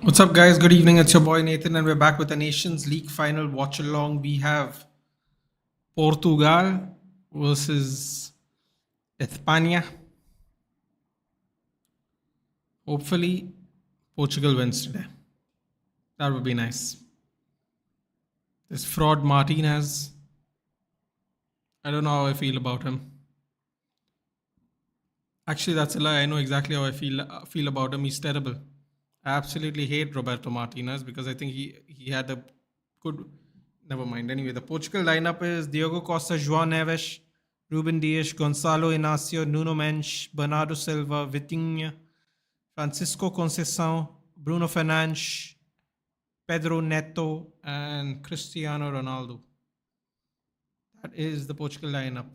What's up, guys? Good evening. It's your boy Nathan, and we're back with the Nations League final watch along. We have Portugal versus España. Hopefully, Portugal wins today. That would be nice. This fraud Martinez, I don't know how I feel about him. Actually, that's a lie. I know exactly how I feel about him. He's terrible. I absolutely hate Roberto Martinez because I think he had a good. Never mind. Anyway, the Portugal lineup is Diogo Costa, João Neves, Ruben Dias, Gonçalo Inácio, Nuno Mendes, Bernardo Silva, Vitinha, Francisco Conceição, Bruno Fernandes, Pedro Neto, and Cristiano Ronaldo. That is the Portugal lineup.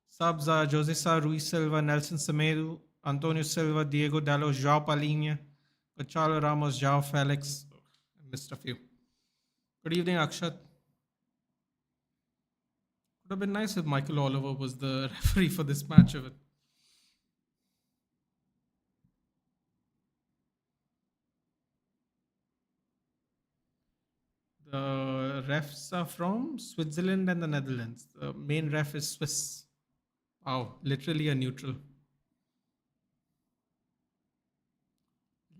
Subs are Jose Sa, Rui Silva, Nelson Semedo, Antonio Silva, Diego Dallo, João Palhinha, Gonçalo Ramos, João Felix. I missed a few. Good evening, Akshat. Would have been nice if Michael Oliver was the referee for this match of it. The refs are from Switzerland and the Netherlands. The main ref is Swiss. Wow, literally a neutral.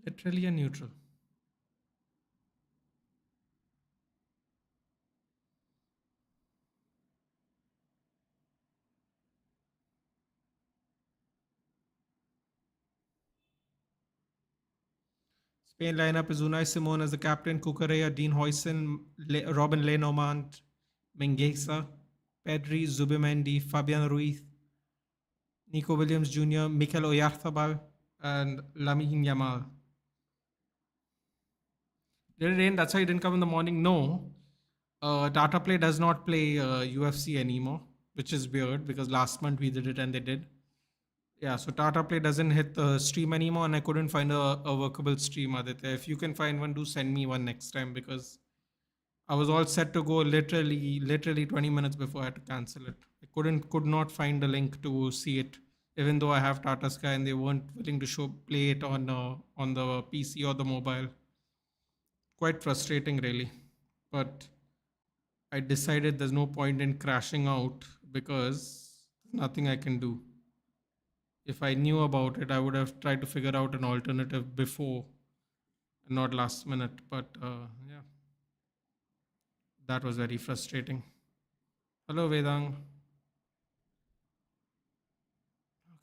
Literally a neutral. Spain lineup is Unai Simon as the captain, Cucurella, Dean Huijsen, Robin Lenormand, Menguesa, Pedri, Zubimendi, Fabian Ruiz, Nico Williams Jr., Mikel Oyarzabal, and Lamine Yamal. Did it rain? That's why he didn't come in the morning? No. Tata Play does not play UFC anymore, which is weird because last month we did it and they did. Yeah, so Tata Play doesn't hit the stream anymore, and I couldn't find a workable stream, Aditya. If you can find one, do send me one next time because I was all set to go literally 20 minutes before I had to cancel it. I could not find a link to see it, even though I have Tata Sky and they weren't willing to play it on the PC or the mobile. Quite frustrating, really. But I decided there's no point in crashing out because there's nothing I can do. If I knew about it, I would have tried to figure out an alternative before and not last minute. But yeah, that was very frustrating. Hello, Vedang.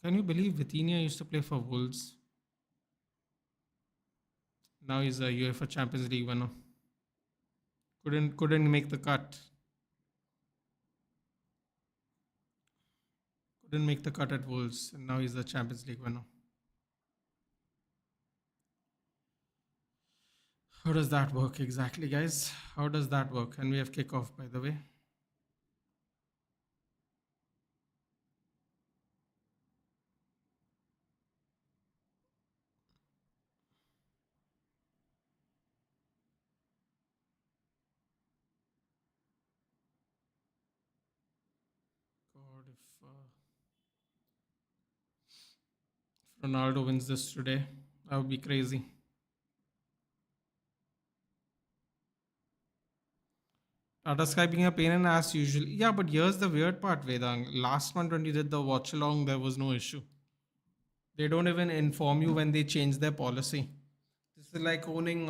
Can you believe Vitinha used to play for Wolves? Now he's a UEFA Champions League winner. Couldn't make the cut. Couldn't make the cut at Wolves, and now he's the Champions League winner. How does that work exactly, guys? How does that work? And we have kickoff, by the way. God, if Ronaldo wins this today, that would be crazy. Tata Sky being a pain in the ass usually. Yeah, but here's the weird part, Vedang. Last month when you did the watch along, there was no issue. They don't even inform you when they change their policy. This is like owning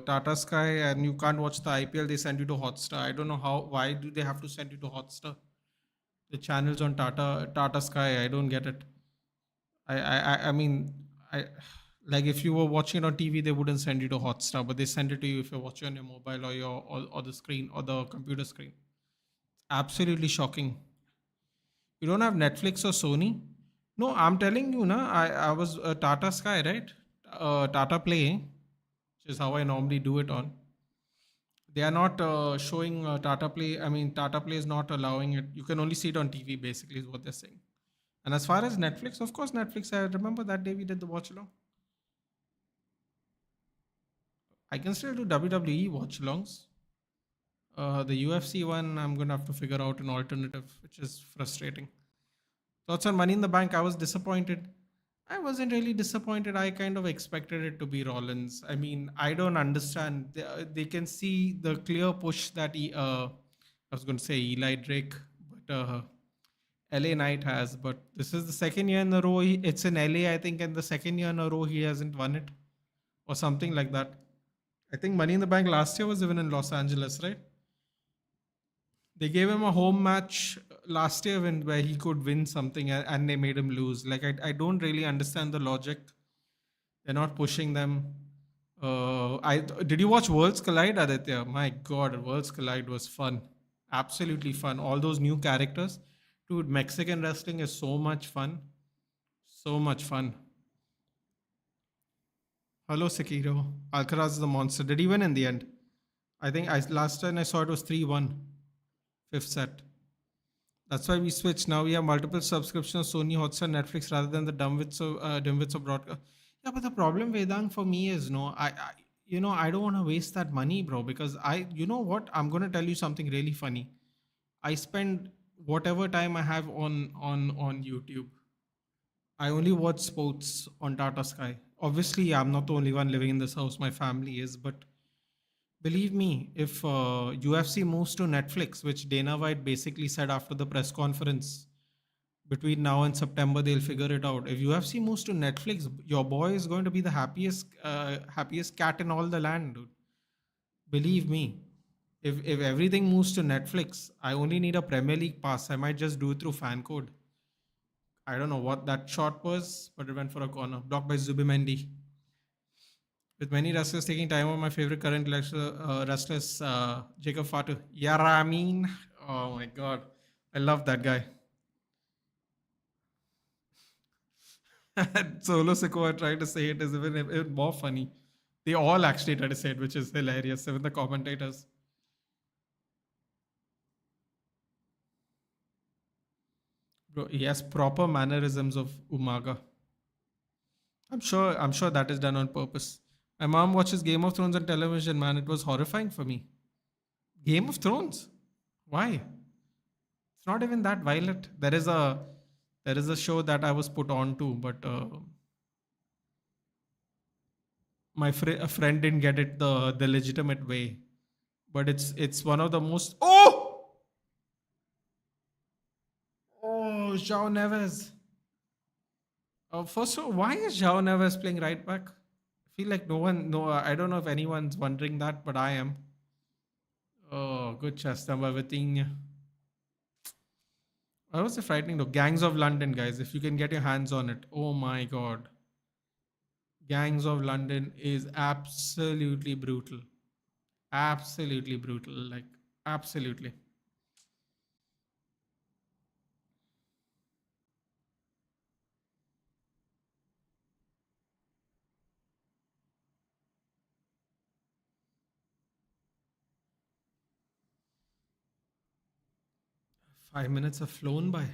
Tata Sky and you can't watch the IPL, they send you to Hotstar. I don't know why do they have to send you to Hotstar? The channels on Tata Sky, I don't get it. I mean, I like if you were watching it on TV, they wouldn't send you to Hotstar, but they send it to you if you're watching on your mobile or or the screen or the computer screen. Absolutely shocking. You don't have Netflix or Sony? No, I'm telling you, na. I was Tata Sky, right? Tata Play, which is how I normally do it on. They are not showing Tata Play. I mean, Tata Play is not allowing it. You can only see it on TV, basically, is what they're saying. And as far as Netflix, of course, Netflix. I remember that day we did the watch along. I can still do WWE watch alongs. The UFC one, I'm gonna have to figure out an alternative, which is frustrating. Thoughts on Money in the Bank? I was disappointed. I wasn't really disappointed. I kind of expected it to be Rollins. I mean, I don't understand. They can see the clear push that I was going to say Eli Drake, but LA Knight has. But this is the second year in a row. It's in LA, I think, and the second year in a row he hasn't won it or something like that. I think Money in the Bank last year was even in Los Angeles, right? They gave him a home match last year where he could win something and they made him lose. Like, I don't really understand the logic. They're not pushing them. I did you watch Worlds Collide, Aditya? My God, Worlds Collide was fun, absolutely fun. All those new characters, dude. Mexican wrestling is so much fun, so much fun. Hello, Sekiro. Alcaraz is a monster. Did he win in the end? I think last time I saw it was 3-1, fifth set. That's why we switched. Now we have multiple subscriptions, Sony, Hotstar, Netflix, rather than the dumbwits of broadcast. Yeah, but the problem, Vedang, for me is no, I don't want to waste that money, bro. Because you know what? I'm gonna tell you something really funny. I spend whatever time I have on YouTube. I only watch sports on Tata Sky. Obviously, I'm not the only one living in this house. My family is, but believe me, if UFC moves to Netflix, which Dana White basically said after the press conference, between now and September they'll figure it out. If UFC moves to Netflix, your boy is going to be the happiest cat in all the land, dude. Believe me. If everything moves to Netflix, I only need a Premier League pass. I might just do it through fan code. I don't know what that shot was, but it went for a corner. Blocked by Zubimendi. With many wrestlers taking time on my favorite current wrestler is Jacob Fatu. Yaramin. Oh my god. I love that guy. Solo Sikoa trying to say it is even more funny. They all actually try to say it, which is hilarious, even the commentators. Bro, he has proper mannerisms of Umaga. I'm sure that is done on purpose. My mom watches Game of Thrones on television, man. It was horrifying for me. Game of Thrones? Why? It's not even that violent. There is a show that I was put on to, but a friend didn't get it the legitimate way. But it's one of the most. Oh, João Neves. First of all, why is João Neves playing right back? I feel like no one, no, I don't know if anyone's wondering that, but I am. Oh, good chest number everything. Why was it frightening though? Gangs of London, guys. If you can get your hands on it, oh my god, Gangs of London is absolutely brutal, absolutely brutal, like absolutely. 5 minutes have flown by.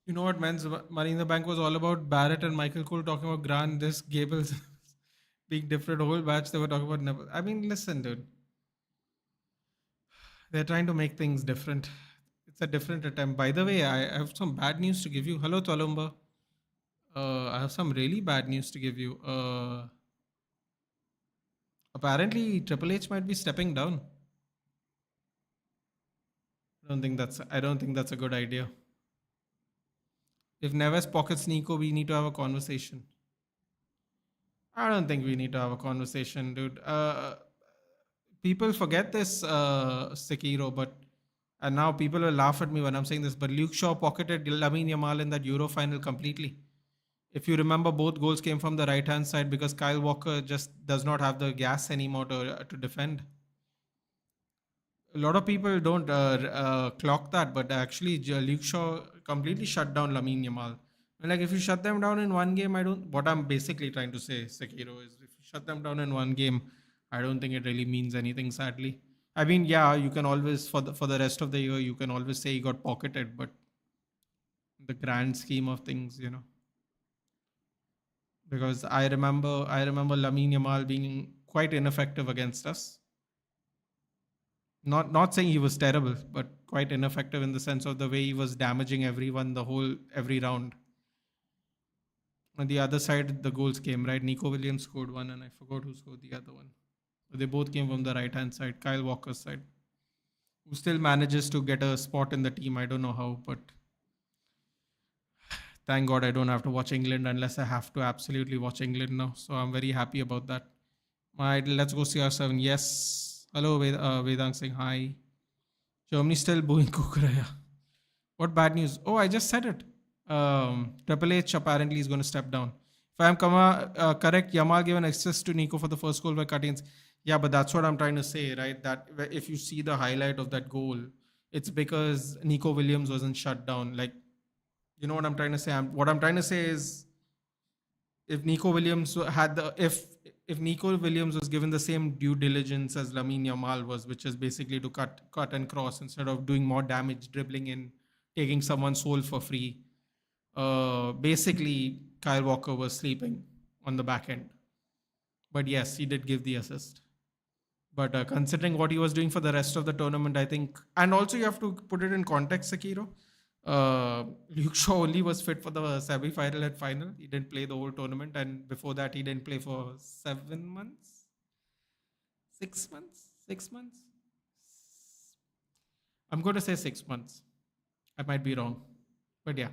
You know what men's Money in the Bank was all about? Barrett and Michael Cole talking about Grant, this Gables being different. Whole batch they were talking about. I mean, listen, dude. They're trying to make things different. It's a different attempt. By the way, I have some bad news to give you. Hello, Tolumba. I have some really bad news to give you. Apparently, Triple H might be stepping down. I don't think that's a good idea. If Neves pockets Nico, we need to have a conversation. I don't think we need to have a conversation, dude. People forget this, Sekiro, but and now people will laugh at me when I'm saying this. But Luke Shaw pocketed Lamine Yamal in that Euro final completely. If you remember, both goals came from the right hand side because Kyle Walker just does not have the gas anymore to defend. A lot of people don't clock that, but actually, Luke Shaw completely shut down Lamine Yamal. And like, if you shut them down in one game, I don't. What I'm basically trying to say, Sekiro, is if you shut them down in one game, I don't think it really means anything, sadly. I mean, yeah, you can always for the rest of the year you can always say he got pocketed, but in the grand scheme of things, because I remember Lamine Yamal being quite ineffective against us. Not saying he was terrible, but quite ineffective in the sense of the way he was damaging everyone the whole every round. On the other side, the goals came, right. Nico Williams scored one, and I forgot who scored the other one. But they both came from the right hand side, Kyle Walker's side, who still manages to get a spot in the team. I don't know how, but thank God I don't have to watch England unless I have to absolutely watch England now. So I'm very happy about that. Right, let's go CR7. Yes. Hello, Vedang saying hi. Germany still booing Kukuraya. What bad news? Oh, I just said it. Triple H apparently is going to step down. If I'm correct, Yamal gave an access to Nico for the first goal by cutting. Yeah, but that's what I'm trying to say, right? That if you see the highlight of that goal, it's because Nico Williams wasn't shut down. Like, you know what I'm trying to say? What I'm trying to say is, if Nico Williams had the if Nico Williams was given the same due diligence as Lamine Yamal was, which is basically to cut and cross instead of doing more damage, dribbling in, taking someone's soul for free. Basically, Kyle Walker was sleeping on the back end. But yes, he did give the assist. But considering what he was doing for the rest of the tournament, I think, and also you have to put it in context, Sakiro. Luke Shaw only was fit for the semi-final and final. He didn't play the whole tournament, and before that, he didn't play for 7 months, 6 months, 6 months. I'm going to say 6 months. I might be wrong, but yeah.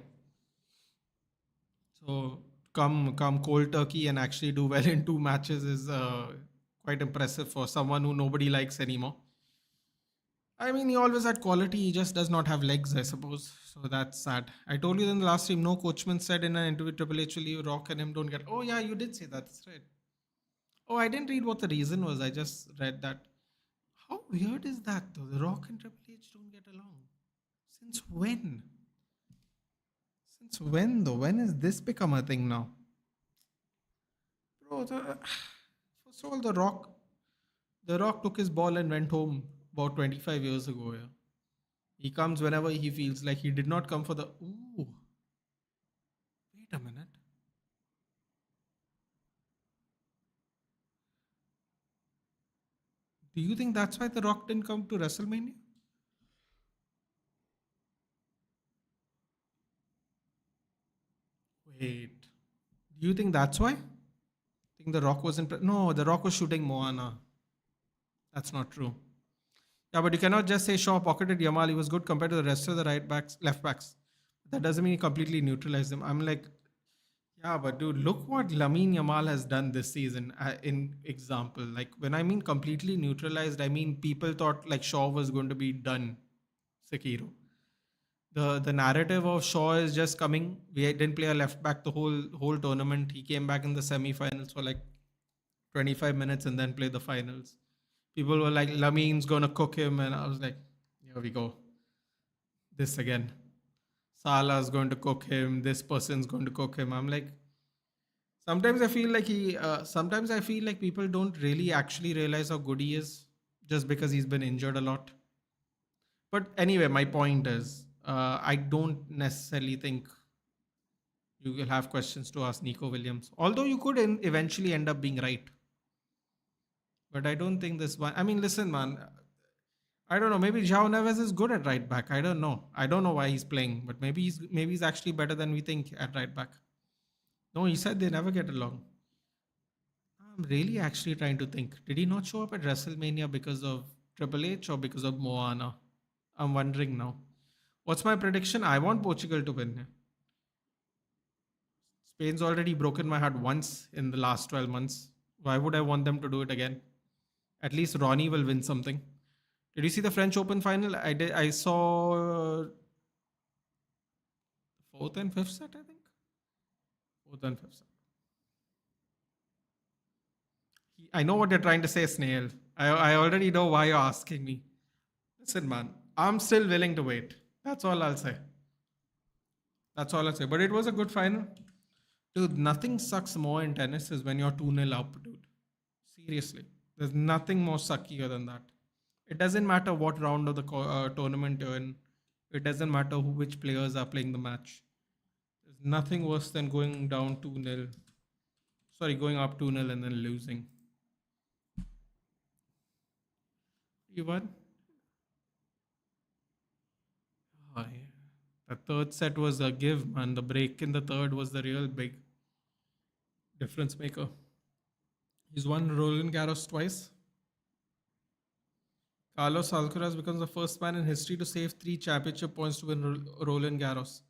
So come cold turkey and actually do well in 2 matches is quite impressive for someone who nobody likes anymore. I mean, he always had quality. He just does not have legs, I suppose. So that's sad. I told you in the last stream, no coachman said in an interview Triple H will leave Rock and him don't get. Oh yeah, you did say that. That's right. Oh, I didn't read what the reason was. I just read that. How weird is that though? The Rock and Triple H don't get along. Since when? Since when though? When has this become a thing now? Bro, first of all, the Rock took his ball and went home about 25 years ago. Yeah. He comes whenever he feels like. He did not come for the. Ooh. Wait a minute. Do you think that's why The Rock didn't come to WrestleMania? Wait. Do you think that's why? Think The Rock wasn't. No, The Rock was shooting Moana. That's not true. Yeah, but you cannot just say Shaw pocketed Yamal. He was good compared to the rest of the left backs. That doesn't mean he completely neutralized them. I'm like, yeah, but dude, look what Lamine Yamal has done this season. In example, like when I mean completely neutralized, I mean people thought like Shaw was going to be done. Sekiro. The narrative of Shaw is just coming. We didn't play a left back the whole tournament. He came back in the semi-finals for like 25 minutes and then played the finals. People were like, Lamine's gonna cook him, and I was like, here we go. This again. Salah's going to cook him. This person's going to cook him. I'm like, sometimes I feel like sometimes I feel like people don't really actually realize how good he is just because he's been injured a lot. But anyway, my point is, I don't necessarily think you will have questions to ask Nico Williams. Although you could eventually end up being right. But I don't think this one. I mean, listen, man. I don't know. Maybe João Neves is good at right back. I don't know. I don't know why he's playing, but maybe he's actually better than we think at right back. No, he said they never get along. I'm really actually trying to think. Did he not show up at WrestleMania because of Triple H or because of Moana? I'm wondering now. What's my prediction? I want Portugal to win. Spain's already broken my heart once in the last 12 months. Why would I want them to do it again? At least Ronnie will win something. Did you see the French Open final? I did. I saw fourth and fifth set, I think. Fourth and fifth set. I know what you're trying to say, Snail. I already know why you're asking me. Listen, man, I'm still willing to wait. That's all I'll say. That's all I'll say. But it was a good final. Dude, nothing sucks more in tennis is when you're 2-0 up, dude. Seriously. There's nothing more suckier than that. It doesn't matter what round of the tournament you're in. It doesn't matter which players are playing the match. There's nothing worse than going down 2-0. Sorry, going up 2-0 and then losing. You won? Oh, yeah. The third set was a give, man. The break in the third was the real big difference maker. He's won Roland Garros twice. Carlos Alcaraz becomes the first man in history to save 3 championship points to win Roland Garros.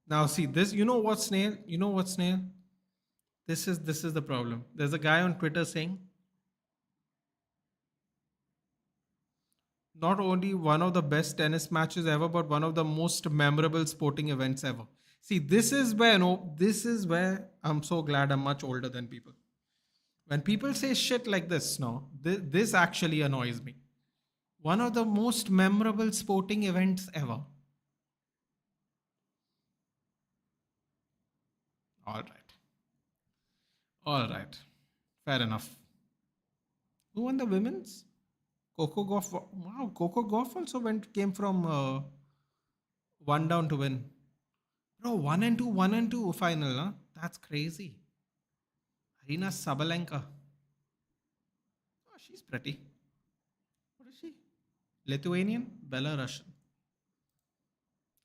Now see this. You know what, Snail? You know what, Snail? This is the problem. There's a guy on Twitter saying not only one of the best tennis matches ever, but one of the most memorable sporting events ever. See, this is where no, this is where I'm so glad I'm much older than people. When people say shit like this, no, this actually annoys me. One of the most memorable sporting events ever. All right, all right, fair enough. Who won the women's? Coco Goff. Wow, Coco Goff also came from one down to win. Bro, 1-2 final, huh? That's crazy. Arina Sabalenka. Oh, she's pretty. What is she? Lithuanian? Belarusian.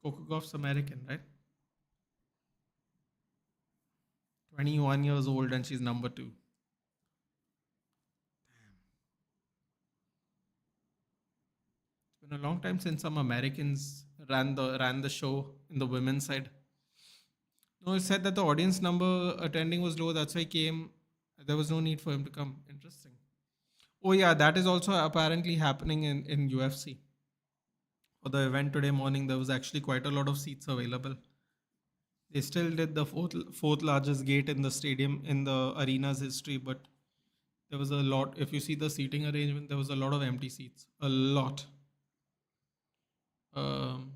Coco Goff's American, right? 21 years old and she's number 2. It's been a long time since some Americans ran the show in the women's side. No, it said that the audience number attending was low. That's why he came. There was no need for him to come. Interesting. Oh yeah, that is also apparently happening in UFC. For the event today morning, there was actually quite a lot of seats available. They still did the fourth largest gate in the stadium in the arena's history, but there was a lot. If you see the seating arrangement, there was a lot of empty seats. A lot. Um,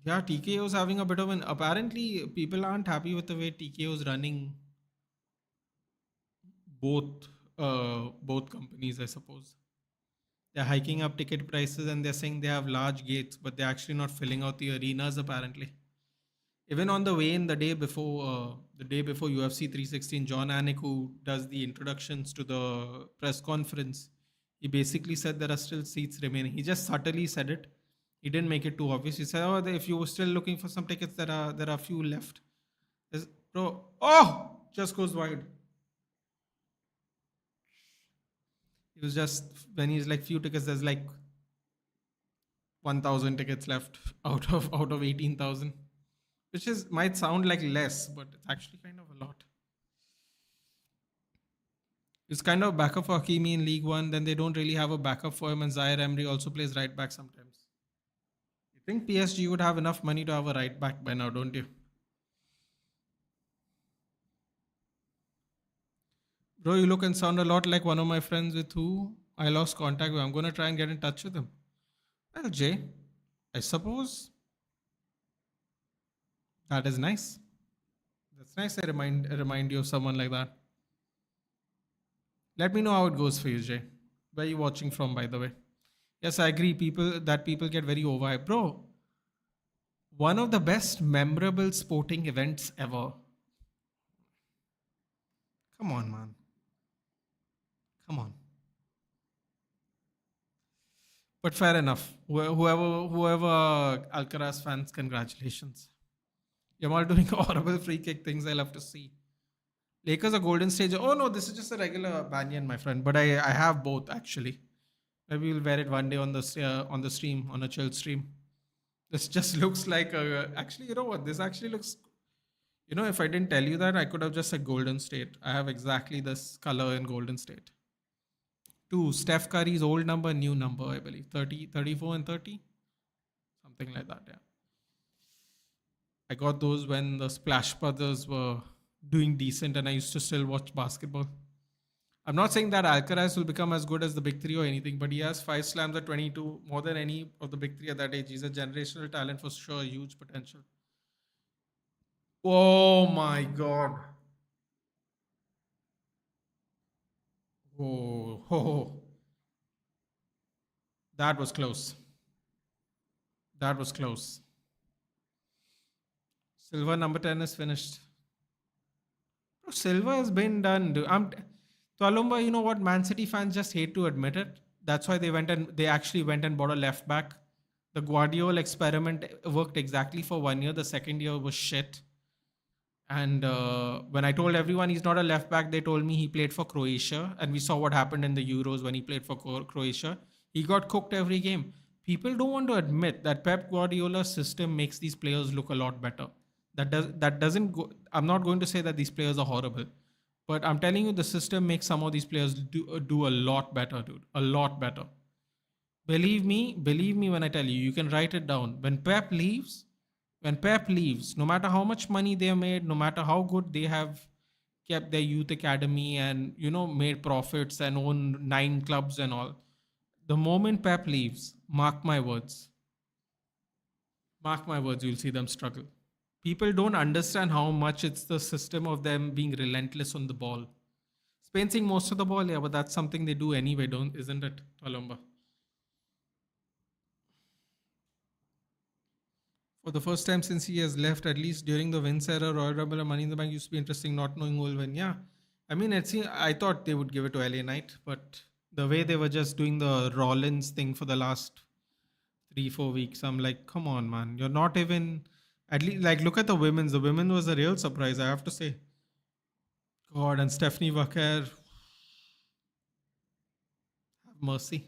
yeah, TKO is having a bit of an. Apparently, people aren't happy with the way TKO is running both both companies, I suppose. They're hiking up ticket prices and they're saying they have large gates, but they're actually not filling out the arenas apparently. Even on the way in the day before UFC 316, John Anik, who does the introductions to the press conference, he basically said there are still seats remaining. He just subtly said it. He didn't make it too obvious. He said, "Oh, if you were still looking for some tickets, there are few left." Bro, oh, just goes wide. He was just when he's like few tickets. There's like 1,000 tickets left out of 18,000, which is might sound like less, but it's actually kind of a lot. It's kind of backup for Hakimi in League One. Then they don't really have a backup for him, and Zaire Emery also plays right back sometimes. You think PSG would have enough money to have a right back by now, don't you? Bro, you look and sound a lot like one of my friends with who I lost contact with. I'm gonna try and get in touch with him. Well, Jay, I suppose that is nice. That's nice. I remind you of someone like that. Let me know how it goes for you, Jay. Where are you watching from, by the way? Yes, I agree. People get very overhyped, bro. One of the best memorable sporting events ever. Come on, man. Come on. But fair enough. Whoever Alcaraz fans, congratulations. Yamal doing horrible free kick things I love to see. Lakers are Golden State. Oh no, this is just a regular banyan, my friend. But I have both actually. Maybe we'll wear it one day on the stream, on a chill stream. This just looks like actually, you know what? This actually looks. If I didn't tell you that, I could have just said Golden State. I have exactly this color in Golden State. Two, Steph Curry's old number, new number, I believe. 30, 34, and 30. Something like that, yeah. I got those when the Splash Brothers were doing decent and I used to still watch basketball. I'm not saying that Alcaraz will become as good as the big three or anything, but he has five slams at 22, more than any of the big three at that age. He's a generational talent for sure, huge potential. Oh my god. Oh, that was close. That was close. Silver number 10 is finished. Bro, Silver has been done. Dude. Tualumba, you know what? Man City fans just hate to admit it. That's why they actually went and bought a left back. The Guardiola experiment worked exactly for 1 year. The second year was shit. And when I told everyone he's not a left back, they told me he played for Croatia. And we saw what happened in the Euros when he played for Croatia. He got cooked every game. People don't want to admit that Pep Guardiola's system makes these players look a lot better. That doesn't go. I'm not going to say that these players are horrible, but I'm telling you the system makes some of these players do a lot better, dude. A lot better. Believe me when I tell you, you can write it down. When Pep leaves, no matter how much money they made, no matter how good they have kept their youth academy and made profits and own nine clubs and all, the moment Pep leaves, mark my words, you'll see them struggle. People don't understand how much it's the system of them being relentless on the ball. Spain seeing most of the ball, yeah, but that's something they do anyway, don't isn't it, Palomba? For the first time since he has left, at least during the Vince era, Royal Rumble and Money in the Bank used to be interesting, not knowing who will win. Yeah. I mean, I thought they would give it to LA Knight, but the way they were just doing the Rollins thing for the last 3, 4 weeks, I'm like, come on, man. You're not even, at least, like, look at the women's. The women was a real surprise, I have to say. God, and Stephanie Wacker, have mercy.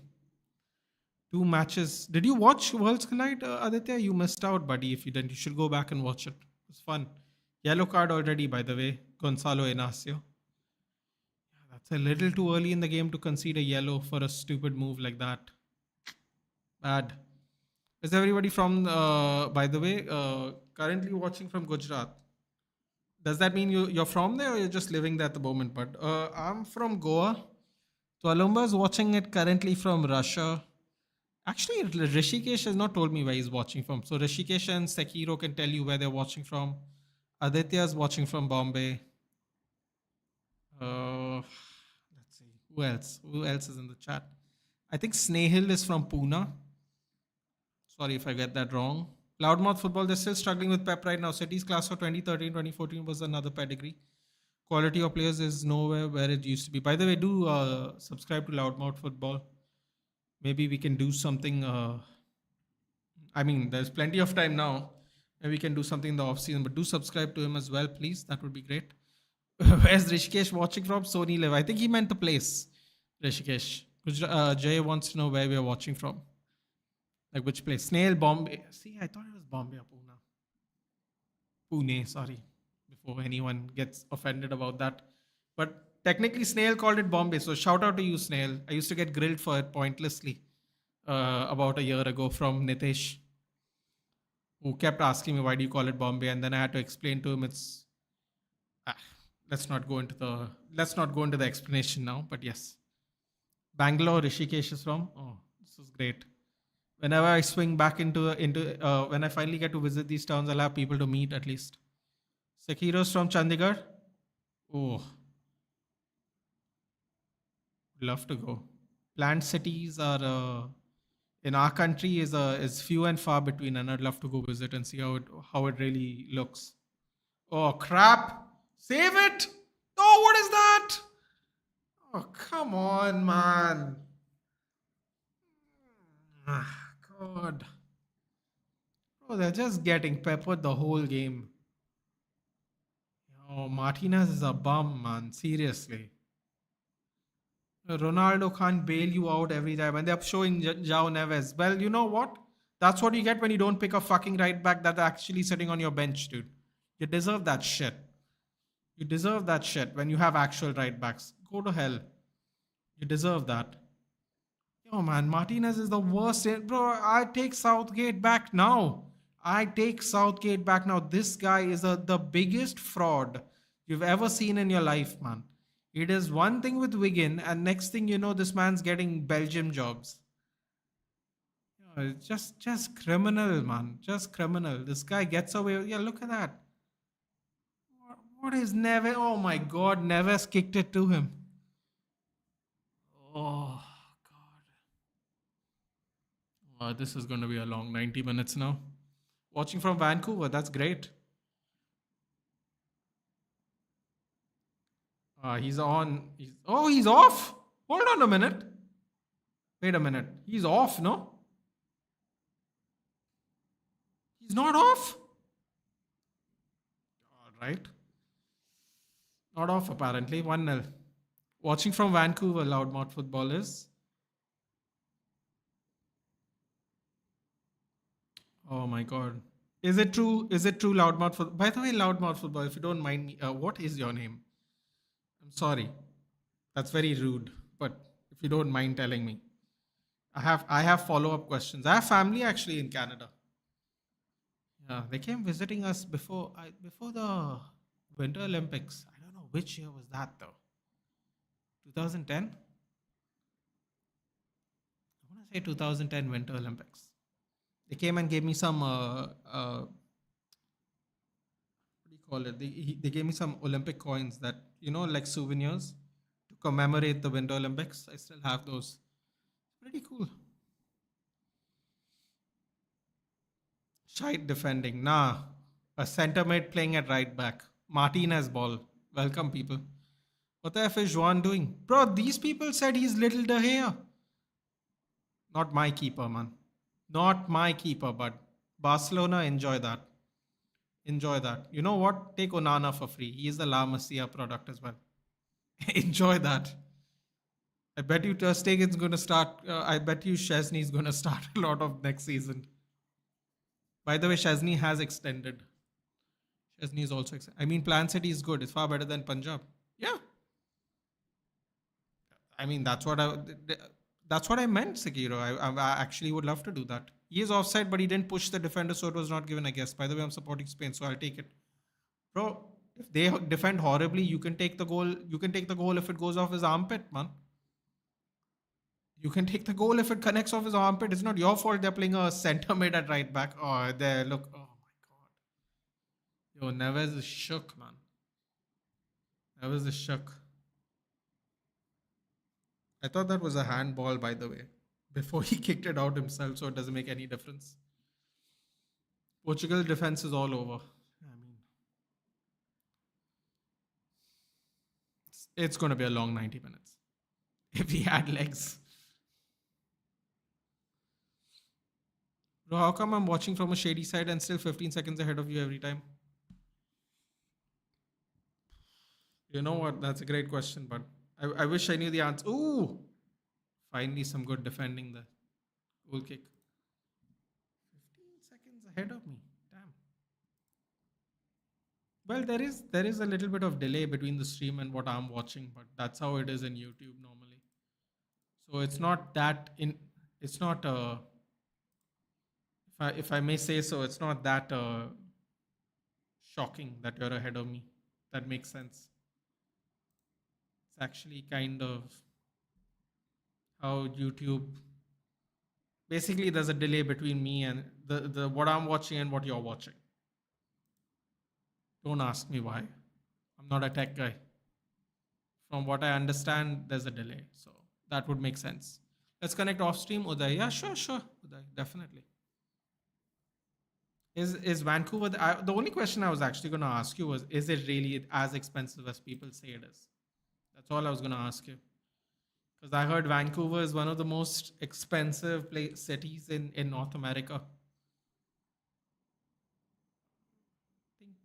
2 matches. Did you watch Worlds Collide, Aditya? You missed out, buddy. If you didn't, you should go back and watch it. It was fun. Yellow card already, by the way. Gonzalo Inacio. That's a little too early in the game to concede a yellow for a stupid move like that. Bad. Is everybody from, by the way, currently watching from Gujarat? Does that mean you're from there or you're just living there at the moment? But I'm from Goa. Tualumba is watching it currently from Russia. Actually, Rishikesh has not told me where he's watching from. So Rishikesh and Sekiro can tell you where they're watching from. Aditya is watching from Bombay. Let's see. Who else? Who else is in the chat? I think Snehil is from Pune. Sorry if I get that wrong. Loudmouth Football, they're still struggling with Pep right now. City's class for 2013, 2014 was another pedigree. Quality of players is nowhere where it used to be. By the way, do subscribe to Loudmouth Football. Maybe we can do something. I mean, there's plenty of time now. Maybe we can do something in the off season, but do subscribe to him as well, please. That would be great. Where's Rishikesh watching from? Sony Live. I think he meant the place, Rishikesh. Jay wants to know where we are watching from. Like which place? Snail, Bombay. See, I thought it was Bombay or Pune. Pune, sorry. Before anyone gets offended about that. But technically, Snail called it Bombay. So shout out to you, Snail. I used to get grilled for it pointlessly about a year ago from Nitesh, who kept asking me, why do you call it Bombay? And then I had to explain to him it's. Ah, let's not go into the explanation now. But yes. Bangalore, Rishikesh is from. Oh, this is great. Whenever I swing back into when I finally get to visit these towns, I'll have people to meet at least. Sekiro's from Chandigarh. Oh, love to go. Planned cities are in our country is few and far between, and I'd love to go visit and see how it really looks. Oh crap! Save it! Oh, what is that? Oh come on, man! Ah, God. Bro, they're just getting peppered the whole game. Oh, Martinez is a bum, man. Seriously. Ronaldo can't bail you out every time. And they're showing Jao Neves. Well, you know what? That's what you get when you don't pick a fucking right back that's actually sitting on your bench, dude. You deserve that shit. You deserve that shit when you have actual right backs. Go to hell. You deserve that. Yo, man, Martinez is the worst. Bro, I take Southgate back now. I take Southgate back now. This guy is the biggest fraud you've ever seen in your life, man. He does one thing with Wigan, and next thing you know, this man's getting Belgium jobs. It's just criminal, man. Just criminal. This guy gets away. Yeah, look at that. What is Neves? Oh my God, Neves kicked it to him. Oh God. This is going to be a long 90 minutes now. Watching from Vancouver, that's great. He's on. He's off. Hold on a minute. Wait a minute. He's off, no? He's not off. All right. Not off, apparently. 1-0. Watching from Vancouver, Loudmouth footballers. Oh my God. Is it true? Is it true, Loudmouth football? By the way, Loudmouth football, if you don't mind me, what is your name? I'm sorry. That's very rude. But if you don't mind telling me, I have follow-up questions. I have family actually in Canada. Yeah, they came visiting us before the Winter Olympics. I don't know which year was that though. 2010? I want to say 2010 Winter Olympics. They came and gave me some what do you call it? They gave me some Olympic coins that like souvenirs to commemorate the Winter Olympics. I still have those. Pretty cool. Shite defending. Nah. A centre mid playing at right back. Martinez ball. Welcome, people. What the F is Juan doing? Bro, these people said he's little De Gea. Not my keeper, man. Not my keeper, but Barcelona, enjoy that. Enjoy that. You know what? Take Onana for free. He is the La Masia product as well. Enjoy that. I bet you Ter Stegen's going to start. I bet you Chesney's going to start a lot of next season. By the way, Chesney has extended. Chesney is also extended. I mean, Plan City is good. It's far better than Punjab. Yeah. I mean, that's what I meant, Sekiro. I actually would love to do that. He is offside, but he didn't push the defender, so it was not given, I guess. By the way, I'm supporting Spain, so I'll take it. Bro, if they defend horribly, you can take the goal. You can take the goal if it goes off his armpit, man. You can take the goal if it connects off his armpit. It's not your fault they're playing a centre mid at right back. Oh, there, look. Oh my God. Yo, Neves is shook, man. Neves is shook. I thought that was a handball, by the way, before he kicked it out himself, so it doesn't make any difference. Portugal defense is all over. I mean, it's going to be a long 90 minutes if he had legs. Bro, how come I'm watching from a shady side and still 15 seconds ahead of you every time? You know what? That's a great question, but I wish I knew the answer. Ooh! Finally, some good defending there. Goal kick. 15 seconds ahead of me. Damn. Well, there is a little bit of delay between the stream and what I'm watching, but that's how it is in YouTube normally. So it's not that it's not if I may say so, it's not that shocking that you're ahead of me. That makes sense. It's actually kind of how YouTube basically there's a delay between me and the what I'm watching and what you're watching. Don't ask me why. I'm not a tech guy. From what I understand, there's a delay. So that would make sense. Let's connect off stream, Uday. Yeah, sure. Uday, definitely. Is Vancouver the only question I was actually going to ask you was, is it really as expensive as people say it is? That's all I was going to ask you. Because I heard Vancouver is one of the most expensive cities in North America. I think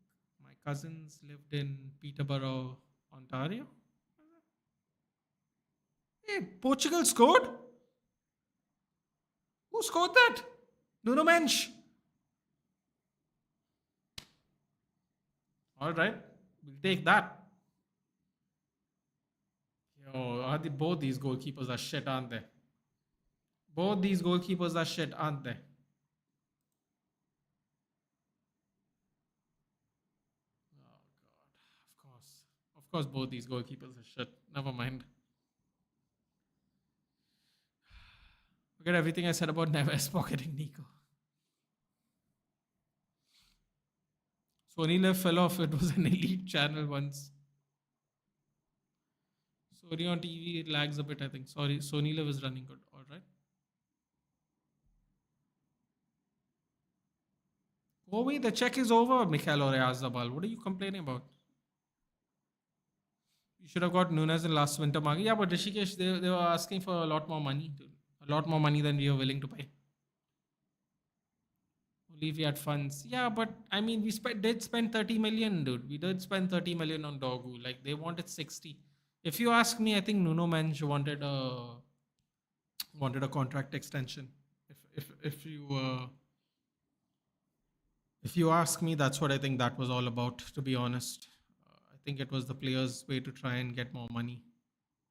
my cousins lived in Peterborough, Ontario. Hey, Portugal scored? Who scored that? Nuno Mensch. All right, we'll take that. Yo, both these goalkeepers are shit, aren't they? Both these goalkeepers are shit, aren't they? Oh God, of Of course, both these goalkeepers are shit. Never mind. Forget everything I said about Neves pocketing Nico. Sony Live fell off. It was an elite channel once. Sorry, on TV it lags a bit, I think. Sorry, Sony Live is running good. All right. Oh wait, the check is over, Mikhail Oyarzabal. What are you complaining about? You should have got Nunes in last winter market. Yeah, but Rishikesh, they were asking for a lot more money, dude. A lot more money than we were willing to pay. Only if we had funds. Yeah, but I mean, did spend 30 million, dude. We did spend 30 million on Dogu. Like, they wanted 60. If you ask me, I think Nuno Mensch wanted a contract extension. If you ask me, that's what I think that was all about, to be honest. I think it was the players' way to try and get more money.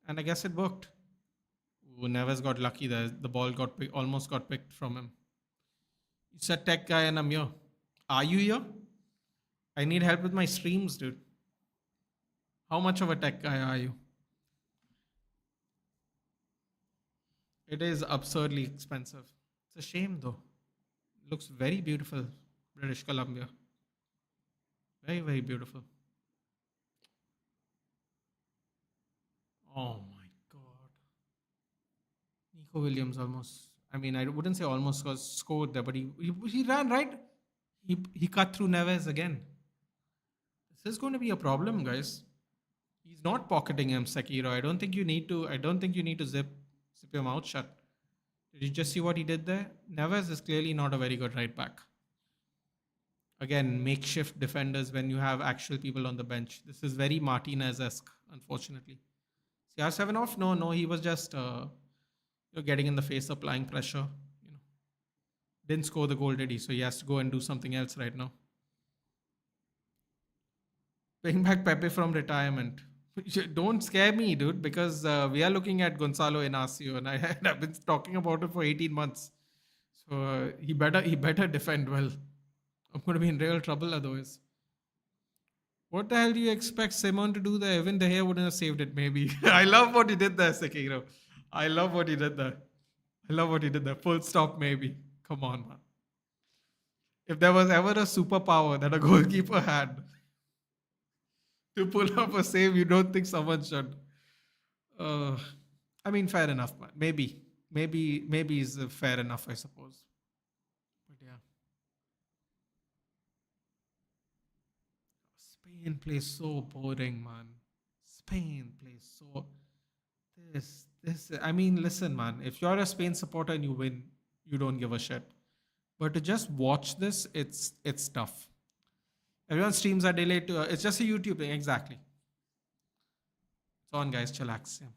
And I guess it worked. Neves got lucky there. The ball almost got picked from him. You said tech guy and I'm here. Are you here? I need help with my streams, dude. How much of a tech guy are you? It is absurdly expensive. It's a shame though. Looks very beautiful, British Columbia. Very, very beautiful. Oh my god. Nico Williams almost. I mean, I wouldn't say almost scored there, but he ran right. He cut through Neves again. This is going to be a problem, guys. He's not pocketing him, Sekiro. I don't think you need to zip your mouth shut. Did you just see what he did there? Neves is clearly not a very good right back. Again, makeshift defenders when you have actual people on the bench. This is very Martinez-esque, unfortunately. CR7 off? No, he was just getting in the face, applying pressure. Didn't score the goal, did he? So he has to go and do something else right now. Bring back Pepe from retirement. Don't scare me, dude, because we are looking at Gonzalo Inacio, and I've been talking about it for 18 months. So he better defend well. I'm going to be in real trouble otherwise. What the hell do you expect Simon to do there? Even De Gea wouldn't have saved it, maybe. I love what he did there, Sekiro. I love what he did there. Full stop, maybe. Come on, man. If there was ever a superpower that a goalkeeper had to pull off a save, you don't think someone should. I mean, fair enough, man. Maybe is fair enough, I suppose. But yeah. Spain plays so boring, man. Spain plays so. This. I mean, listen, man. If you're a Spain supporter and you win, you don't give a shit. But to just watch this, it's tough. Everyone's streams are delayed. It's just a YouTube thing, exactly. It's on, guys. Chillax. Yeah.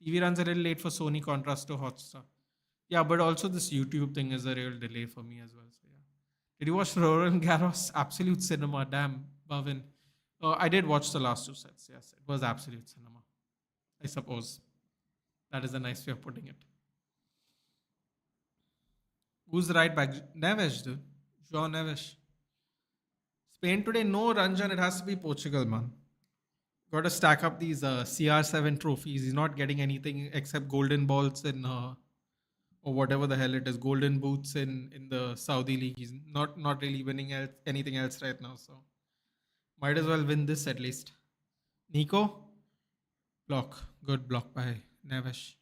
TV runs a little late for Sony contrast to Hotstar. Yeah, but also this YouTube thing is a real delay for me as well. So yeah. Did you watch Roland Garros? Absolute cinema. Damn, Bhavin. I did watch the last two sets. Yes, it was absolute cinema. I suppose. That is a nice way of putting it. Who's the right back? Neves, dude. João Neves. Spain today, no Ranjan. It has to be Portugal, man. Got to stack up these CR7 trophies. He's not getting anything except golden balls in, or whatever the hell it is, golden boots in the Saudi league. He's not really winning anything else right now. So might as well win this at least. Nico, block. Good block by Neves.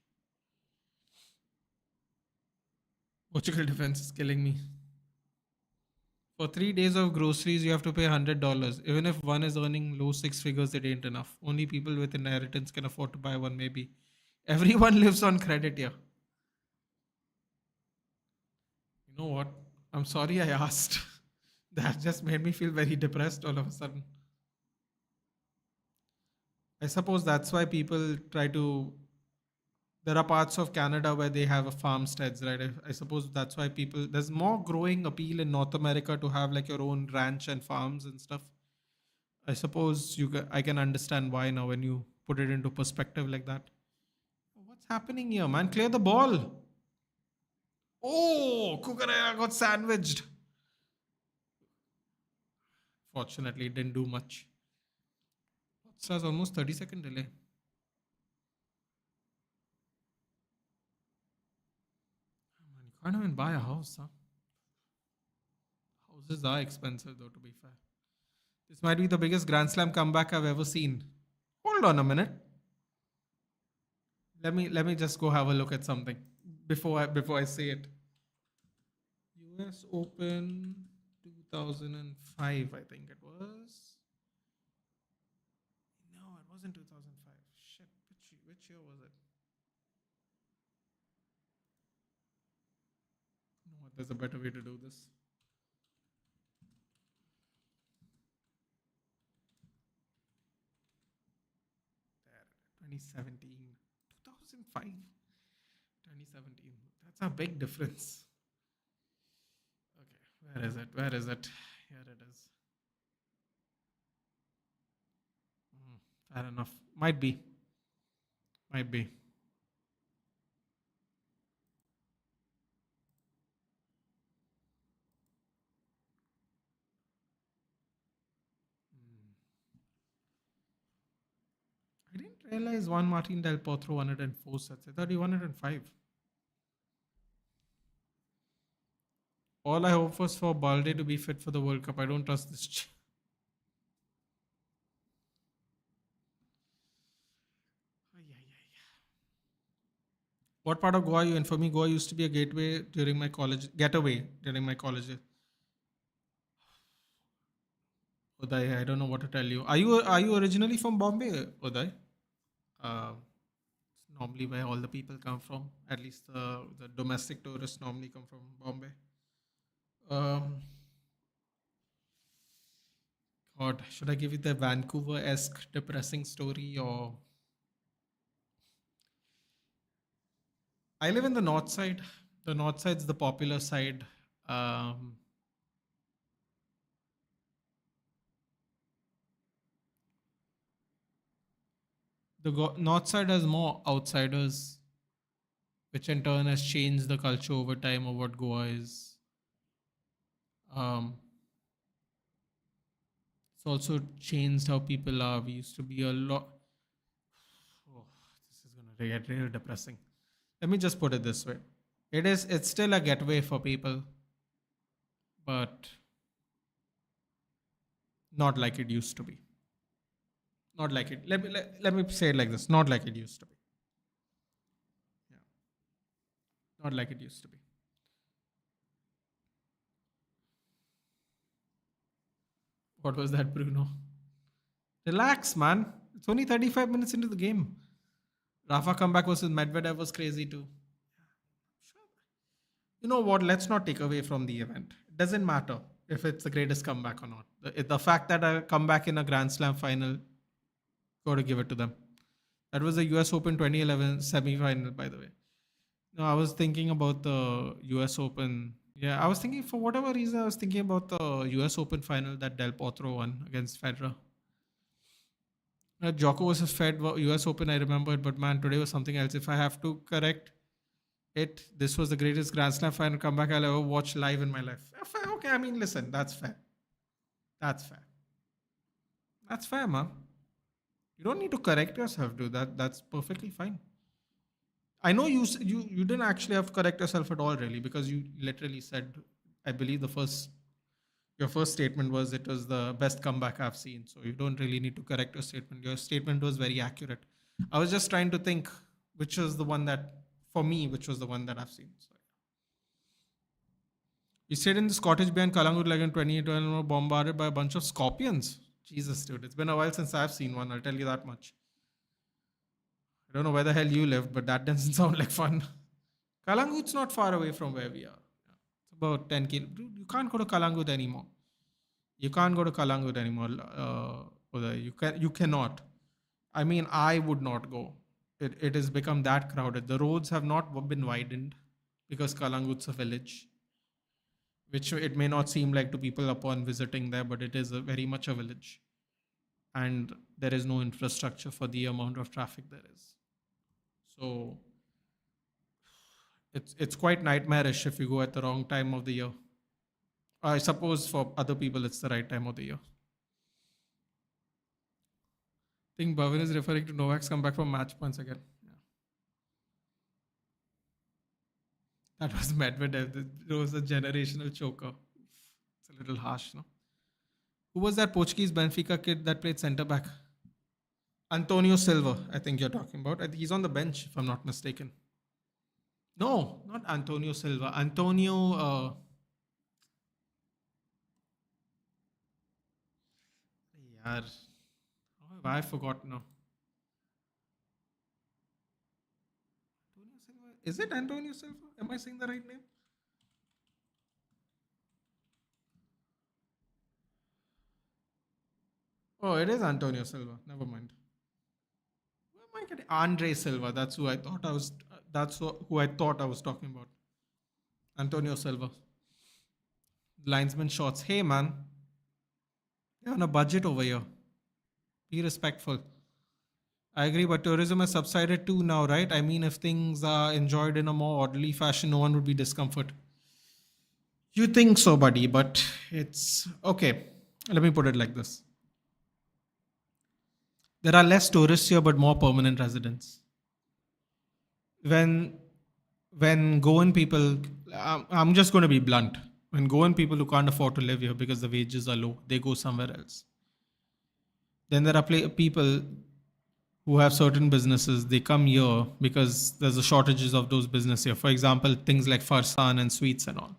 Portugal defense is killing me. For 3 days of groceries, you have to pay $100. Even if one is earning low six figures, it ain't enough. Only people with inheritance can afford to buy one, maybe. Everyone lives on credit here. You know what? I'm sorry I asked. That just made me feel very depressed all of a sudden. I suppose that's why people try to. There are parts of Canada where they have farmsteads, right? I suppose that's why there's more growing appeal in North America to have like your own ranch and farms and stuff. I suppose I can understand why now when you put it into perspective like that. What's happening here, man? Clear the ball. Oh, Kukurea got sandwiched. Fortunately, it didn't do much. Says almost 30-second delay. Man, you can't even buy a house, huh? Houses are expensive, though, to be fair. This might be the biggest Grand Slam comeback I've ever seen. Hold on a minute. Let me just go have a look at something before I say it. US Open 2005, I think it was. No, it wasn't 2005. Shit, which year was it? No, there's a better way to do this. There, 2017, 2005, 2017. That's a big difference. Okay, where is it? Where is it? Here it is. Fair enough. Might be. Might be. I didn't realize Juan Martin Del Potro won it in 4 sets. I thought he won it in 5. All I hope was for Balde to be fit for the World Cup. I don't trust this. Ay, ay, ay. What part of Goa are you in? For me, Goa used to be a gateway during my college. Getaway during my college. Uday, I don't know what to tell you. Are you originally from Bombay, Uday? Uh, it's normally where all the people come from. At least the domestic tourists normally come from Bombay. Um, God, should I give you the Vancouver-esque depressing story, or I live in the north side. The north side's the popular side. Um, the north side has more outsiders, which in turn has changed the culture over time of what Goa is. Um, it's also changed how people are. We used to be a lot. Oh, this is gonna get really depressing. Let me just put it this way: it's still a getaway for people, but not like it used to be. Not like it. Let me say it like this: not like it used to be. Yeah, not like it used to be. What was that, Bruno? Relax, man. It's only 35 minutes into the game. Rafa comeback versus Medvedev was crazy too. You know what? Let's not take away from the event. It doesn't matter if it's the greatest comeback or not. The fact that I come back in a Grand Slam final, got to give it to them. That was the US Open 2011 semi final, by the way. No, I was thinking about the US Open. Yeah, I was thinking for whatever reason, I was thinking about the US Open final that Del Potro won against Federer. Joko versus Fed US Open, I remember it, but man, today was something else. If I have to correct it, this was the greatest Grand Slam final comeback I'll ever watch live in my life. Okay, I mean, listen, that's fair. That's fair. That's fair, man. You don't need to correct yourself, dude. That's perfectly fine. I know you didn't actually have to correct yourself at all, really, because you literally said, I believe your first statement was it was the best comeback I've seen. So you don't really need to correct your statement. Your statement was very accurate. I was just trying to think which was the one that, for me, which was the one that I've seen. So, you stayed in this cottage behind Kalangut like in 2018 and were bombarded by a bunch of scorpions. Jesus, dude. It's been a while since I've seen one. I'll tell you that much. I don't know where the hell you live, but that doesn't sound like fun. Kalangut's not far away from where we are. It's about 10 kilometers. Dude, you can't go to Kalangut anymore. You can't go to Kalangut anymore. You cannot. I mean, I would not go. It has become that crowded. The roads have not been widened because Kalangut's a village, which it may not seem like to people upon visiting there, but it is very much a village. And there is no infrastructure for the amount of traffic there is. So it's quite nightmarish if you go at the wrong time of the year. I suppose for other people it's the right time of the year. think Bhavin is referring to Novak's comeback from match points again. Yeah. That was Medvedev. It was a generational choker. It's a little harsh, no? Who was that Portuguese Benfica kid that played centre back? Antonio Silva, I think you're talking about. I think he's on the bench, if I'm not mistaken. No, not Antonio Silva. Antonio. Yaar, how have I forgotten now? Antonio Silva. Is it Antonio Silva? Am I saying the right name? Oh, it is Antonio Silva. Never mind. Who am I getting? Andre Silva. That's who I thought I was. Who I thought I was talking about. Antonio Silva. Linesman shots. Hey man, you're on a budget over here. Be respectful. I agree, but tourism has subsided too now, right? I mean, if things are enjoyed in a more orderly fashion, no one would be discomfort. You think so, buddy, but it's okay. Let me put it like this: there are less tourists here, but more permanent residents. When Goan people, I'm just going to be blunt. When Goan people who can't afford to live here because the wages are low, they go somewhere else. Then there are people who have certain businesses, they come here because there's a shortages of those business here. For example, things like farsan and sweets and all.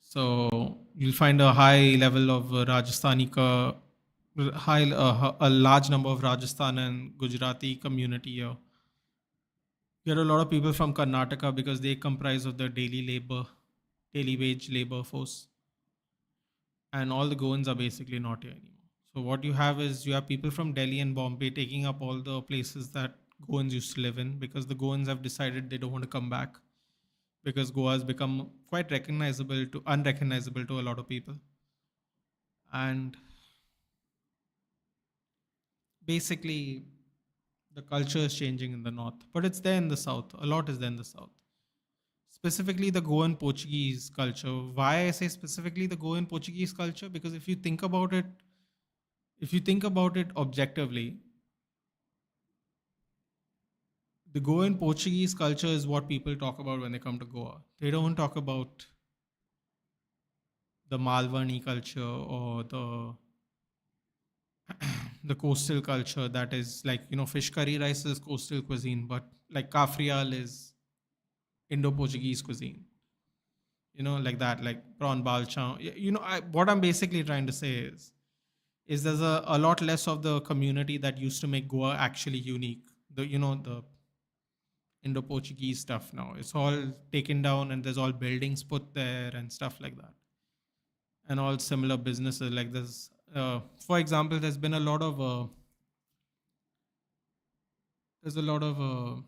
So you'll find a high level of a large number of Rajasthan and Gujarati community here. You get a lot of people from Karnataka because they comprise of the daily wage labor force, and all the Goans are basically not here anymore. So what you have is you have people from Delhi and Bombay taking up all the places that Goans used to live in because the Goans have decided they don't want to come back because Goa has become quite unrecognizable to a lot of people. And basically the culture is changing in the north, but it's there in the south. A lot is there in the south. Specifically the Goan Portuguese culture. Why I say specifically the Goan Portuguese culture? Because if you think about it objectively, the Goan Portuguese culture is what people talk about when they come to Goa. They don't talk about the Malwani culture or the coastal culture that is like, fish curry rice is coastal cuisine, but like kafrial is Indo-Portuguese cuisine. Like that, like prawn balchang. What I'm basically trying to say is there's a lot less of the community that used to make Goa actually unique. The Indo-Portuguese stuff now. It's all taken down and there's all buildings put there and stuff like that. And all similar businesses like this. For example, there's a lot of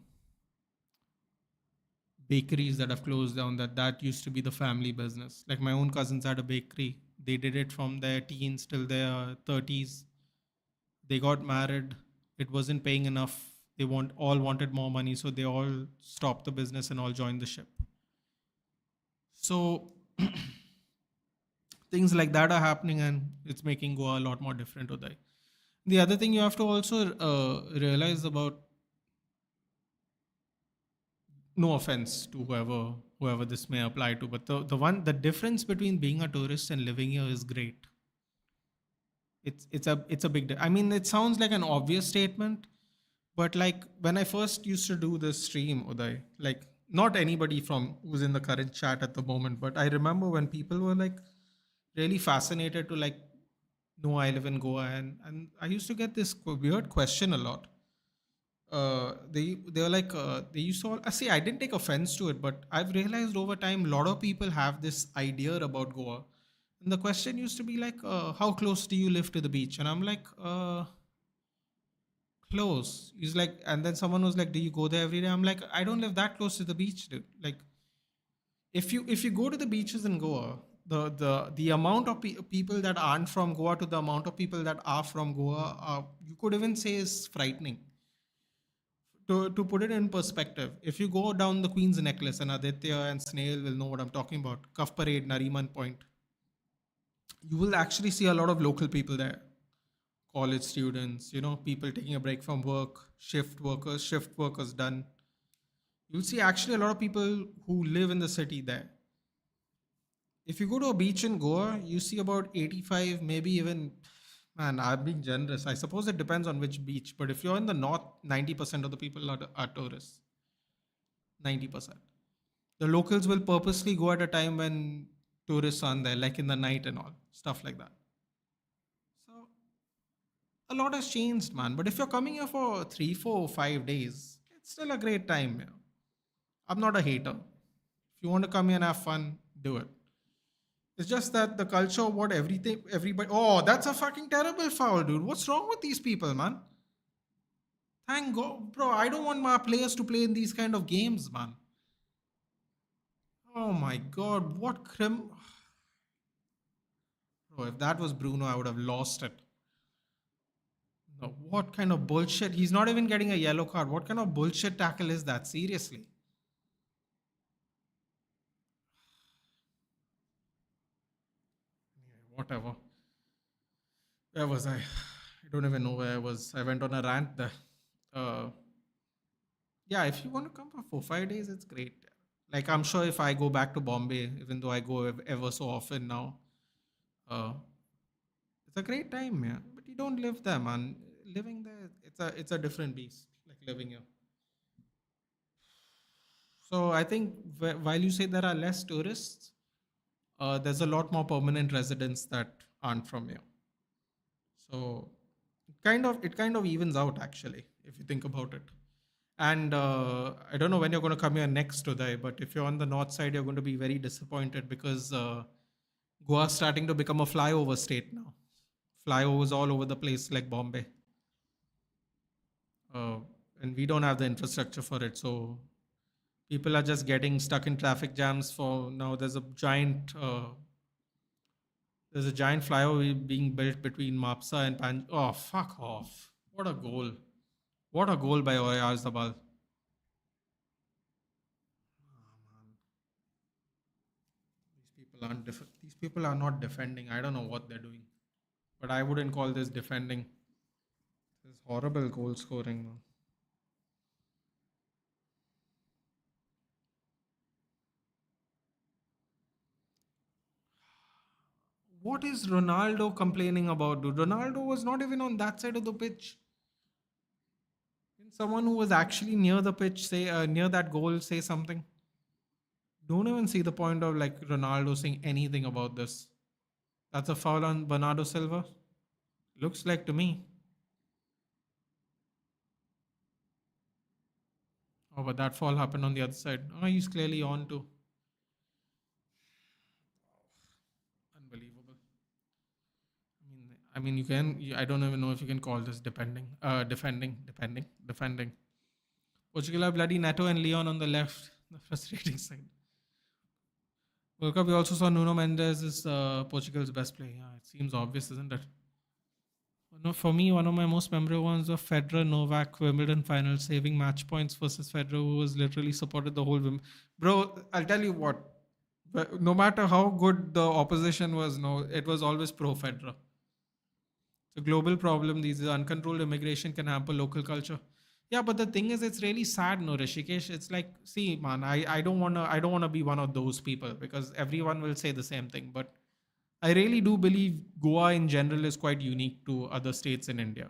bakeries that have closed down that used to be the family business. Like my own cousins had a bakery. They did it from their teens till their 30s. They got married. It wasn't paying enough. All wanted more money, so they all stopped the business and all joined the ship. So things like that are happening, and it's making Goa a lot more different. Uday. The other thing you have to also realize about, no offense to whoever this may apply to, but the difference between being a tourist and living here is great. It's a big. I mean, it sounds like an obvious statement, but like when I first used to do this stream, Uday, like not anybody from who's in the current chat at the moment, but I remember when people were like really fascinated to like know I live in Goa, and I used to get this weird question a lot. They were like they used to all, I see, I didn't take offense to it, but I've realized over time a lot of people have this idea about Goa, and the question used to be like, how close do you live to the beach? And I'm like, close. He's like, and then someone was like, do you go there every day? I'm like, I don't live that close to the beach, dude. Like, if you go to the beaches in Goa, the amount of people that aren't from Goa to the amount of people that are from Goa, you could even say is frightening. To put it in perspective, if you go down the Queen's Necklace, and Aditya and Snail will know what I'm talking about, Cuff Parade, Nariman Point, you will actually see a lot of local people there. college students, people taking a break from work, shift workers done. You'll see actually a lot of people who live in the city there. If you go to a beach in Goa, you see about 85, maybe even, man, I'm being generous. I suppose it depends on which beach, but if you're in the north, 90% of the people are tourists. 90%. The locals will purposely go at a time when tourists aren't there, like in the night and all, stuff like that. So a lot has changed, man. But if you're coming here for 3, 4, 5 days, it's still a great time. Yeah. I'm not a hater. If you want to come here and have fun, do it. It's just that the culture of what everybody. Oh, that's a fucking terrible foul, dude. What's wrong with these people, man? Thank God, bro. I don't want my players to play in these kind of games, man. Oh my God, what crim. Bro, if that was Bruno, I would have lost it. No, what kind of bullshit? He's not even getting a yellow card. What kind of bullshit tackle is that? Seriously. Yeah, whatever. Where was I? I don't even know where I was. I went on a rant there. Uh, yeah, if you want to come for 4, 5 days, it's great. Like I'm sure if I go back to Bombay, even though I go ever so often now, uh, it's a great time, yeah. But you don't live there, man. Living there, it's a different beast. Like living here. So I think while you say there are less tourists, there's a lot more permanent residents that aren't from here. So it kind of evens out actually, if you think about it. And I don't know when you're going to come here next to Uday, but if you're on the north side, you're going to be very disappointed because Goa's starting to become a flyover state now. Flyovers all over the place, like Bombay, uh, and we don't have the infrastructure for it. So people are just getting stuck in traffic jams. For now, there's a giant flyover being built between Mapsa and Pan. Oh, fuck off! What a goal! What a goal by Oyarzabal. These people are not defending. I don't know what they're doing, but I wouldn't call this defending. This is horrible goal scoring, man. What is Ronaldo complaining about, dude? Ronaldo was not even on that side of the pitch. Can someone who was actually near the pitch say near that goal say something? Don't even see the point of like Ronaldo saying anything about this. That's a foul on Bernardo Silva. Looks like to me. Oh, but that fall happened on the other side. Oh, he's clearly on to. Unbelievable. I mean, I don't even know if you can call this defending. Portugal are bloody Neto and Leon on the left, the frustrating side. World Cup, we also saw Nuno Mendes is Portugal's best player. Yeah, it seems obvious, isn't it? No, for me, one of my most memorable ones was Federer Novak Wimbledon final, saving match points versus Federer, who was literally supported the whole. Bro, I'll tell you what. No matter how good the opposition was, no, it was always pro Federer. It's a global problem. These uncontrolled immigration can hamper local culture. Yeah, but the thing is, it's really sad, no, Rishikesh. It's like, see, man, I don't wanna be one of those people because everyone will say the same thing. But I really do believe Goa in general is quite unique to other states in India.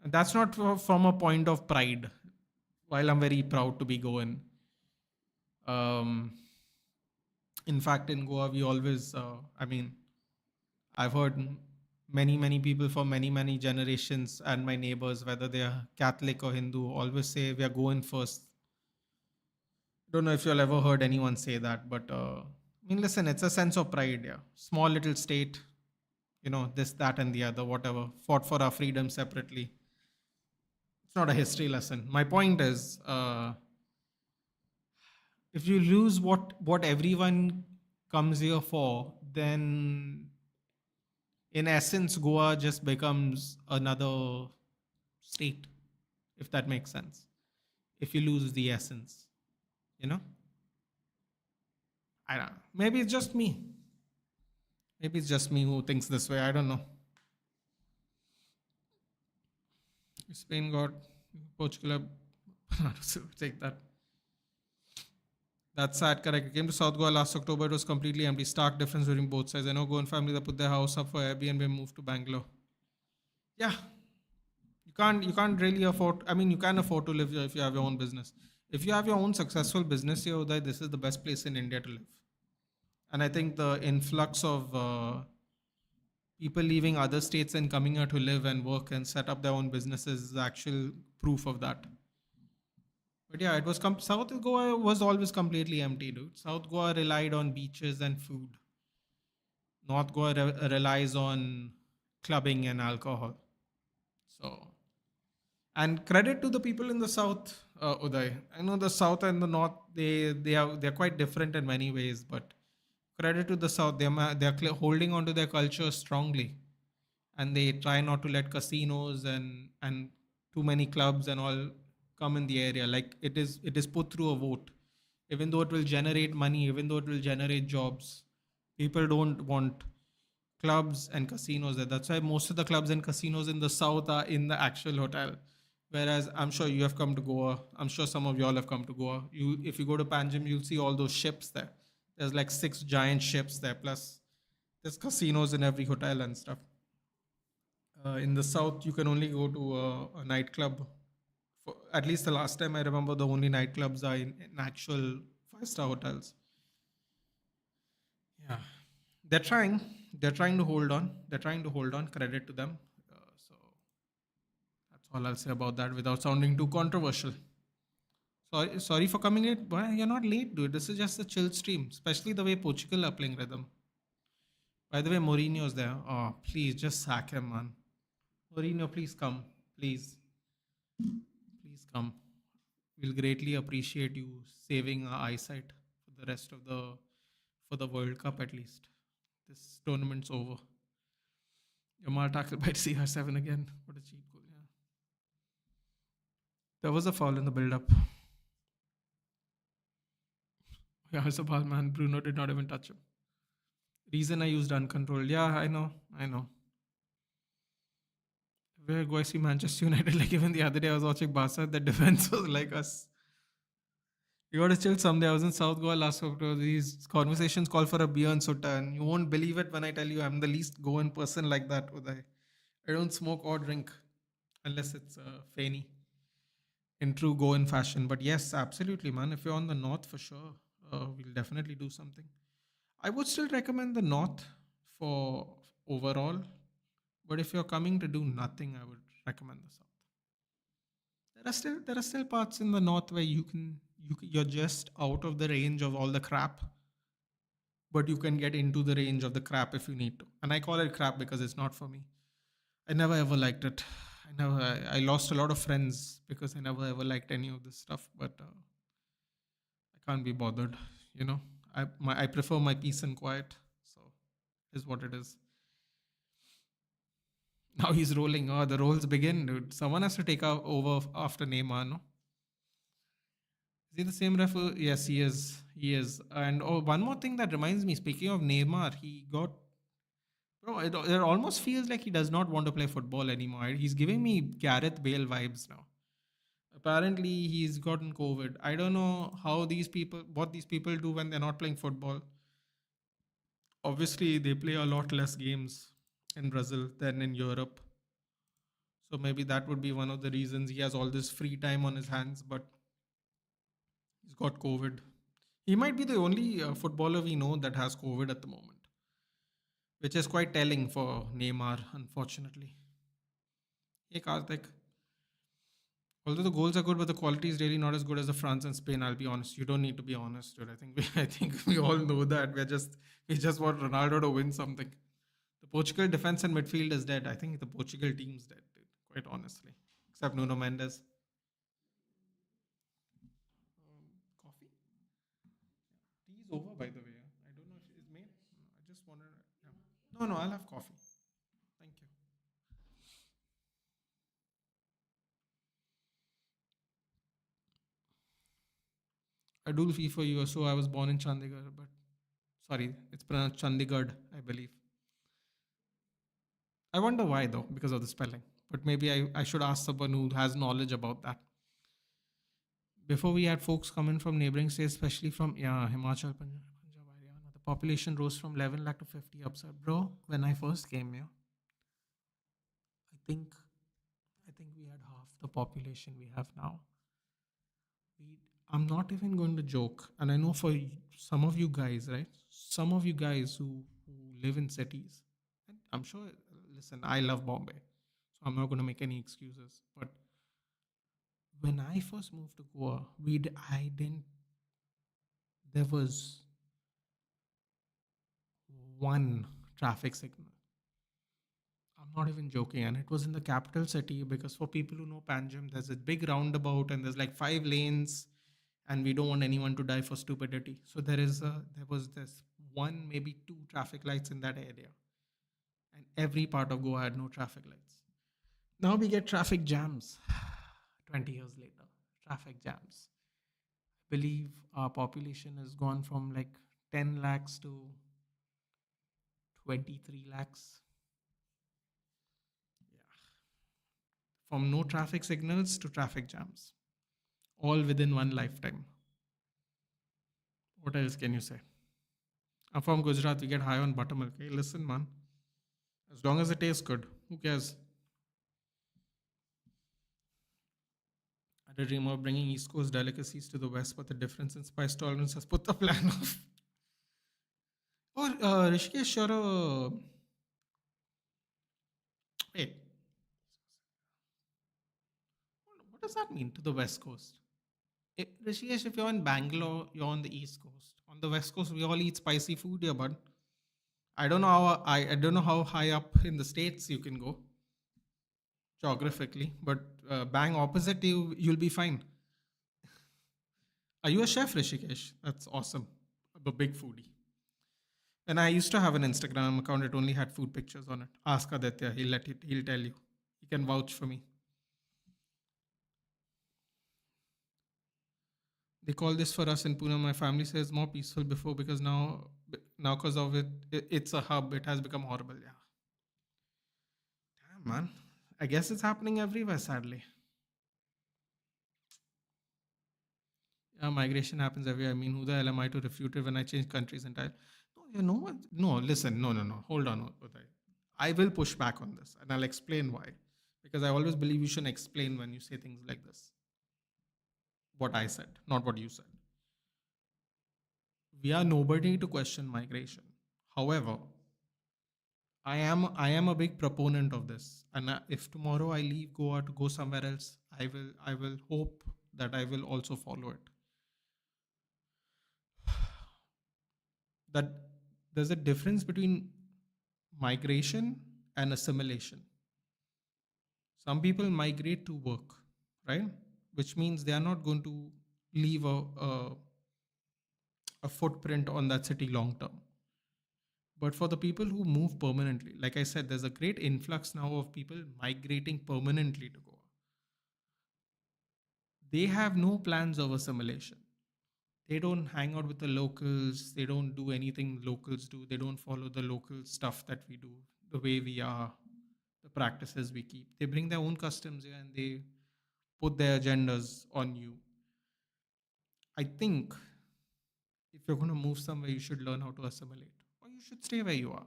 And that's not from a point of pride. While I'm very proud to be Goan, um, in fact, in Goa, we always, I've heard many people for many generations and my neighbors, whether they are Catholic or Hindu, always say we are going first. Don't know if you'll ever heard anyone say that, but listen, it's a sense of pride. Yeah, small little state, this, that, and the other, whatever. Fought for our freedom separately. It's not a history lesson. My point is, if you lose what everyone comes here for, then in essence, Goa just becomes another state, if that makes sense. If you lose the essence, you know? I don't know. Maybe it's just me. Maybe it's just me who thinks this way. I don't know. Spain got Portugal. Take that. That's sad, correct. I came to South Goa last October. It was completely empty. Stark difference between both sides. I know Goan family that put their house up for Airbnb and moved to Bangalore. Yeah, you can't really afford. I mean, you can afford to live here if you have your own business. If you have your own successful business here, Uday, this is the best place in India to live. And I think the influx of people leaving other states and coming here to live and work and set up their own businesses is the actual proof of that. But yeah, it was South Goa was always completely empty, dude. South Goa relied on beaches and food. North Goa relies on clubbing and alcohol. So, and credit to the people in the South, Uday. I know the South and the North they're quite different in many ways, but credit to the South. They're holding on to their culture strongly, and they try not to let casinos and too many clubs and all come in the area. Like it is put through a vote, even though it will generate money, even though it will generate jobs. People don't want clubs and casinos there. That's why most of the clubs and casinos in the south are in the actual hotel. Whereas I'm sure you have come to Goa. I'm sure some of y'all have come to Goa. If you go to Panjim, you'll see all those ships there. There's like six giant ships there. Plus, there's casinos in every hotel and stuff. In the south, you can only go to a nightclub. At least the last time I remember, the only nightclubs are in actual five-star hotels. Yeah, they're trying. They're trying to hold on. They're trying to hold on. Credit to them. So that's all I'll say about that without sounding too controversial. Sorry for coming late. Why you're not late, dude? This is just a chill stream, especially the way Portugal are playing rhythm. By the way, Mourinho's there. Oh, please just sack him, man. Mourinho, please come. Please, please come. We'll greatly appreciate you saving our eyesight for the rest of the World Cup at least. This tournament's over. Yamal tackled by CR7 again. What a cheap goal. Yeah. There was a foul in the build-up. Yeah, it's a ball, man. Bruno did not even touch him. Reason I used uncontrolled. Yeah, I know. I know. Where go I see Manchester United? Like even the other day I was watching Barca, the defense was like us. You gotta chill someday. I was in South Goa last October. These conversations call for a beer and sutta, and you won't believe it when I tell you I'm the least Goan person like that. Uday. I don't smoke or drink unless it's Fanny in true Goan fashion. But yes, absolutely, man. If you're on the north, for sure, we'll definitely do something. I would still recommend the north for overall, but if you're coming to do nothing, I would recommend the south. There are still parts in the north where you're just out of the range of all the crap, but you can get into the range of the crap if you need to. And I call it crap because it's not for me. I never ever liked it. I lost a lot of friends because I never ever liked any of this stuff. But I can't be bothered. You know, I prefer my peace and quiet. So is what it is. Now he's rolling. Oh, the rolls begin, dude. Someone has to take over after Neymar, no? Is he the same ref? Yes, he is. He is. And oh, one more thing that reminds me. Speaking of Neymar, he got. Bro, it almost feels like he does not want to play football anymore. He's giving me Gareth Bale vibes now. Apparently, he's gotten COVID. I don't know what these people do when they're not playing football. Obviously, they play a lot less games in Brazil than in Europe. So maybe that would be one of the reasons he has all this free time on his hands. But he's got COVID. He might be the only footballer we know that has COVID at the moment, which is quite telling for Neymar, unfortunately. Hey, Karthik. Although the goals are good, but the quality is really not as good as the France and Spain. I'll be honest. You don't need to be honest, dude. I think we all know that. We just want Ronaldo to win something. The Portugal defense and midfield is dead. I think the Portugal team's dead, dude. Quite honestly, except Nuno Mendes. Coffee? Tea is over, by the way. I don't know if it's made. No, I just wanted. Yeah. No, I'll have coffee. Thank you. I do feel for you. So I was born in Chandigarh, but sorry, it's pronounced Chandigarh, I believe. I wonder why though, because of the spelling. But maybe I should ask someone who has knowledge about that. Before we had folks coming from neighboring states, especially from Himachal, Punjab, Haryana. The population rose from 11 lakh to 50 upside. Bro, when I first came here, I think I think we had half the population we have now. We, I'm not even going to joke, and I know for some of you guys, right? Some of you guys who live in cities, and I'm sure. Listen, I love Bombay, so I'm not going to make any excuses. But when I first moved to Goa, I didn't. There was one traffic signal. I'm not even joking, and it was in the capital city because for people who know Panjim, there's a big roundabout and there's like 5 lanes, and we don't want anyone to die for stupidity. So there was this one, maybe two traffic lights in that area, and every part of Goa had no traffic lights. Now we get traffic jams. 20 years later, traffic jams. I believe our population has gone from like 10 lakhs to 23 lakhs. From no traffic signals to traffic jams, all within one lifetime. What else can you say? I'm from Gujarat. We get high on buttermilk. Hey, listen, man. As long as it tastes good, who cares? I had a dream of bringing East Coast delicacies to the West, but the difference in spice tolerance has put the plan off. Or Rishikesh, you're a. Wait, what does that mean to the West Coast? Rishikesh, if you're in Bangalore, you're on the East Coast. On the West Coast, we all eat spicy food here, bud. I don't know how high up in the states you can go geographically, but bang opposite you'll be fine. Are you a chef, Rishikesh? That's awesome. I'm a big foodie. And I used to have an Instagram account. It only had food pictures on it. Ask Aditya. He'll tell you. He can vouch for me. They call this for us in Pune. My family says more peaceful before because now because of it's a hub. It has become horrible. Yeah. Damn, man. I guess it's happening everywhere, sadly. Yeah, migration happens everywhere. I mean, who the hell am I to refute it when I change countries entirely? No, you know what? No, listen. No. Hold on, Uday. I will push back on this and I'll explain why. Because I always believe you should explain when you say things like this. What I said, not what you said. We are nobody to question migration. However, I am a big proponent of this, and if tomorrow I leave Goa to go somewhere else, I will hope that I will also follow it. That there's a difference between migration and assimilation. Some people migrate to work, right? Which means they are not going to leave a footprint on that city long term. But for the people who move permanently, like I said, there's a great influx now of people migrating permanently to Goa. They have no plans of assimilation. They don't hang out with the locals. They don't do anything locals do. They don't follow the local stuff that we do, the way we are, the practices we keep. They bring their own customs here and they put their agendas on you. I think if you're going to move somewhere, you should learn how to assimilate, or you should stay where you are.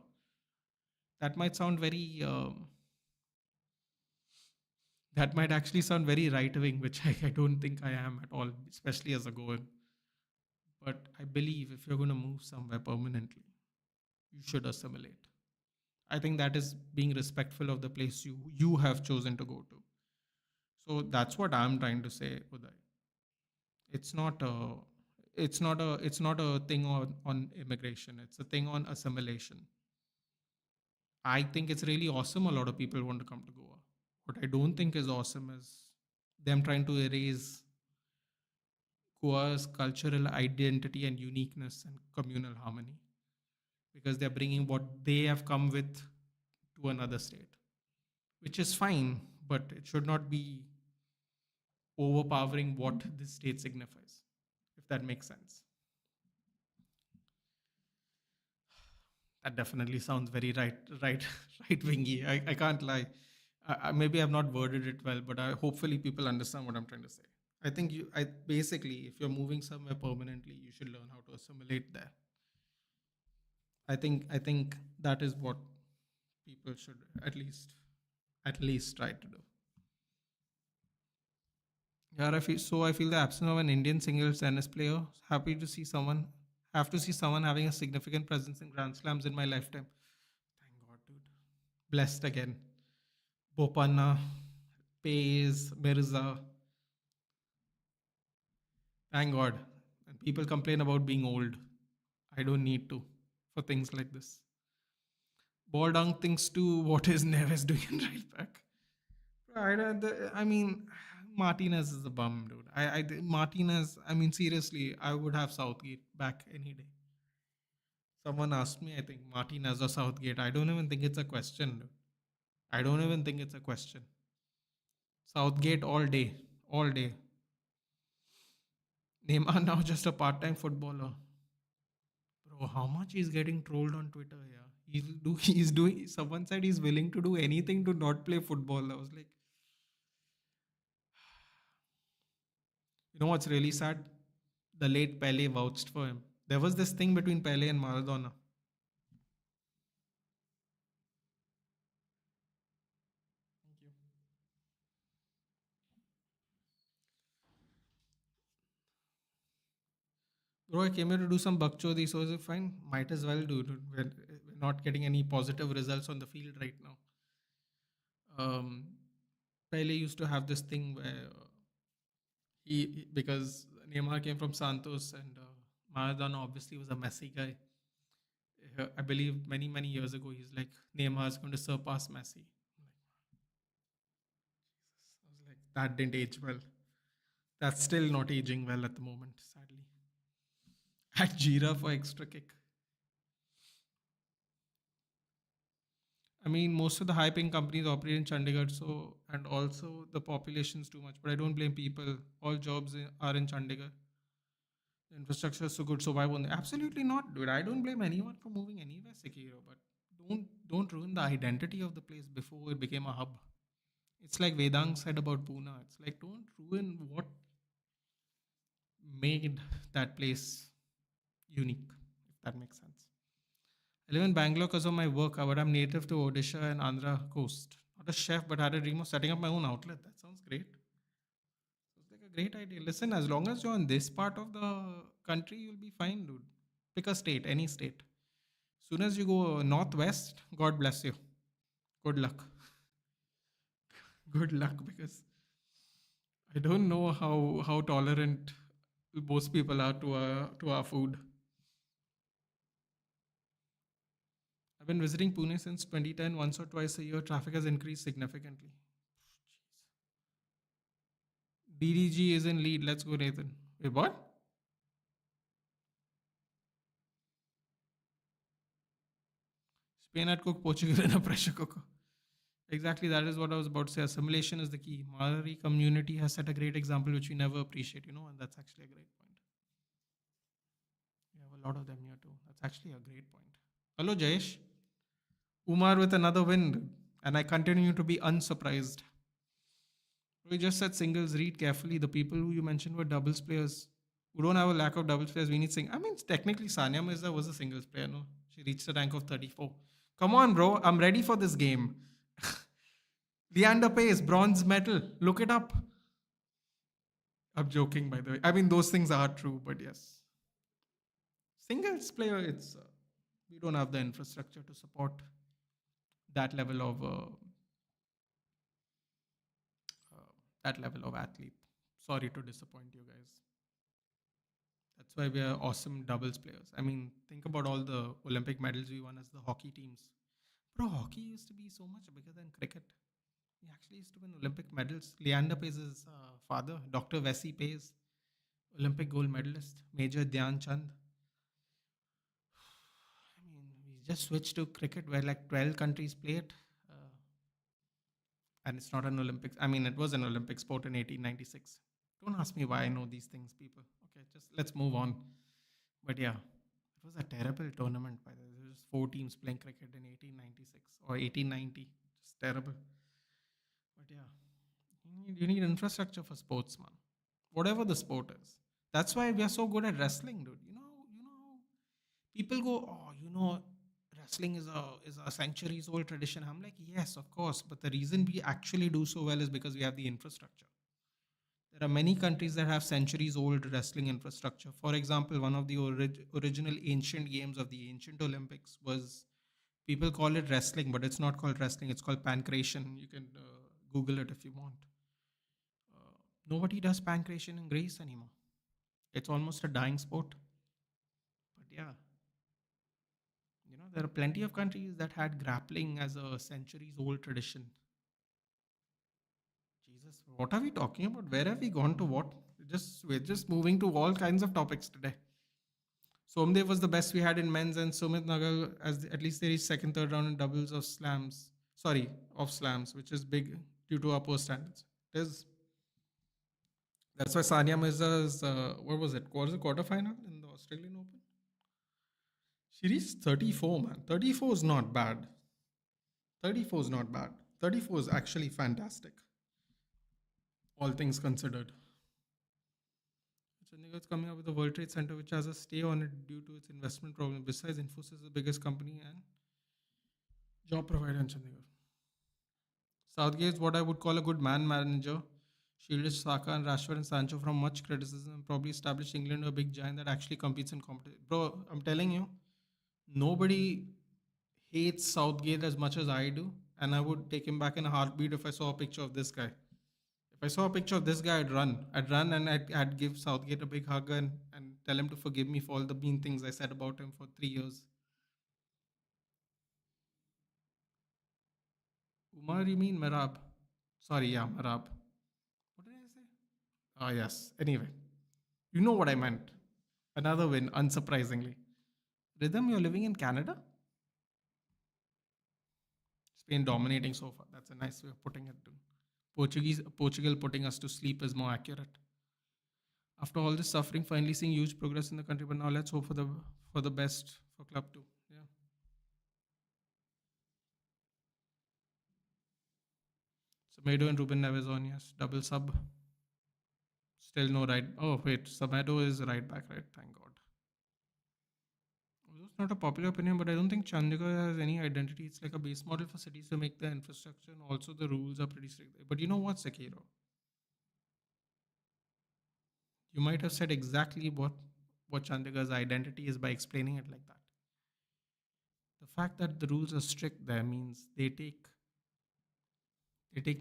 That might sound very that might actually sound very right wing, which I don't think I am at all, especially as a Goan. But I believe if you're going to move somewhere permanently, you should assimilate. I think that is being respectful of the place you have chosen to go to. So that's what I'm trying to say, Uday. It's not a it's not a thing on immigration. It's a thing on assimilation. I think it's really awesome. A lot of people want to come to Goa. What I don't think is awesome is them trying to erase Goa's cultural identity and uniqueness and communal harmony because they're bringing what they have come with to another state, which is fine, but it should not be overpowering what this state signifies, if that makes sense. That definitely sounds very right, right wingy. I can't lie. Maybe I've not worded it well, but hopefully people understand what I'm trying to say. I think I basically, if you're moving somewhere permanently, you should learn how to assimilate there. I think that is what people should at least try to do. Yeah, I feel the absence of an Indian singles tennis player. Happy to see someone have to see someone having a significant presence in Grand Slams in my lifetime. Thank God, dude. Blessed again. Bopanna, Pays, Mirza. Thank God. And people complain about being old. I don't need to for things like this. Baldung thinks too. What is Neves doing in right back? I mean, Martinez is a bum, dude. Martinez. I mean, seriously, I would have Southgate back any day. Someone asked me, I think Martinez or Southgate. I don't even think it's a question, dude. I don't even think it's a question. Southgate all day, all day. Neymar now just a part-time footballer. Bro, how much he's getting trolled on Twitter? Yeah, He's doing. Someone said he's willing to do anything to not play football. I was like, you know what's really sad? The late Pele vouched for him. There was this thing between Pele and Maradona. Thank you. Bro, I came here to do some bakchodi, so I was like, fine, might as well do it. We're not getting any positive results on the field right now. Um, Pele used to have this thing where because Neymar came from Santos and Maradona obviously was a messy guy. I believe many years ago he's like Neymar is going to surpass Messi. I was like that didn't age well. That's still not aging well at the moment, sadly. At Jira for extra kick. I mean, most of the high paying companies operate in Chandigarh, so and also the population's too much. But I don't blame people. All jobs are in Chandigarh. The infrastructure is so good, so why won't they? Absolutely not, dude. I don't blame anyone for moving anywhere, Sekiro, but don't ruin the identity of the place before it became a hub. It's like Vedang said about Pune. It's like don't ruin what made that place unique, if that makes sense. I live in Bangalore because of my work, but I'm native to Odisha and Andhra coast. Not a chef, but had a dream of setting up my own outlet. That sounds great. Sounds like a great idea. Listen, as long as you're in this part of the country, you'll be fine, dude. Pick a state, any state. Soon as you go northwest, God bless you. Good luck. Good luck, because I don't know how tolerant most people are to our food. I've been visiting Pune since 2010, once or twice a year. Traffic has increased significantly. DDG is in lead. Let's go, Nathan. Wait, what? Spain had cooked Portugal in a pressure cooker. Exactly, that is what I was about to say. Assimilation is the key. Maori community has set a great example, which we never appreciate, and that's actually a great point. We have a lot of them here too. That's actually a great point. Hello, Jayesh. Umar with another win, and I continue to be unsurprised. We just said singles. Read carefully. The people who you mentioned were doubles players. We don't have a lack of doubles players. We need sing. I mean, technically, Sania Mirza was a singles player. No, she reached the rank of 34. Come on, bro. I'm ready for this game. Leander Pace, bronze medal. Look it up. I'm joking, by the way. I mean, those things are true, but yes, singles player. It's we don't have the infrastructure to support that level of athlete. Sorry to disappoint you guys. That's why we are awesome doubles players. I mean, think about all the Olympic medals we won as the hockey teams. Bro, hockey used to be so much bigger than cricket. We actually used to win Olympic medals. Leander Pace's father, Dr. Vesey Pace, Olympic gold medalist. Major Dhyan Chand. I mean, we just switched to cricket where like 12 countries play it. And it's not an Olympics. I mean, it was an Olympic sport in 1896. Don't ask me why I know these things, people. Okay, just let's move on. But yeah, it was a terrible tournament, by the way. There was 4 teams playing cricket in 1896 or 1890. Just terrible. But yeah, you need infrastructure for sports, man. Whatever the sport is. That's why we are so good at wrestling, dude. You know, people go, oh, wrestling is a centuries old tradition. I'm like, yes, of course, but the reason we actually do so well is because we have the infrastructure. There are many countries that have centuries old wrestling infrastructure. For example, one of the original ancient games of the ancient Olympics was, people call it wrestling, but it's not called wrestling, it's called pancration. You can Google it if you want. Nobody does pancration in Greece anymore. It's almost a dying sport. But yeah, there are plenty of countries that had grappling as a centuries old tradition. Jesus, what are we talking about? Where have we gone to what? We're just moving to all kinds of topics today. Somdev was the best we had in men's, and Sumit Nagal, at least they reached second, third round in doubles of slams. Sorry, of slams, which is big due to our post standards. It is. That's why Sania Mirza's, what was it? Was it quarterfinal in the Australian Open? She reached 34, man. 34 is not bad. 34 is not bad. 34 is actually fantastic, all things considered. Chandigarh is coming up with a World Trade Center which has a stay on it due to its investment problem. Besides, Infosys is the biggest company and job provider in Chandigarh. Southgate is what I would call a good man manager. Shielded Saka and Rashford and Sancho from much criticism and probably established England a big giant that actually competes in competition. Bro, I'm telling you, nobody hates Southgate as much as I do, and I would take him back in a heartbeat if I saw a picture of this guy. If I saw a picture of this guy, I'd run. I'd run and I'd give Southgate a big hug and tell him to forgive me for all the mean things I said about him for 3 years. Umar, you mean Marab? Sorry, yeah, Marab. What did I say? Ah, yes. Anyway, you know what I meant. Another win, unsurprisingly. Rhythm, you're living in Canada? Spain dominating so far. That's a nice way of putting it. Too. Portugal putting us to sleep is more accurate. After all this suffering, finally seeing huge progress in the country, but now let's hope for the best for club too. Yeah. So Medo and Ruben Neves on, yes. Double sub. Still no right. Oh wait, Samedo is right back, right? Thank God. Although it's not a popular opinion, but I don't think Chandigarh has any identity. It's like a base model for cities to make the infrastructure, and also the rules are pretty strict. But you know what, Sekiro? You might have said exactly what Chandigarh's identity is by explaining it like that. The fact that the rules are strict there means they take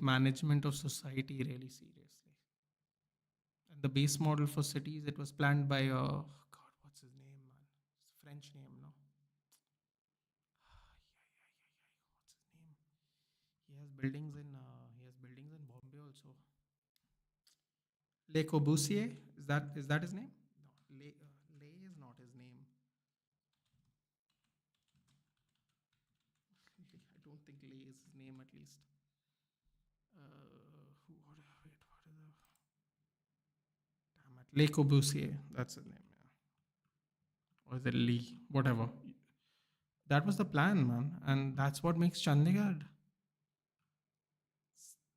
management of society really seriously. And the base model for cities, it was planned by God, what's his name, man? It's a French name, no? What's his name? He has buildings in Bombay also. Le Corbusier, is that his name? No, Le is not his name. I don't think Le is his name at least. What is the damn it? Le Corbusier, that's his name. Yeah. Or is it Lee? Whatever. That was the plan, man, and that's what makes Chandigarh.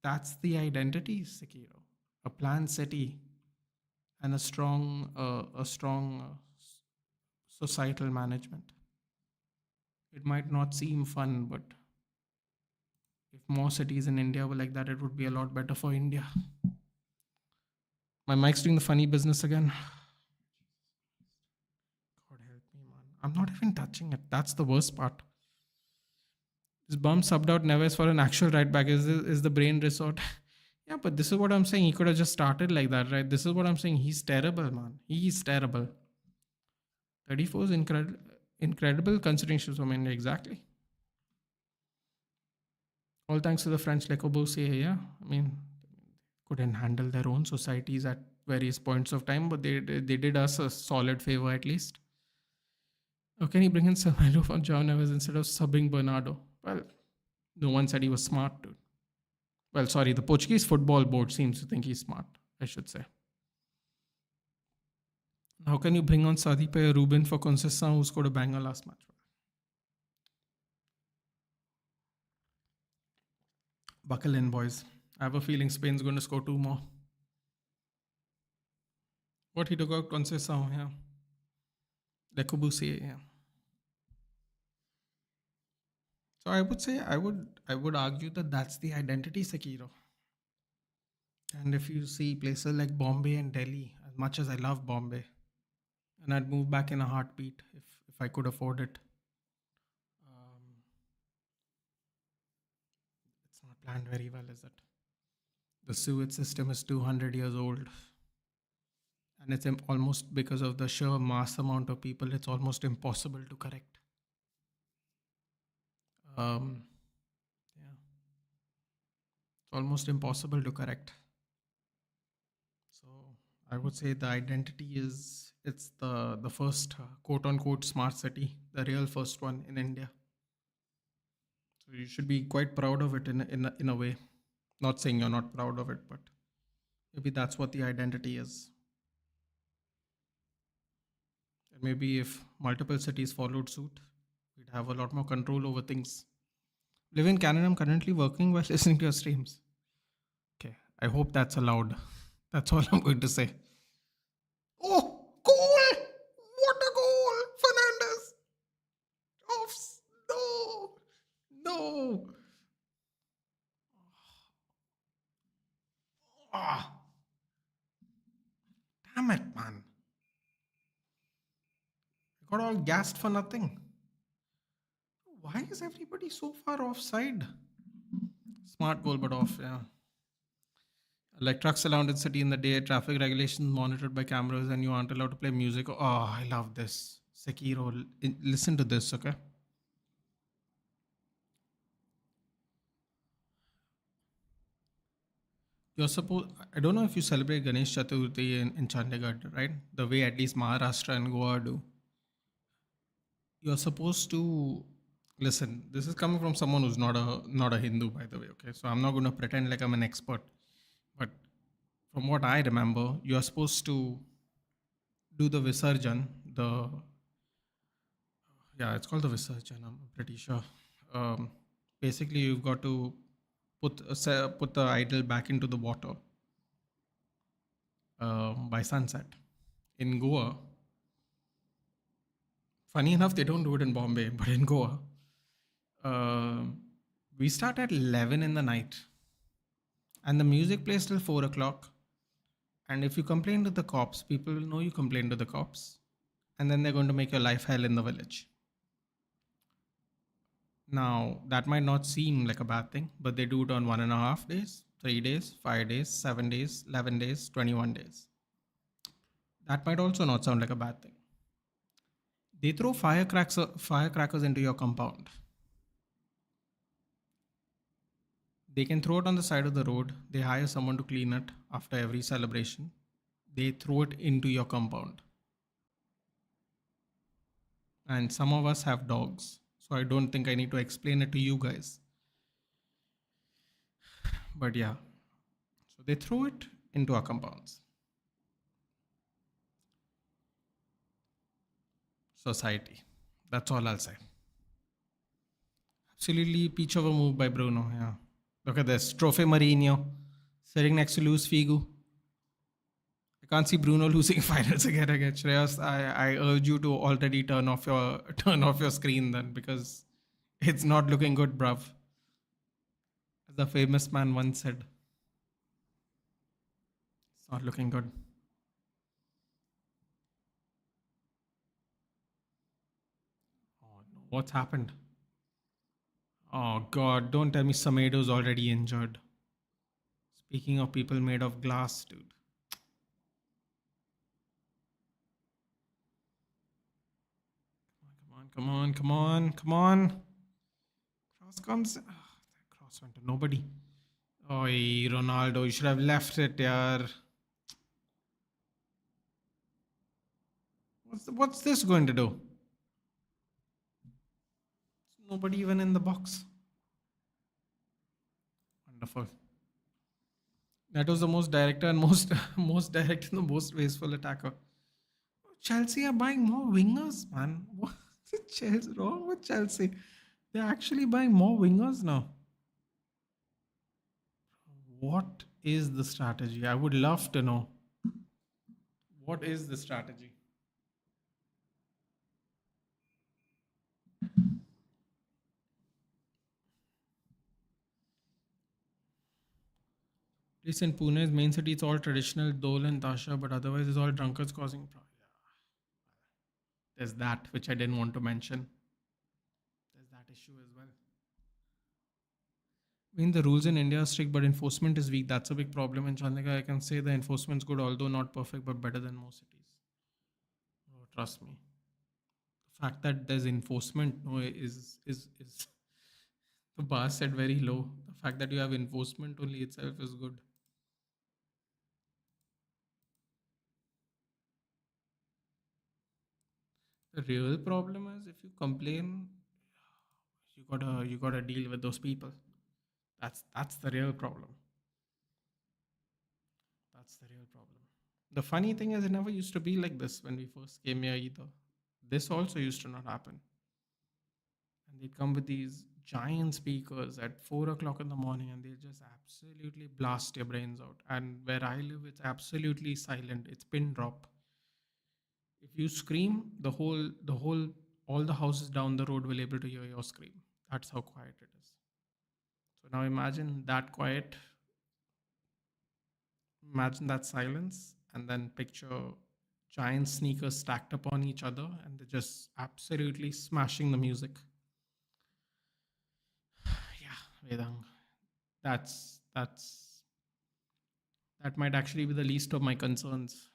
That's the identity, Sekiro. A planned city and a strong societal management. It might not seem fun, but if more cities in India were like that, it would be a lot better for India. My mic's doing the funny business again. God help me, man. I'm not even touching it. That's the worst part. This bum subbed out Neves for an actual right back. Is the brain resort? Yeah, but this is what I'm saying. He could have just started like that, right? This is what I'm saying. He's terrible, man. He's terrible. 34 is incredible considering she's from India. Exactly. All thanks to the French Le Corbusier, yeah. I mean, couldn't handle their own societies at various points of time, but they did us a solid favor at least. Or can he bring in Samuel from John Neves instead of subbing Bernardo? Well, no one said he was smart, dude. Well, sorry, the Portuguese football board seems to think he's smart, I should say. How can you bring on Sadipe or Ruben for Conceição, who scored a banger last match? Buckle in, boys. I have a feeling Spain's going to score two more. What he took out Conceição, yeah. Le Corbusier, yeah. So I would say I would argue that that's the identity, Sekiro. And if you see places like Bombay and Delhi, as much as I love Bombay, and I'd move back in a heartbeat if I could afford it. It's not planned very well, is it? The sewage system is 200 years old, and it's almost because of the sheer mass amount of people, it's almost impossible to correct. Um, yeah, it's almost impossible to correct. So I would say the identity is it's the first quote unquote smart city, the real first one in India. So you should be quite proud of it in a way. Not saying you're not proud of it, but maybe that's what the identity is. And maybe if multiple cities followed suit, we'd have a lot more control over things. Live in Canada, I'm currently working while listening to your streams. Okay, I hope that's allowed. That's all I'm going to say. Oh, goal! What a goal! Fernandez! Offs! No! No! Ah, damn it, man. I got all gassed for nothing. Why is everybody so far offside? Smart goal, but off, yeah. Like trucks around the city in the day, traffic regulations monitored by cameras, and you aren't allowed to play music. Oh, I love this. Sekiro, listen to this, okay? You're supposed, I don't know if you celebrate Ganesh Chaturthi in Chandigarh, right? The way at least Maharashtra and Goa do. You're supposed to listen. This is coming from someone who's not a Hindu, by the way, okay? So I'm not going to pretend like I'm an expert. But from what I remember, you're supposed to do the Visarjan, the yeah, it's called the Visarjan. I'm pretty sure. Um, Basically, you've got to put the idol back into the water by sunset. In Goa, funny enough, they don't do it in Bombay, but in Goa, uh, we start at 11 in the night, and the music plays till 4 o'clock. And if you complain to the cops, people will know you complain to the cops, and then they're going to make your life hell in the village. Now, that might not seem like a bad thing, but they do it on 1.5 days, 3 days, 5 days, 7 days, 11 days, 21 days. That might also not sound like a bad thing. They throw firecrackers into your compound. They can throw it on the side of the road. They hire someone to clean it after every celebration. They throw it into your compound. And some of us have dogs, so I don't think I need to explain it to you guys. But yeah, so they throw it into our compounds. Society. That's all I'll say. Absolutely peach of a move by Bruno. Yeah. Look at this. Trophy Mourinho sitting next to Luis Figo. I can't see Bruno losing finals again. Shreyas, I urge you to already turn off your screen then, because it's not looking good, bruv. As the famous man once said, it's not looking good. Oh no, what's happened? Oh god, don't tell me Samedo's already injured. Speaking of people made of glass, dude. Come on, come on, come on. Cross comes. Oh, that cross went to nobody. Oh, Ronaldo, you should have left it, yaar. What's this going to do? Nobody even in the box. Wonderful. That was the most direct and most most direct and the most wasteful attacker. Chelsea are buying more wingers, man. What's Chelsea wrong with Chelsea? They're actually buying more wingers now. What is the strategy? I would love to know. What is the strategy? Place in Pune's main city, it's all traditional dole and tasha, but otherwise it's all drunkards causing problems. There's that which I didn't want to mention. There's that issue as well. I mean, the rules in India are strict, but enforcement is weak. That's a big problem in Chandika. I can say the enforcement's good, although not perfect, but better than most cities. Oh, trust me. The fact that there's enforcement no, is the bar set very low. The fact that you have enforcement only itself is good. The real problem is if you complain, you gotta deal with those people. That's the real problem. That's the real problem. The funny thing is, it never used to be like this when we first came here either. This also used to not happen. And they'd come with these giant speakers at 4 o'clock in the morning and they'll just absolutely blast your brains out. And where I live, it's absolutely silent. It's pin drop. If you scream, all the houses down the road will able to hear your scream. That's how quiet it is. So now imagine that silence, and then picture giant sneakers stacked upon each other, and they're just absolutely smashing the music. Yeah, Vedang, that's that might actually be the least of my concerns.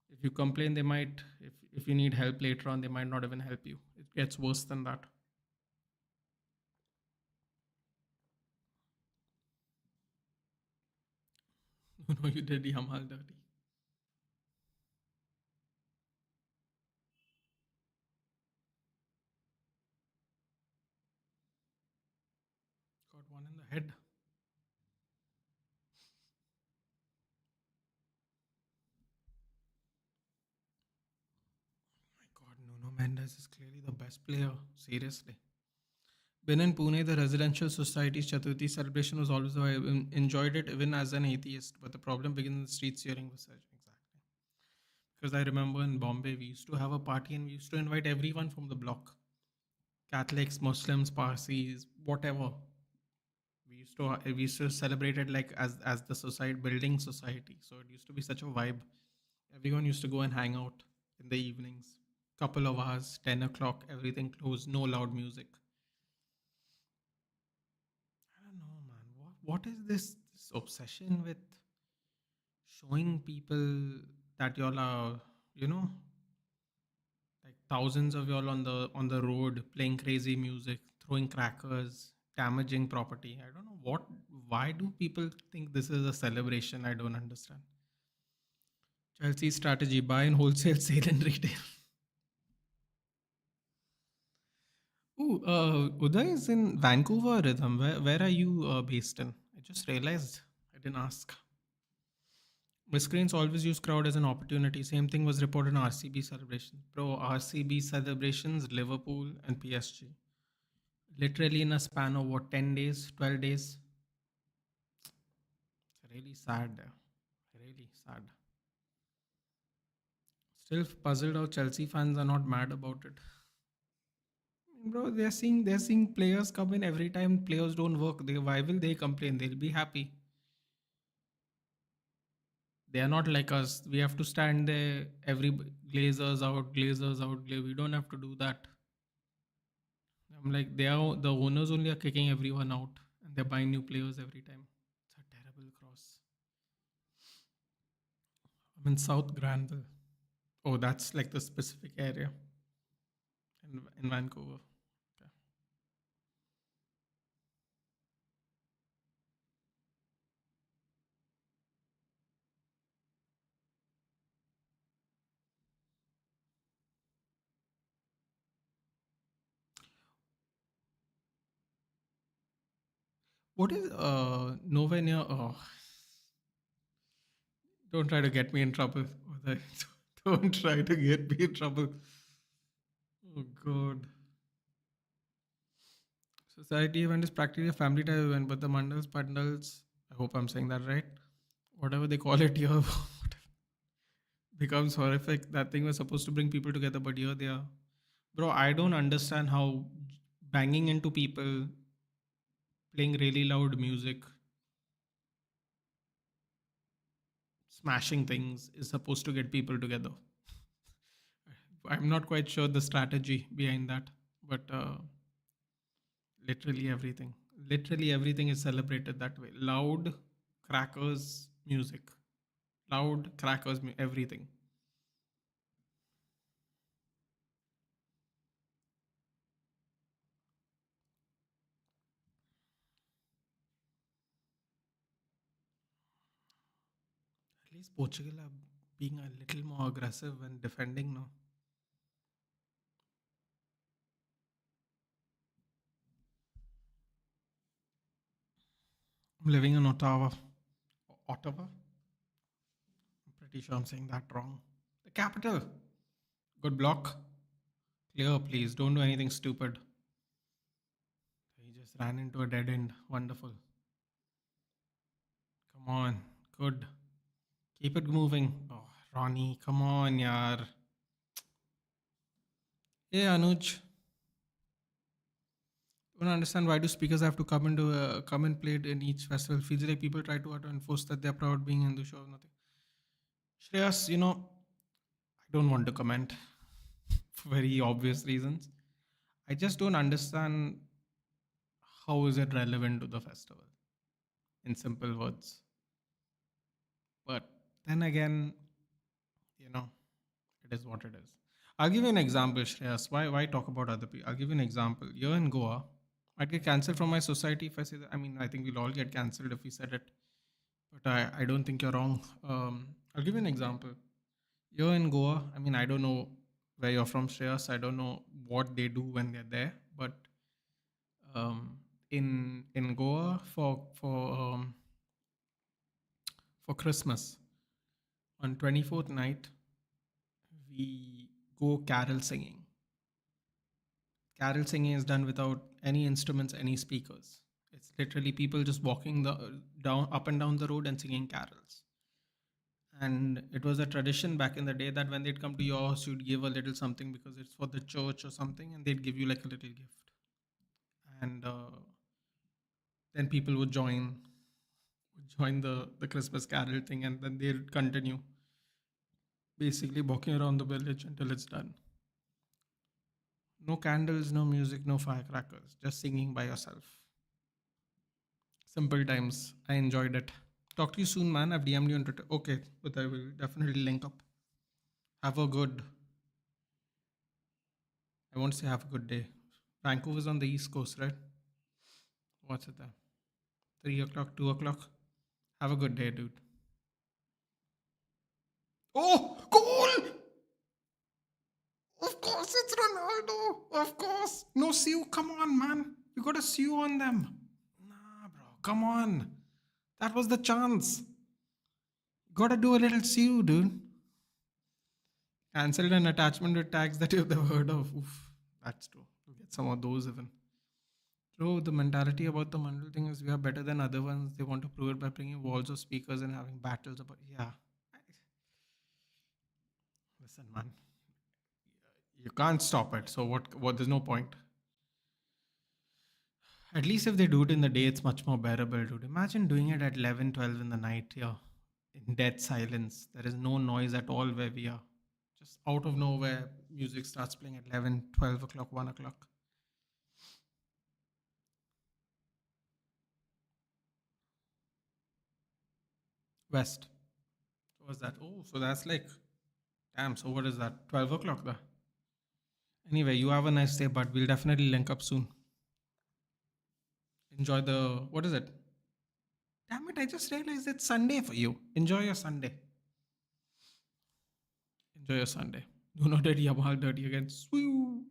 If you complain, they might. If you need help later on, they might not even help you. It gets worse than that. No, you did Yamal dirty. Got one in the head. My God, Nuno Mendes is clearly the best player. Seriously. Been in Pune, the residential society's Chaturthi celebration was always I enjoyed it even as an atheist. But the problem begins in the streets hearing Visarjan. Exactly. Because I remember in Bombay, we used to have a party and we used to invite everyone from the block, Catholics, Muslims, Parsis, whatever. We used to celebrate it like as the society building society. So it used to be such a vibe. Everyone used to go and hang out in the evenings. Couple of hours, 10 o'clock, everything closed, no loud music. I don't know, man. What is this obsession with showing people that y'all are, you know, like thousands of y'all on the road playing crazy music, throwing crackers, damaging property. I don't know what. Why do people think this is a celebration? I don't understand. Chelsea's strategy: buy in wholesale, sale in retail. Ooh, Uday is in Vancouver, Rhythm. Where are you based in? I just realized I didn't ask. Miscreants always use crowd as an opportunity. Same thing was reported in RCB celebrations. Bro, RCB celebrations, Liverpool and PSG. Literally in a span of what, 10 days, 12 days? It's really sad. Really sad. Still puzzled how Chelsea fans are not mad about it. Bro, they're seeing players come in every time players don't work. Why will they complain? They'll be happy. They are not like us. We have to stand there every Glazers out, Glazers out. We don't have to do that. I'm like they are the owners only are kicking everyone out and they're buying new players every time. It's a terrible cross. I'm in South Granville. Oh, that's like the specific area in Vancouver. Okay. What is nowhere near? Oh, don't try to get me in trouble. Don't try to get me in trouble. Oh God. Society event is practically a family type event, but the mandals, pandals I hope I'm saying that right. Whatever they call it here becomes horrific. That thing was supposed to bring people together, but here they are. Bro, I don't understand how banging into people, playing really loud music, smashing things is supposed to get people together. I'm not quite sure the strategy behind that, but literally everything. Literally everything is celebrated that way. Loud crackers, music. Loud crackers, everything. At least Portugal are being a little more aggressive when defending now. I'm living in Ottawa. Ottawa? I'm pretty sure I'm saying that wrong. The capital. Good block. Clear, please. Don't do anything stupid. He just ran into a dead end. Wonderful. Come on. Good. Keep it moving. Oh, Ronnie, come on, yaar. Hey, Anuj. Don't understand why do speakers have to come and play it in each festival? Feels like people try to enforce that they're proud being Hindu show. Nothing. Shreyas, I don't want to comment for very obvious reasons. I just don't understand how is it relevant to the festival in simple words. But then again, you know, it is what it is. I'll give you an example, Shreyas. Why talk about other people? I'll give you an example. You're in Goa. I'd get cancelled from my society if I say that. I mean, I think we'll all get cancelled if we said it. But I don't think you're wrong. I'll give you an example. You're in Goa. I mean, I don't know where you're from, Shreyas. I don't know what they do when they're there. But in Goa for Christmas on 24th night, we go carol singing. Carol singing is done without any instruments, any speakers. It's literally people just walking the down up and down the road and singing carols. And it was a tradition back in the day that when they'd come to your house, you'd give a little something because it's for the church or something, and they'd give you like a little gift. And then people would join the Christmas carol thing, and then they'd continue basically walking around the village until it's done. No candles, no music, no firecrackers, just singing by yourself. Simple times. I enjoyed it. Talk to you soon, man. I've DM'd you on Twitter. Okay, but I will definitely link up. Have a good, I won't say have a good day. Vancouver's on the East Coast, right? What's it there? 3 o'clock, 2 o'clock? Have a good day, dude. Oh, goal! Of course it's Ronaldo. Of course. No sue. Come on, man. You got to sue on them. Nah, bro. Come on. That was the chance. Got to do a little sue, dude. Cancelled an attachment with tags that you've never heard of. Oof. That's true. You get some of those even. Bro, the mentality about the Mandal thing is we are better than other ones. They want to prove it by bringing walls of speakers and having battles about. Yeah. Listen, man. You can't stop it. So what there's no point. At least if they do it in the day, it's much more bearable, dude. Imagine doing it at 11, 12 in the night here. In dead silence. There is no noise at all where we are. Just out of nowhere, music starts playing at 11, 12 o'clock, 1 o'clock. West. What was that? Oh, so that's like, damn, so what is that? 12 o'clock there. Anyway, you have a nice day, but we'll definitely link up soon. Enjoy what is it? Damn it, I just realized it's Sunday for you. Enjoy your Sunday. Enjoy your Sunday. Do not dirty Yamal dirty again. Swoo.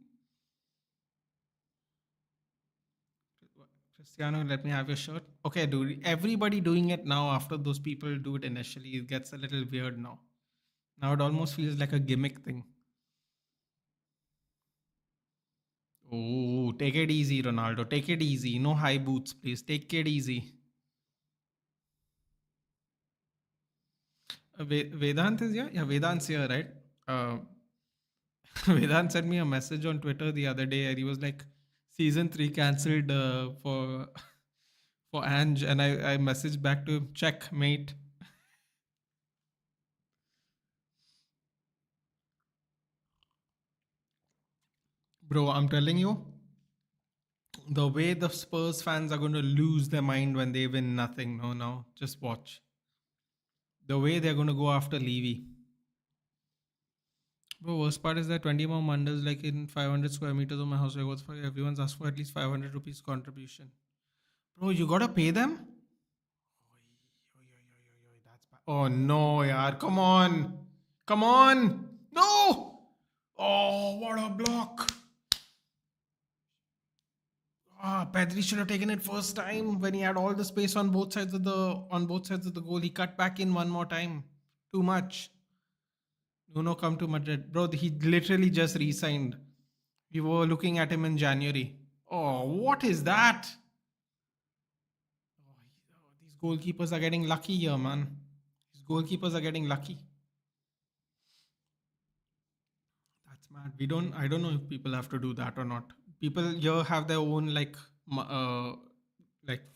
Cristiano, let me have your shirt. Okay, dude. Everybody doing it now after those people do it initially. It gets a little weird now. Now it almost feels like a gimmick thing. Oh, take it easy, Ronaldo. Take it easy. No high boots, please. Take it easy. Vedant is here? Yeah, Vedant's here, right? Uh, Vedant sent me a message on Twitter the other day and he was like, season 3 cancelled for Ange. And I messaged back to him, check, mate. Bro, I'm telling you, the way the Spurs fans are going to lose their mind when they win nothing. No, no, just watch. The way they're going to go after Levy. Bro, worst part is that 20 more mandals like in 500 square meters of my house. Like, what's for everyone's asked for at least 500 rupees contribution. Bro, you gotta pay them? That's bad. Oh no, yaar. Come on. Come on. No. Oh, what a block. Ah, Pedri should have taken it first time when he had all the space on both sides of the goal. He cut back in one more time. Too much. Nuno come to Madrid. Bro, he literally just re-signed. We were looking at him in January. Oh, what is that? These goalkeepers are getting lucky here, man. These goalkeepers are getting lucky. That's mad. I don't know if people have to do that or not. People here have their own, like for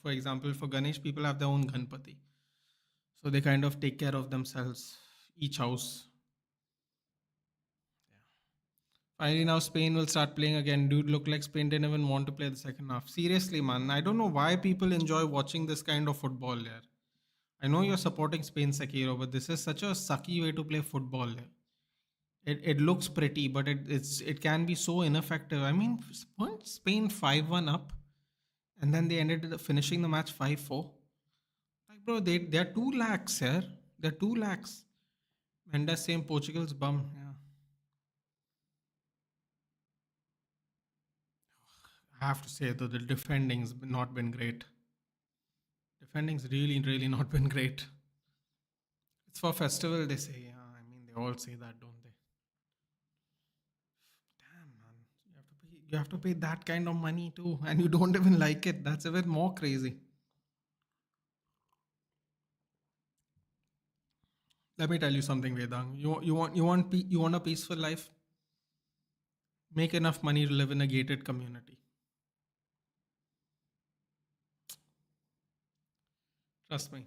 example, for Ganesh, people have their own Ganpati. So they kind of take care of themselves, each house. Finally, now Spain will start playing again. Dude, look like Spain didn't even want to play the second half. Seriously, man, I don't know why people enjoy watching this kind of football here. I know you're supporting Spain, Sekiro, but this is such a sucky way to play football here. It looks pretty, but it can be so ineffective. I mean, weren't Spain 5-1 up, and then they ended up finishing the match 5-4. Like, bro, they're 2 lakhs here. They're 2 lakhs. Mendes saying Portugal's bum. Yeah, I have to say though, the defending's not been great. Defending's really, really not been great. It's for festival, they say. Yeah, I mean, they all say that, don't they? Damn, man. You have to pay that kind of money too, and you don't even like it. That's even more crazy. Let me tell you something, Vedang. You want a peaceful life? Make enough money to live in a gated community. Trust me.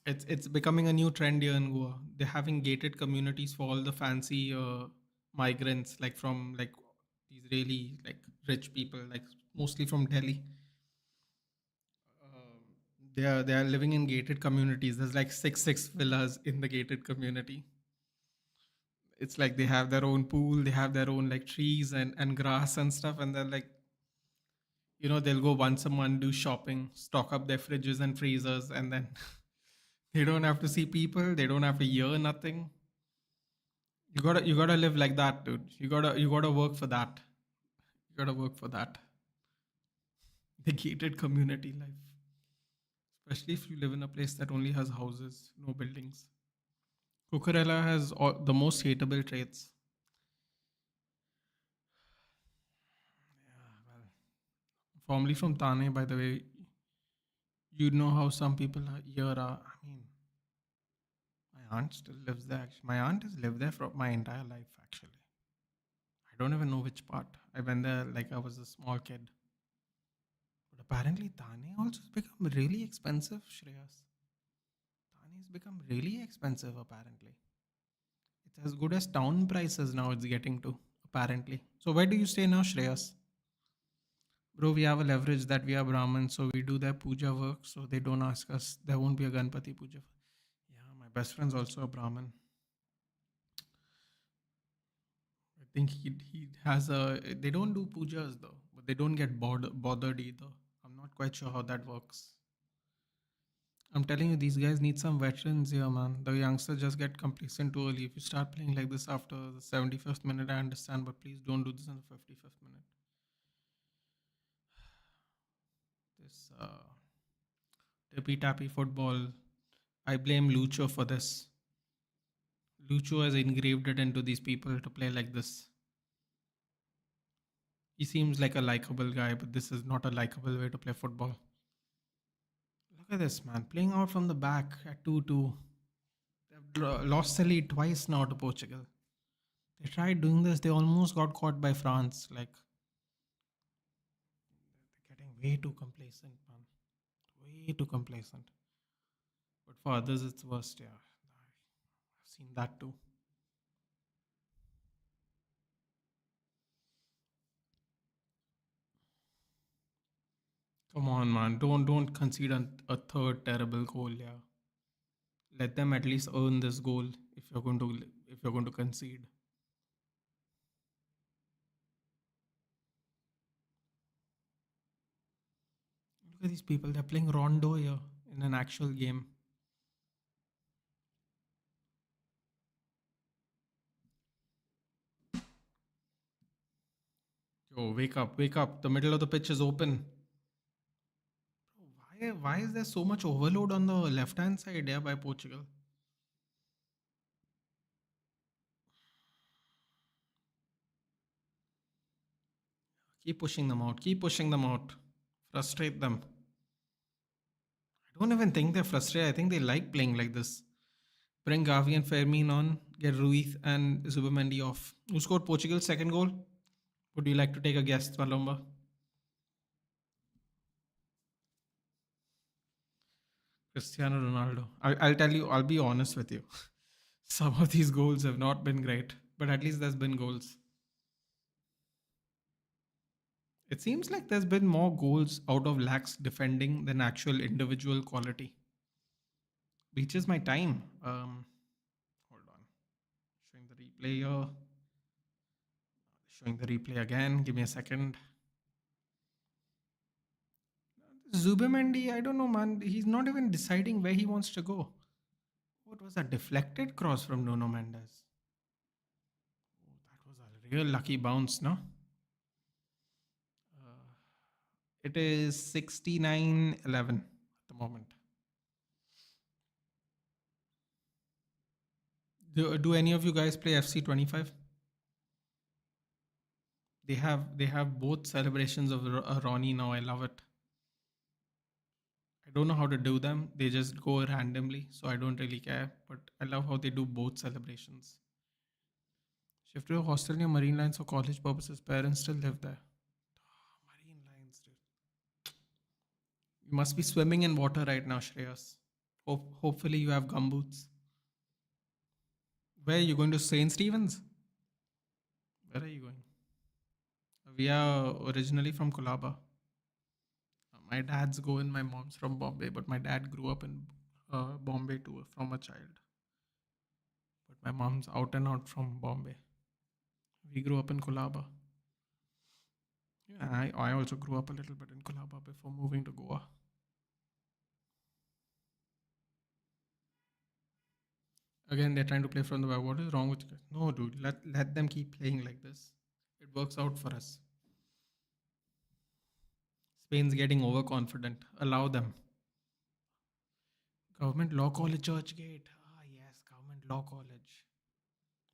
It's becoming a new trend here in Goa. They're having gated communities for all the fancy migrants, like from like these really like rich people, like mostly from Delhi. They are living in gated communities. There's like six villas in the gated community. It's like they have their own pool, they have their own like trees and grass and stuff, and they're like, they'll go once a month, do shopping, stock up their fridges and freezers, and then they don't have to see people, they don't have to hear nothing. You gotta live like that, dude. You gotta work for that. You gotta work for that. The gated community life. Especially if you live in a place that only has houses, no buildings. Cucurella has the most hateable traits. Formerly from Thane, by the way, you know how some people here are. I mean, my aunt still lives there. My aunt has lived there for my entire life, actually. I don't even know which part. I went there like I was a small kid. But apparently, Thane also has become really expensive, Shreyas. Thane has become really expensive, apparently. It's as good as town prices now, it's getting to, apparently. So, where do you stay now, Shreyas? Bro, we have a leverage that we are Brahmin, so we do their puja work, so they don't ask us. There won't be a Ganpati puja. Yeah, my best friend's also a Brahmin. I think he has a. They don't do pujas though, but they don't get bothered either. I'm not quite sure how that works. I'm telling you, these guys need some veterans here, man. The youngsters just get complacent too early. If you start playing like this after the 75th minute, I understand, but please don't do this in the 55th minute. This tippy tappy football. I blame Lucho for this. Lucho has engraved it into these people to play like this. He seems like a likable guy, but this is not a likable way to play football. Look at this, man. Playing out from the back at 2-2. Lost the lead twice now to Portugal. They tried doing this. They almost got caught by France. Like, they're getting way too complacent, man. Way too complacent. But for others, it's worst. Yeah, I've seen that too. Come on, man. Don't concede a third terrible goal. Yeah, let them at least earn this goal if you're going to concede. Look at these people. They're playing Rondo here in an actual game. Yo, wake up, wake up. The middle of the pitch is open. Why is there so much overload on the left hand side here by Portugal? Keep pushing them out. Keep pushing them out. Frustrate them. I don't even think they're frustrated. I think they like playing like this. Bring Gavi and Fermin on. Get Ruiz and Zubamendi off. Who scored Portugal's second goal? Would you like to take a guess, Malomba? Cristiano Ronaldo. I'll tell you, I'll be honest with you. Some of these goals have not been great, but at least there's been goals. It seems like there's been more goals out of lax defending than actual individual quality. Reaches my time. Hold on. Showing the replay here. Showing the replay again. Give me a second. Zubamendi, I don't know, man. He's not even deciding where he wants to go. What was that deflected cross from Nuno Mendes? Oh, that was a real lucky bounce, no? Uh, it is 69-11 at the moment. Do any of you guys play FC 25? They have both celebrations of Ronnie now. I love it. I don't know how to do them. They just go randomly, so I don't really care. But I love how they do both celebrations. Shift to a hostel near Marine Lines for college purposes. Parents still live there. Marine Lines, dude. You must be swimming in water right now, Shreyas. Hopefully you have gumboots. Where are you going to St. Stephen's? Where are you going? We are originally from Kolaba. My dad's go and my mom's from Bombay, but my dad grew up in Bombay too from a child. But my mom's out and out from Bombay. We grew up in Kolaba. Yeah, I also grew up a little bit in Kolaba before moving to Goa. Again, they're trying to play from the back. What is wrong with you? No, dude. Let them keep playing like this. It works out for us. Spain's getting overconfident. Allow them. Government Law College Churchgate. Ah, yes, Government Law College.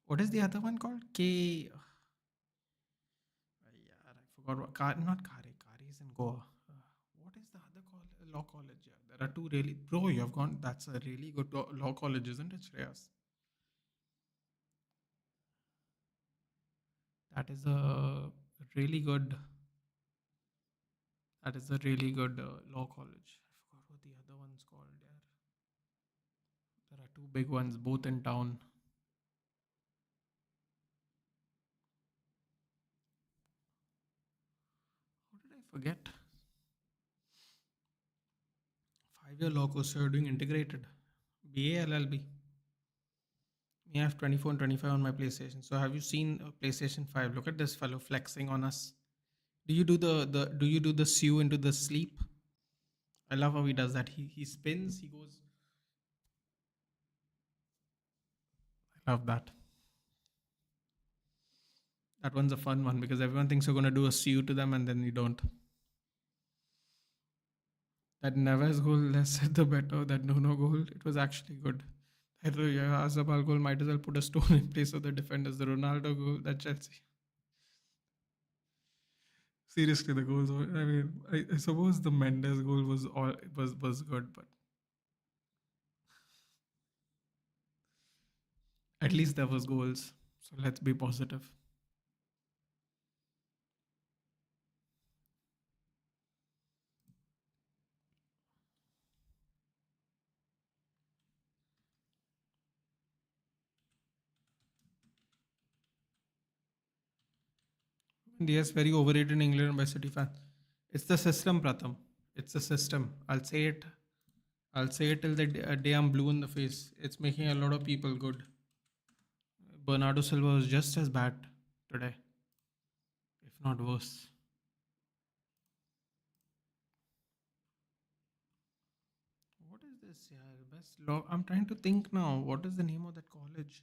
What is the other one called? K. Yeah, I forgot what. Not Kare. Kare is in Goa. What is the other law college? Yeah, there are two really. Bro, you have gone. That's a really good law college, isn't it, Shreyas? That is a really good. That is a really good law college. I forgot what the other one's called. Yeah, there are two big ones, both in town. How did I forget? 5 year law course. So you're doing integrated. BA LLB. Me, I have 24 and 25 on my PlayStation. So have you seen PlayStation 5? Look at this fellow flexing on us. Do you do the do you do the sew into the sleep? I love how he does that. He spins, he goes. I love that. That one's a fun one because everyone thinks you're gonna do a sew to them and then you don't. That Neves goal, less said the better. That no goal, it was actually good. That Azabal goal might as well put a stone in place of the defenders. The Ronaldo goal, that Chelsea. Seriously, the goals. I mean, I suppose the Mendes goal was good, but At least there was goals. So let's be positive. Yes, very overrated in England by City fans. It's the system, Pratham. It's the system. I'll say it. I'll say it till the day I'm blue in the face. It's making a lot of people good. Bernardo Silva was just as bad today, if not worse. What is this? Yeah, best law. I'm trying to think now. What is the name of that college?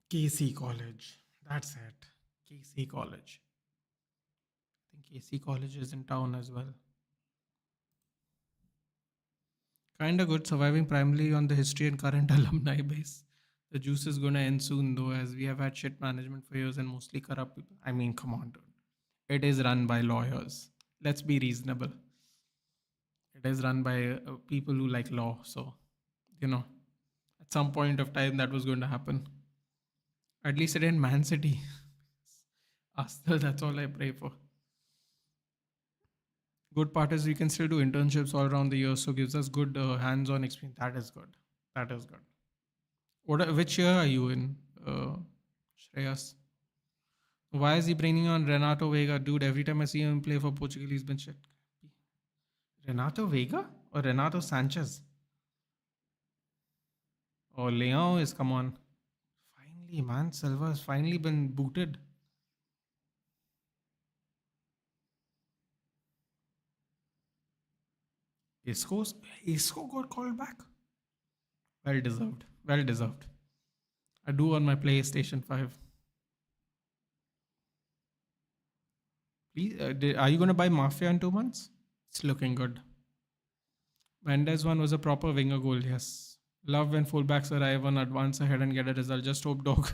KC College. That's it. KC College. I think KC College is in town as well. Kinda good, surviving primarily on the history and current alumni base. The juice is gonna end soon though, as we have had shit management for years and mostly corrupt people. I mean, come on, dude. It is run by lawyers. Let's be reasonable. It is run by people who like law. So, you know, at some point of time that was going to happen. At least it ain't Man City. Arsenal, that's all I pray for. Good part is we can still do internships all around the year, so gives us good hands-on experience. That is good. That is good. Which year are you in, Shreyas? Why is he bringing on Renato Vega, dude? Every time I see him play for Portugal, he's been shit. Renato Vega or Renato Sanchez? Oh, Leão is come on. Finally, man, Silva has finally been booted. Isco got called back. Well deserved. Well deserved. I do on my PlayStation 5. Please, are you going to buy Mafia in 2 months? It's looking good. Mendes one was a proper winger goal, yes. Love when fullbacks arrive on advance ahead and get a result. Just hope dog.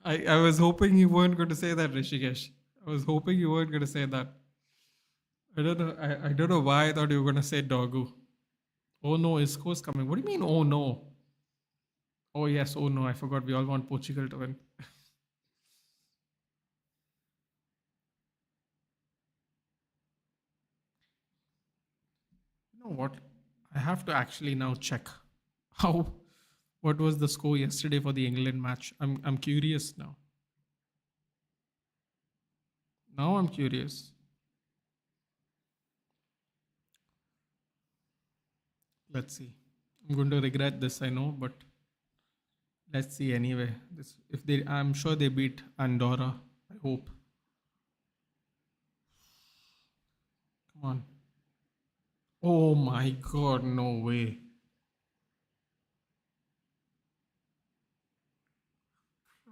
I was hoping you weren't going to say that, Rishikesh. I was hoping you weren't going to say that. I don't know. I don't know why I thought you were going to say Dogu. Oh no, Isco's coming. What do you mean, oh no? Oh yes, oh no, I forgot. We all want Portugal to win. You know what? I have to actually now check how what was the score yesterday for the England match. I'm curious now. Now I'm curious. Let's see. I'm going to regret this, I know, but let's see anyway. This if they I'm sure they beat Andorra. I hope. Come on. Oh my god, no way.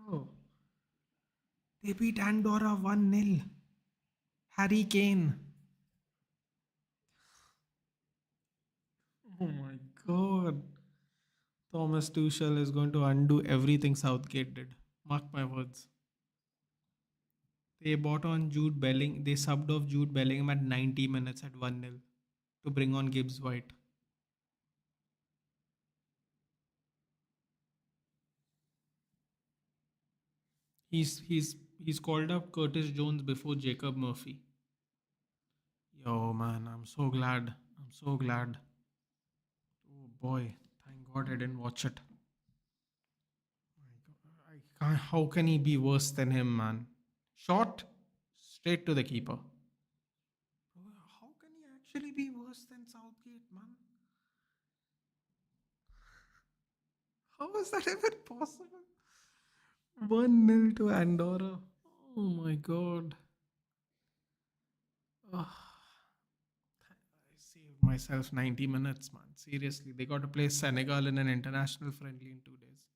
Oh. They beat Andorra 1-0. Harry Kane. Oh my god. Thomas Tuchel is going to undo everything Southgate did. Mark my words. They bought on Jude Belling. They subbed off Jude Bellingham at 90 minutes at 1-0 to bring on Gibbs White. He's called up Curtis Jones before Jacob Murphy. Yo man, I'm so glad. I'm so glad. Oh boy, thank God I didn't watch it. I can't, how can he be worse than him, man? Shot straight to the keeper. How can he actually be worse than Southgate, man? How is that even possible? 1-0 to Andorra. Oh my god. Ugh. I saved myself 90 minutes, man. Seriously, they got to play Senegal in an international friendly in 2 days.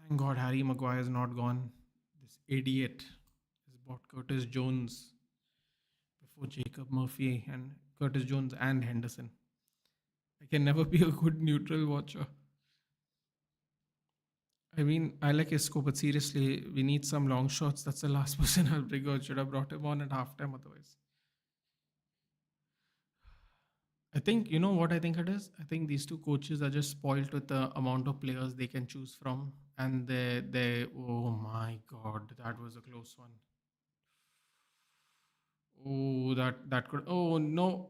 Thank God Harry Maguire is not gone. This idiot has bought Curtis Jones before Jacob Murphy and Curtis Jones and Henderson. I can never be a good neutral watcher. I mean, I like Isco, but seriously, we need some long shots. That's the last person I'll bring out. Should have brought him on at halftime otherwise. I think, you know what I think it is? I think these two coaches are just spoiled with the amount of players they can choose from. And oh my God, that was a close one. Oh, that could, oh no.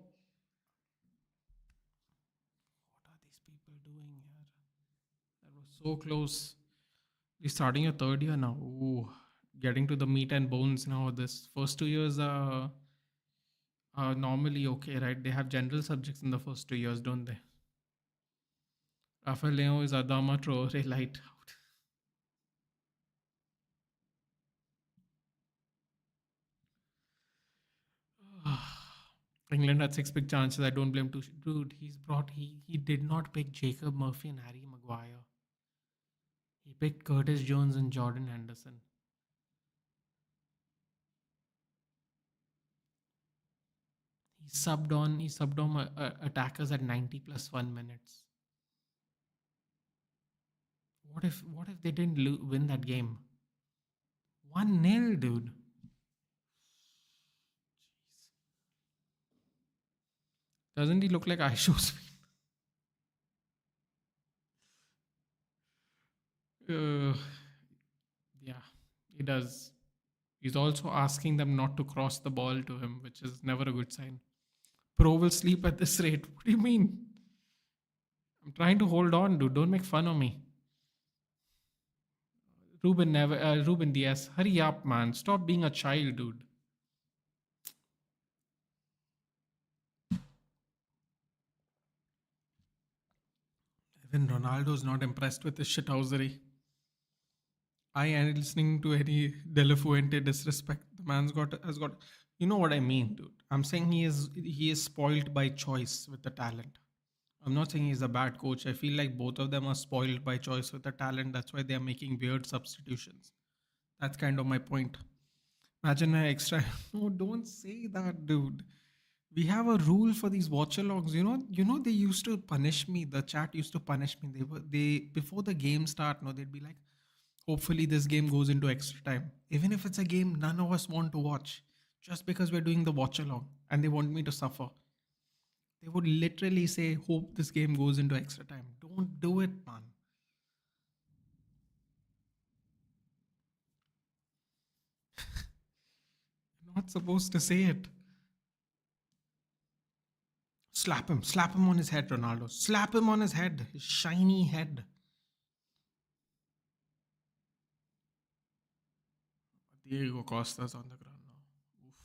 What are these people doing here? That was so close. You're starting your third year now. Ooh, getting to the meat and bones now. This first 2 years are normally okay, right? They have general subjects in the first 2 years, don't they? Rafael Leo is Adama Traore light out. England had six big chances. I don't blame Tuchel. Dude, he did not pick Jacob Murphy and Harry Maguire. He picked Curtis Jones and Jordan Henderson. He subbed on attackers at 90 plus 1 minutes. What if they didn't win that game? 1-0, dude. Doesn't he look like Aisho's? uh, yeah, he does. He's also asking them not to cross the ball to him, which is never a good sign. Pro will sleep at this rate. What do you mean? I'm trying to hold on, dude. Don't make fun of me. Ruben Diaz, hurry up, man. Stop being a child, dude. Even Ronaldo's not impressed with his shithousery. I ain't listening to any De La Fuente disrespect. The man's has got. You know what I mean, dude. I'm saying he is spoiled by choice with the talent. I'm not saying he's a bad coach. I feel like both of them are spoiled by choice with the talent. That's why they are making weird substitutions. That's kind of my point. Imagine an extra. No, don't say that, dude. We have a rule for these watch-alongs. You know they used to punish me. The chat used to punish me. They before the game start. No, they'd be like, hopefully this game goes into extra time. Even if it's a game none of us want to watch, just because we're doing the watch-along and they want me to suffer. They would literally say, hope this game goes into extra time. Don't do it, man. You're not supposed to say it. Slap him on his head, Ronaldo. Slap him on his head, his shiny head. Diego Costa's on the ground now. Oof.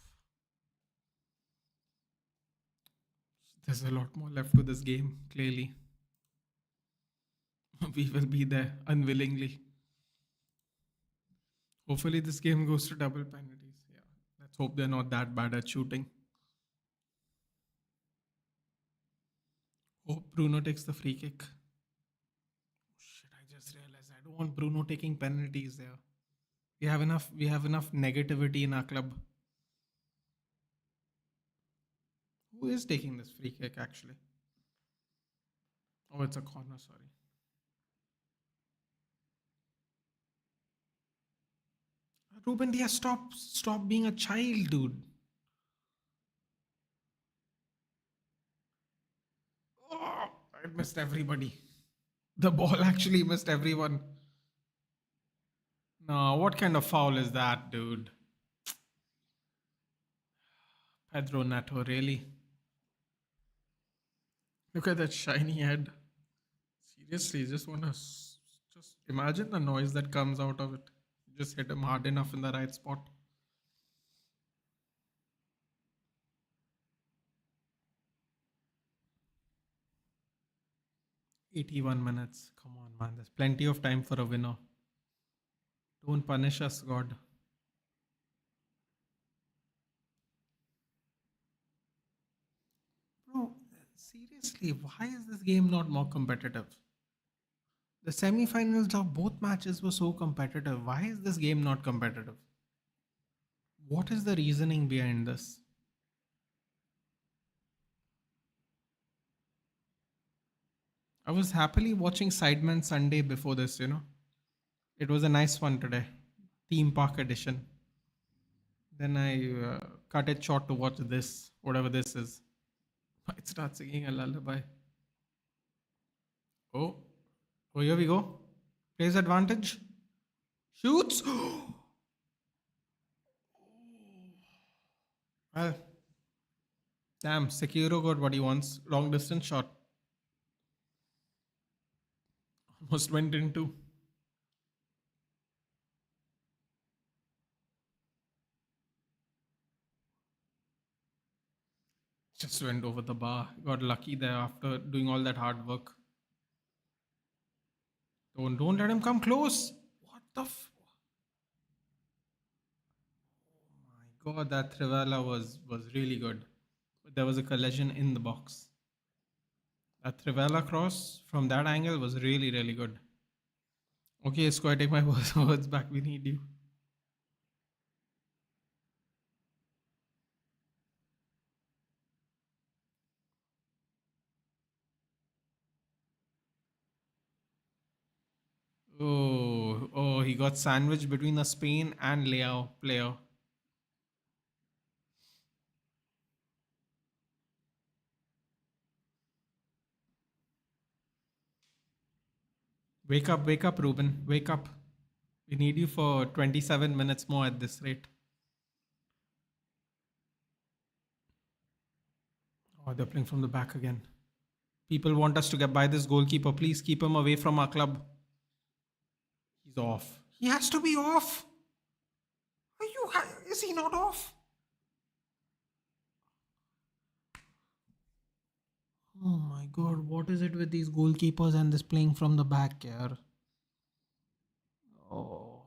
There's a lot more left to this game, clearly. We will be there unwillingly. Hopefully, this game goes to double penalties. Yeah, let's hope they're not that bad at shooting. Hope Bruno takes the free kick. Oh, shit, I just realized I don't want Bruno taking penalties there. We have enough negativity in our club. Who is taking this free kick actually? Oh, it's a corner, sorry. Ruben Diaz, stop being a child, dude. Oh, I missed everybody. The ball actually missed everyone. No, what kind of foul is that, dude? Pedro Neto, really? Look at that shiny head. Seriously, just want to just imagine the noise that comes out of it. Just hit him hard enough in the right spot. 81 minutes. Come on, man. There's plenty of time for a winner. Don't punish us, God. Bro, seriously, why is this game not more competitive? The semi-finals of both matches were so competitive. Why is this game not competitive? What is the reasoning behind this? I was happily watching Sidemen Sunday before this. It was a nice one today. Theme park edition. Then I cut it short to watch this, whatever this is. It starts singing a lullaby. Oh, oh, here we go. Plays advantage. Shoots. Well, damn, Sekiro got what he wants. Long distance shot. Almost went into. Just went over the bar. Got lucky there after doing all that hard work. Don't let him come close. What the my god, that Trivela was really good. But there was a collision in the box. That Trivela cross from that angle was really, really good. Okay, Isco, I take my words back. We need you. Oh, he got sandwiched between a Spain and Leao player. Wake up, Ruben. Wake up. We need you for 27 minutes more at this rate. Oh, they're playing from the back again. People want us to get by this goalkeeper. Please keep him away from our club. He's off. He has to be off. Is he not off? Oh my god, what is it with these goalkeepers and this playing from the back here? Oh.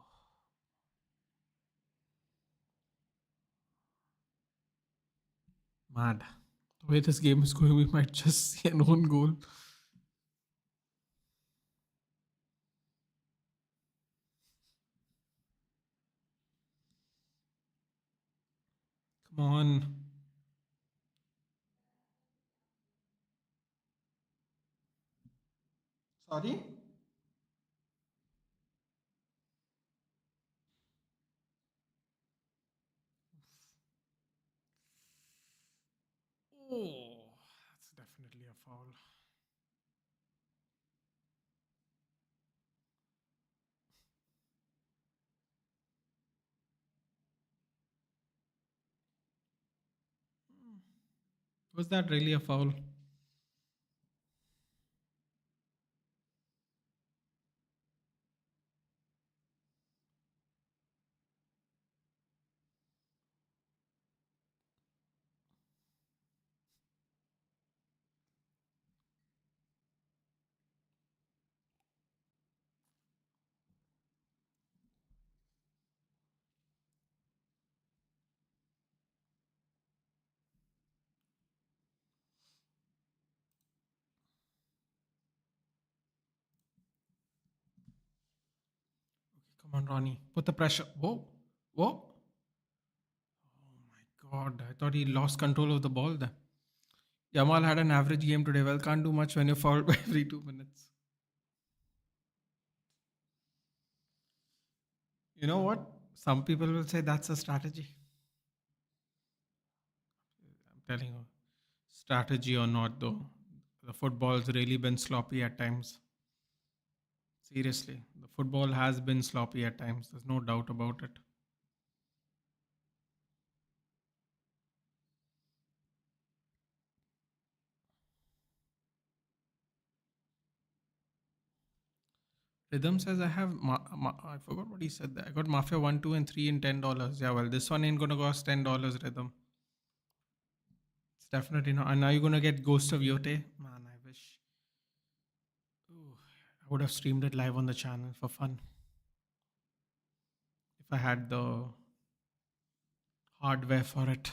Mad. The way this game is going, we might just see an own goal. Come on. Sorry? Oh, that's definitely a foul. Was that really a foul? Come on, Ronnie. Put the pressure. Whoa. Whoa. Oh my god. I thought he lost control of the ball there. Yamal had an average game today. Well, can't do much when you're fouled by every 2 minutes. You know what? Some people will say that's a strategy. I'm telling you, strategy or not, though, the football's really been sloppy at times. Seriously, the football has been sloppy at times. There's no doubt about it. Rhythm says I have. I forgot what he said there. I got Mafia 1, 2, and 3 in $10. Yeah, well, this one ain't gonna cost $10. Rhythm. It's definitely not. And now you're gonna get Ghost of Yote. Man, I wish. Ooh, I would have streamed it live on the channel for fun if I had the hardware for it.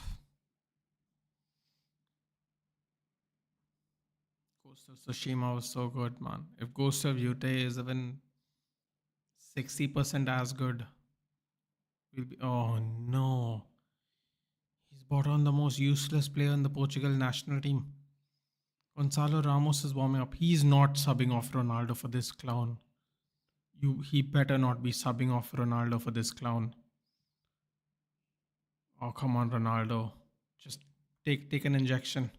Ghost of Tsushima was so good, man. If Ghost of Yote is even 60% as good, we'll be. Oh no. He's brought on the most useless player in the Portugal national team. Gonzalo Ramos is warming up. He's not subbing off Ronaldo for this clown. He better not be subbing off Ronaldo for this clown. Oh, come on, Ronaldo. Just take an injection.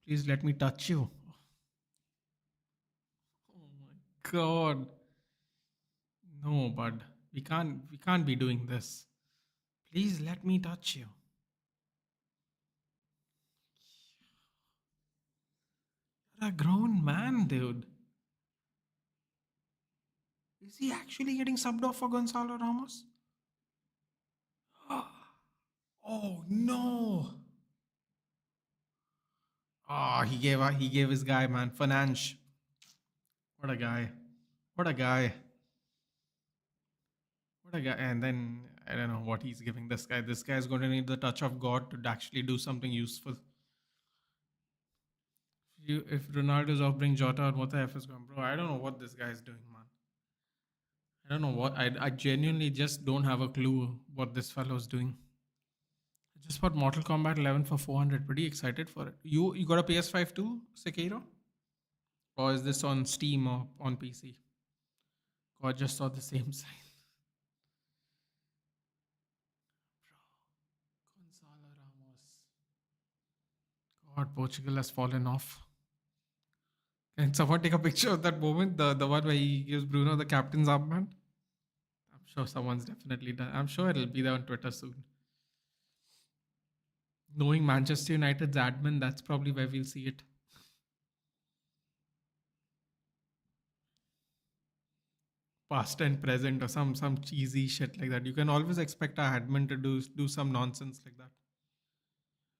Please let me touch you. Oh my god. No, bud. We can't be doing this. Please let me touch you. You're a grown man, dude. Is he actually getting subbed off for Gonzalo Ramos? Oh no. Oh, he gave his guy, man. Finance. What a guy. What a guy. What a guy. And then I don't know what he's giving this guy. This guy is going to need the touch of God to actually do something useful. If Ronaldo is offering Jota, or what the F is going, bro? I don't know what this guy is doing, man. I don't know what. I genuinely just don't have a clue what this fellow is doing. I just bought Mortal Kombat 11 for 400. Pretty excited for it. You got a PS5 too, Sekiro? Or is this on Steam or on PC? God, just saw the same sign. Gonzalo Ramos. God, Portugal has fallen off. Can someone take a picture of that moment? The one where he gives Bruno the captain's armband? I'm sure someone's definitely done. I'm sure it'll be there on Twitter soon. Knowing Manchester United's admin, that's probably where we'll see it. Past and present or some cheesy shit like that. You can always expect our admin to do some nonsense like that.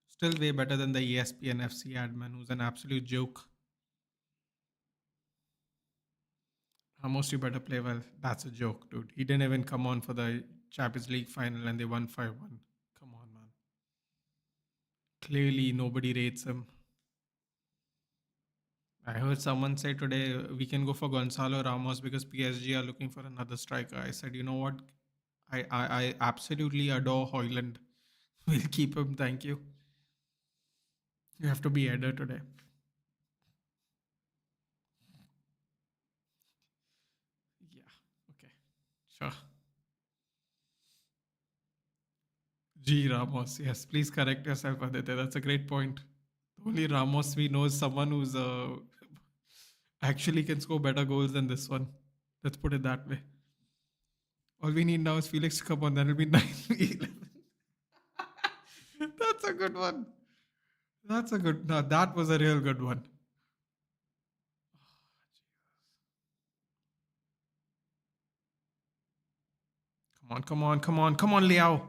Still way better than the ESPN FC admin, who's an absolute joke. Ramos, you better play well. That's a joke, dude. He didn't even come on for the Champions League final and they won 5-1. Come on, man. Clearly, nobody rates him. I heard someone say today we can go for Gonzalo Ramos because PSG are looking for another striker. I said, you know what? I absolutely adore Hoyland. We'll keep him. Thank you. You have to be header today. Yeah. Okay. Sure. G Ramos. Yes. Please correct yourself, Aditya. That's a great point. The only Ramos we know is someone who's actually can score better goals than this one. Let's put it that way. All we need now is Felix to come on. Then it'll be 9-11. That's a good one. That's a good. No, that was a real good one. Come on, come on, come on, come on, Liao.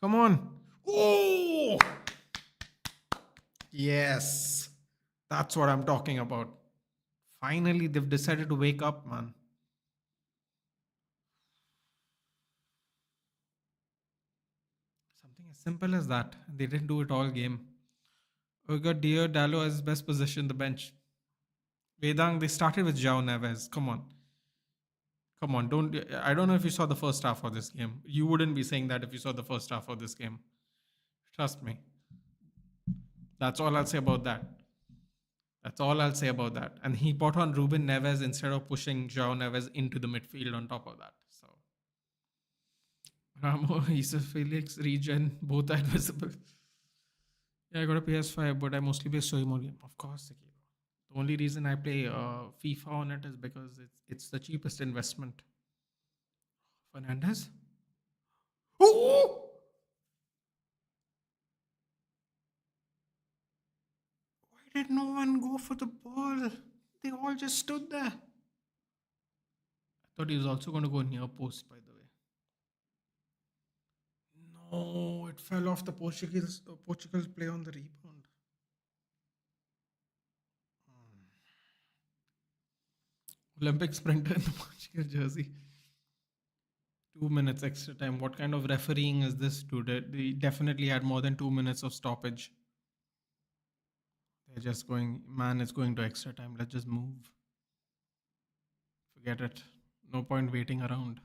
Come on. Oh! Yes. That's what I'm talking about. Finally, they've decided to wake up, man. Something as simple as that. They didn't do it all game. We got Dio Dallo as best position, the bench. Vedang, they started with Jao Neves. Come on. Come on. I don't know if you saw the first half of this game. You wouldn't be saying that if you saw the first half of this game. Trust me. That's all I'll say about that. That's all I'll say about that. And he brought on Ruben Neves instead of pushing João Neves into the midfield on top of that. So Ramo, Isa Felix, Regen, both are visible. Yeah, I got a PS5, but I mostly play story mode game. Of course, Sekiro. The only reason I play FIFA on it is because it's the cheapest investment. Fernandez? Oh! Why did no one go for the ball? They all just stood there. I thought he was also going to go near post, by the way. No, it fell off the Portugal's play on the rebound. Olympic sprinter in the Portugal jersey. 2 minutes extra time. What kind of refereeing is this, dude? They definitely had more than 2 minutes of stoppage. They're just going, man, it's going to extra time. Let's just move. Forget it. No point waiting around.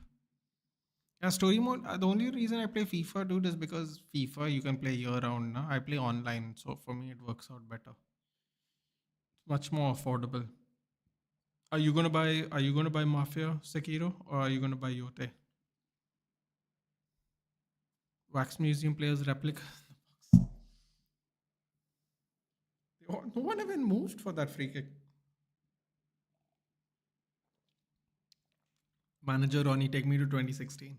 Yeah, story mode. The only reason I play FIFA, dude, is because FIFA you can play year round. No? I play online, so for me it works out better. It's much more affordable. Are you gonna buy Mafia Sekiro or are you gonna buy Yote? Wax Museum players replica. No one even moved for that free kick. Manager Ronnie, take me to 2016.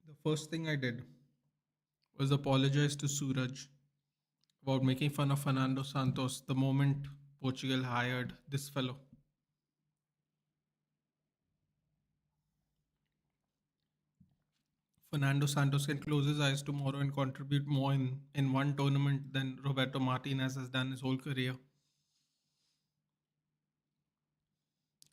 The first thing I did was apologize to Suraj about making fun of Fernando Santos the moment Portugal hired this fellow. Fernando Santos can close his eyes tomorrow and contribute more in one tournament than Roberto Martinez has done his whole career.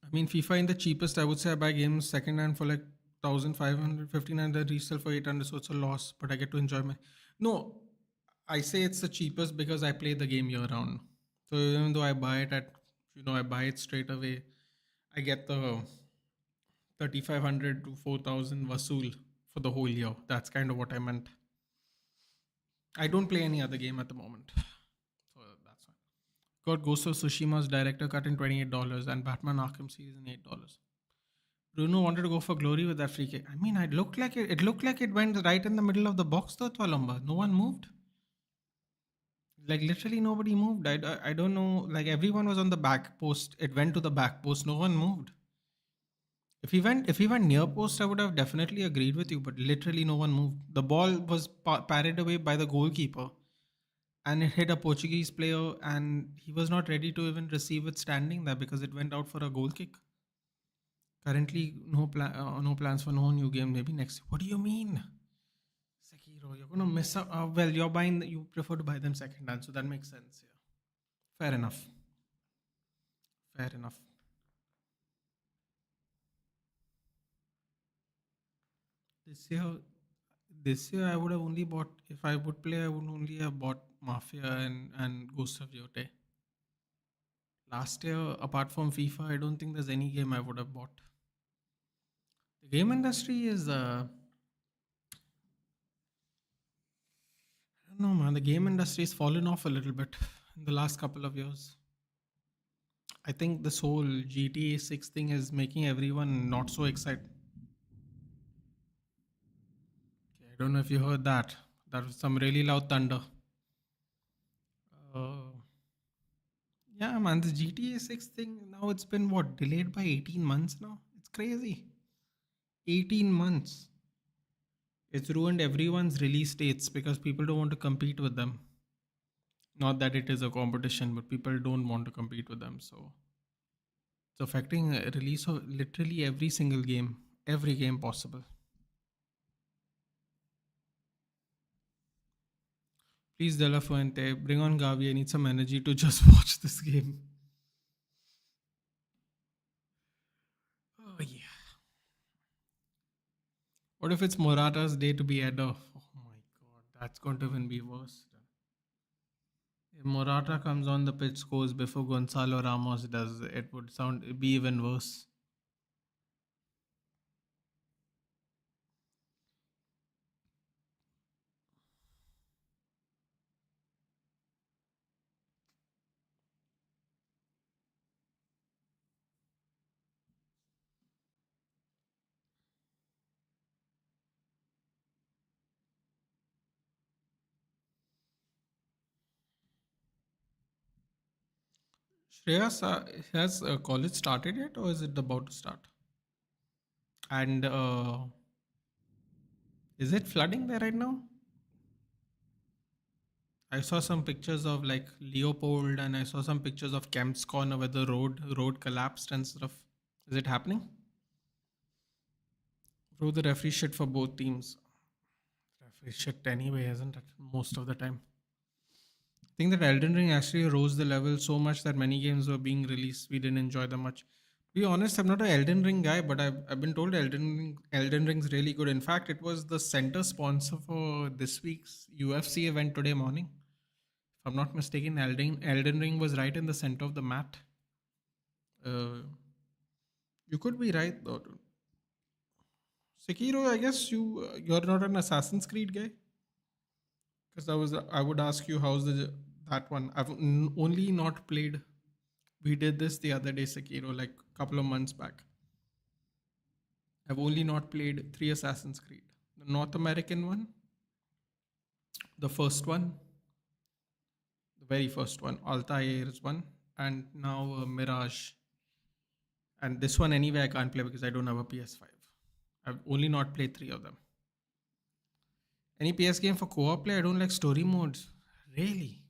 I mean, FIFA in the cheapest, I would say I buy games second hand for like 1,500, 1,500, resell for 800, so it's a loss, but I get to enjoy my. No, I say it's the cheapest because I play the game year round. So even though I buy it I buy it straight away, I get the 3,500 to 4,000 Vasool for the whole year. That's kind of what I meant. I don't play any other game at the moment. So that's fine. Got Ghost of Tsushima's director cut in $28 and Batman Arkham series in $8. Bruno wanted to go for glory with that free kick. I mean, it looked like it went right in the middle of the box though, Twalamba. No one moved. Like literally nobody moved. I don't know. Like everyone was on the back post. It went to the back post. No one moved. If he went near post, I would have definitely agreed with you. But literally no one moved. The ball was parried away by the goalkeeper, and it hit a Portuguese player, and he was not ready to even receive it standing there because it went out for a goal kick. Currently, no plans for no new game. Maybe next. What do you mean, Sekiro? You're gonna miss out. Well, you're buying. You prefer to buy them second hand, so that makes sense. Yeah, fair enough. Fair enough. This year, this year I would have only bought. If I would play, I would only have bought Mafia and Ghost of Yote. Last year, apart from FIFA, I don't think there's any game I would have bought. The game industry is I don't know, man. The game industry has fallen off a little bit in the last couple of years. I think this whole GTA 6 thing is making everyone not so excited. Okay, I don't know if you heard that. That was some really loud thunder. Uh, yeah, man. The GTA 6 thing now it's been what delayed by 18 months now. It's crazy. 18 months. It's ruined everyone's release dates because people don't want to compete with them. Not that it is a competition, but people don't want to compete with them. So it's affecting release of literally every game possible. Please, De La Fuente, bring on Gavi. I need some energy to just watch this game. Oh yeah. What if it's Morata's day to be header? Oh my god, that's going to even be worse. If Morata comes on the pitch, scores before Gonzalo Ramos does, it would be even worse. Shreyas, has college started yet, or is it about to start? And is it flooding there right now? I saw some pictures of like Leopold, and I saw some pictures of Kemp's Corner where the road collapsed and stuff. Is it happening? Bro, the referee shit for both teams. Referee shit anyway, isn't it? Most of the time. I think that Elden Ring actually rose the level so much that many games were being released. We didn't enjoy them much. To be honest, I'm not an Elden Ring guy, but I've been told Elden Ring's really good. In fact, it was the center sponsor for this week's UFC event today morning. If I'm not mistaken, Elden Ring was right in the center of the mat. Uh, you could be right though. Sekiro, I guess you're not an Assassin's Creed guy, because I would ask you how's That one. Only not played. We did this the other day, Sekiro, like a couple of months back. I've only not played three Assassin's Creed. The North American one, the first one, the very first one, Altair's one, and now Mirage. And this one, anyway, I can't play because I don't have a PS5. I've only not played three of them. Any PS game for co-op play? I don't like story modes. Really?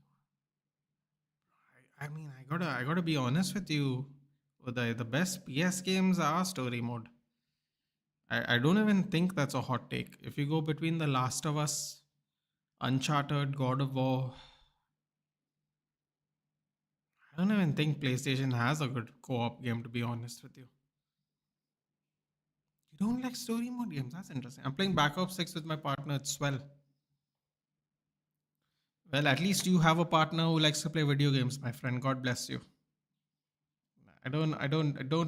I mean, I gotta be honest with you. The best PS games are story mode. I don't even think that's a hot take. If you go between The Last of Us, Uncharted, God of War, I don't even think PlayStation has a good co-op game, to be honest with you. You don't like story mode games? That's interesting. I'm playing Black Ops 6 with my partner. It's well. Well, at least you have a partner who likes to play video games, my friend. God bless you. I don't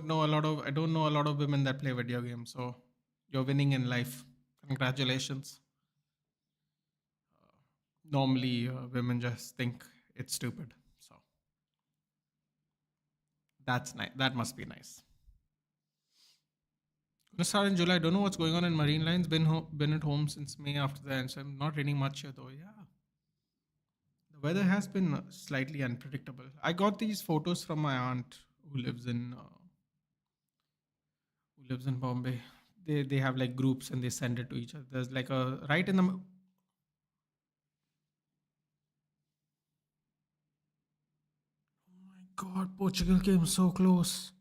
know a lot of women that play video games. So you're winning in life. Congratulations. Normally, women just think it's stupid. So that's nice. That must be nice. Gonna start in July. Don't know what's going on in Marine Lines. Been at home since May after the end, so I'm not reading much here though. Yeah, the weather has been slightly unpredictable. I got these photos from my aunt who lives in Bombay. They have like groups and they send it to each other. There's like a right in the my God, Portugal came so close.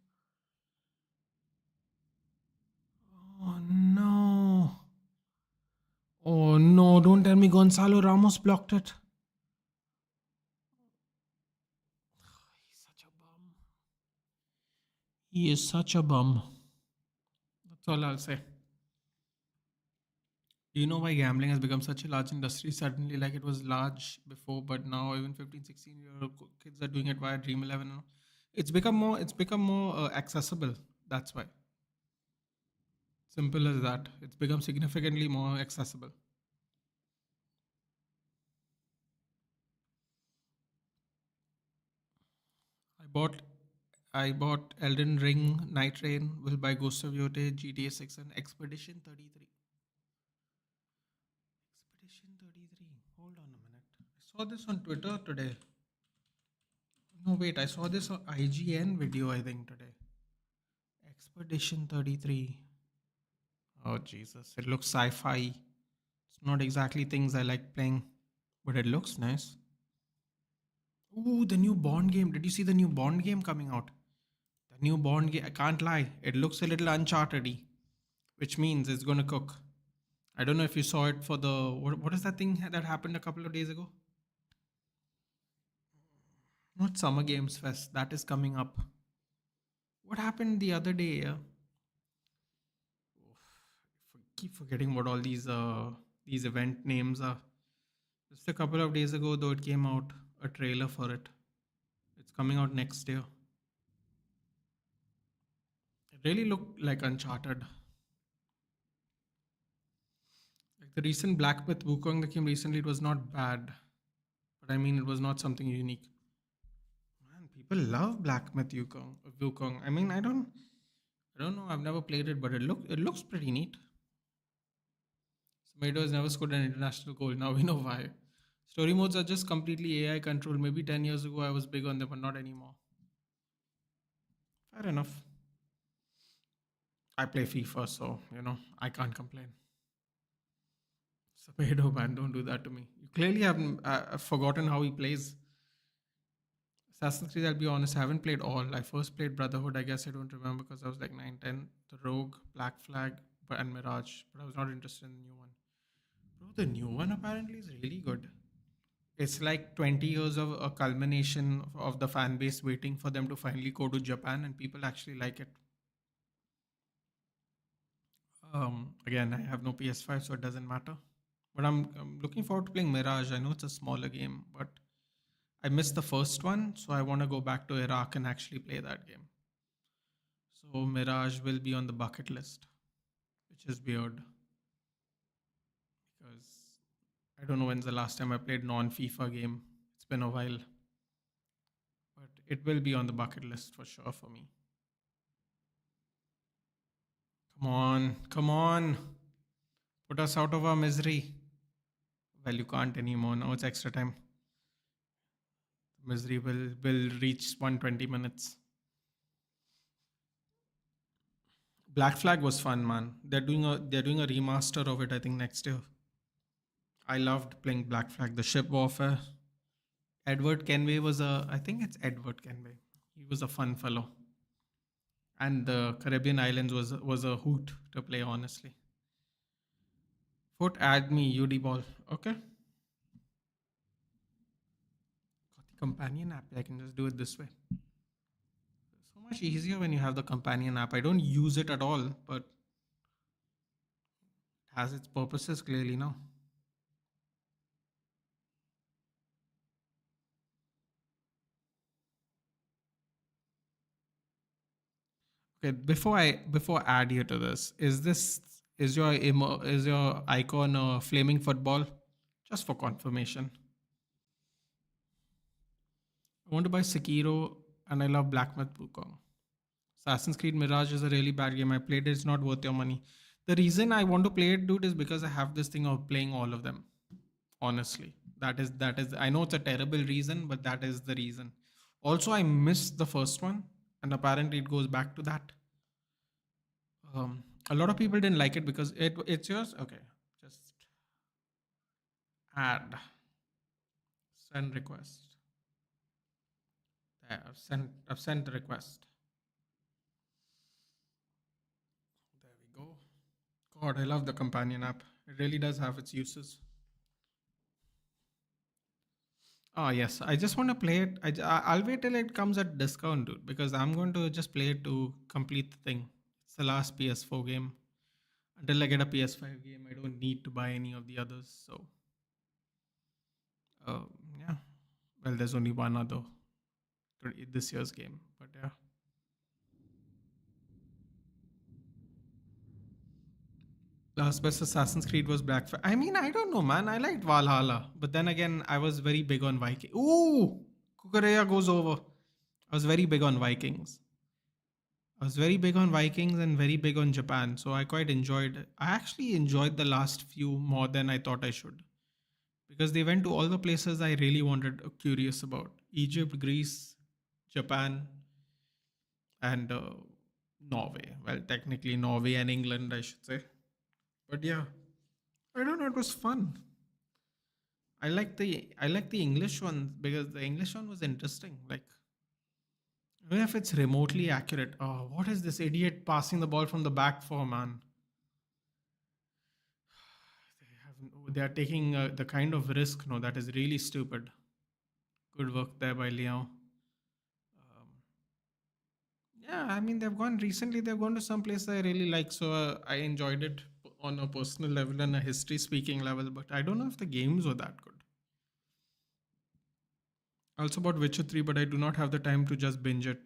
Oh no. Oh no, don't tell me Gonzalo Ramos blocked it. He's such a bum. He is such a bum. That's all I'll say. Do you know why gambling has become such a large industry suddenly? Like it was large before, but now even 15, 16-year-old kids are doing it via Dream 11. It's become more accessible. That's why. Simple as that. It's become significantly more accessible. I bought I bought Elden Ring, Night Rain, will buy Ghost of Yote, GTA 6 and Expedition 33. Expedition 33. Hold on a minute. I saw this on Twitter today. No, wait, I saw this on IGN video, I think, today. Expedition 33. Oh, Jesus. It looks sci fi. It's not exactly things I like playing, but it looks nice. Ooh, the new Bond game. Did you see the new Bond game coming out? The new Bond game. I can't lie. It looks a little Uncharted y, which means it's going to cook. I don't know if you saw it for the. What is that thing that happened a couple of days ago? Not Summer Games Fest. That is coming up. What happened the other day? Keep forgetting what all these event names are. Just a couple of days ago, though, it came out a trailer for it. It's coming out next year. It really looked like Uncharted. Like the recent Black Myth Wukong that came recently, it was not bad, but I mean, it was not something unique. Man, people love Black Myth Wukong. Wukong. I mean, I don't know. I've never played it, but it looks pretty neat. Tomato has never scored an international goal. Now we know why. Story modes are just completely AI controlled. Maybe 10 years ago I was big on them, but not anymore. Fair enough. I play FIFA, so I can't complain. Tomato man, don't do that to me. You clearly haven't forgotten how he plays. Assassin's Creed, I'll be honest, I haven't played all. I first played Brotherhood, I guess I don't remember because I was like 9, 10. The Rogue, Black Flag, and Mirage, but I was not interested in the new one. Bro, the new one apparently is really good. It's like 20 years of a culmination of the fan base waiting for them to finally go to Japan, and people actually like it. Again, I have no PS5, so it doesn't matter. But I'm looking forward to playing Mirage. I know it's a smaller game, but I missed the first one, so I want to go back to Iraq and actually play that game. So Mirage will be on the bucket list, which is weird because I don't know when's the last time I played non FIFA game. It's been a while, but it will be on the bucket list for sure for me. Come on, come on. Put us out of our misery. Well, you can't anymore. Now it's extra time. Misery will reach 120 minutes. Black Flag was fun, man. They're doing a remaster of it, I think, next year. I loved playing Black Flag, the ship warfare. Edward Kenway was a I think it's Edward Kenway. He was a fun fellow. And the Caribbean islands was a hoot to play, honestly. Foot add me, UD ball. Okay. Got the companion app. I can just do it this way. So much easier when you have the companion app. I don't use it at all, but it has its purposes clearly now. Okay, before I add you to this, is your icon flaming football? Just for confirmation. I want to buy Sekiro and I love Black Myth Wukong. Assassin's Creed Mirage is a really bad game. I played it, it's not worth your money. The reason I want to play it, dude, is because I have this thing of playing all of them. Honestly. That is I know it's a terrible reason, but that is the reason. Also, I missed the first one, and apparently it goes back to that. A lot of people didn't like it because it's yours. Okay, just add send request. There, I've sent the request. There we go. God, I love the companion app. It really does have its uses. Oh yes, I just want to play it. I'll wait till it comes at discount, dude, because I'm going to just play it to complete the thing. It's the last PS4 game. Until I get a PS5 game, I don't need to buy any of the others. So, uh, yeah. Well, there's only one other this year's game, but yeah. Last best Assassin's Creed was Black Flag. I mean, I don't know, man. I liked Valhalla, but then again, I was very big on Viking. Ooh, Kukureya goes over. I was very big on Vikings. I was very big on Vikings and very big on Japan, so I quite enjoyed. I actually enjoyed the last few more than I thought I should, because they went to all the places I really wanted, curious about: Egypt, Greece, Japan, and Norway. Well, technically Norway and England, I should say. But yeah, I don't know. It was fun. I like the English one because the English one was interesting. Like, even if it's remotely accurate, oh, what is this idiot passing the ball from the back for, man? They are taking the kind of risk, no, that is really stupid. Good work there by Leo. Yeah, I mean, they've gone to some place I really like, so I enjoyed it on a personal level and a history speaking level, but I don't know if the games were that good. Also about Witcher 3, but I do not have the time to just binge it.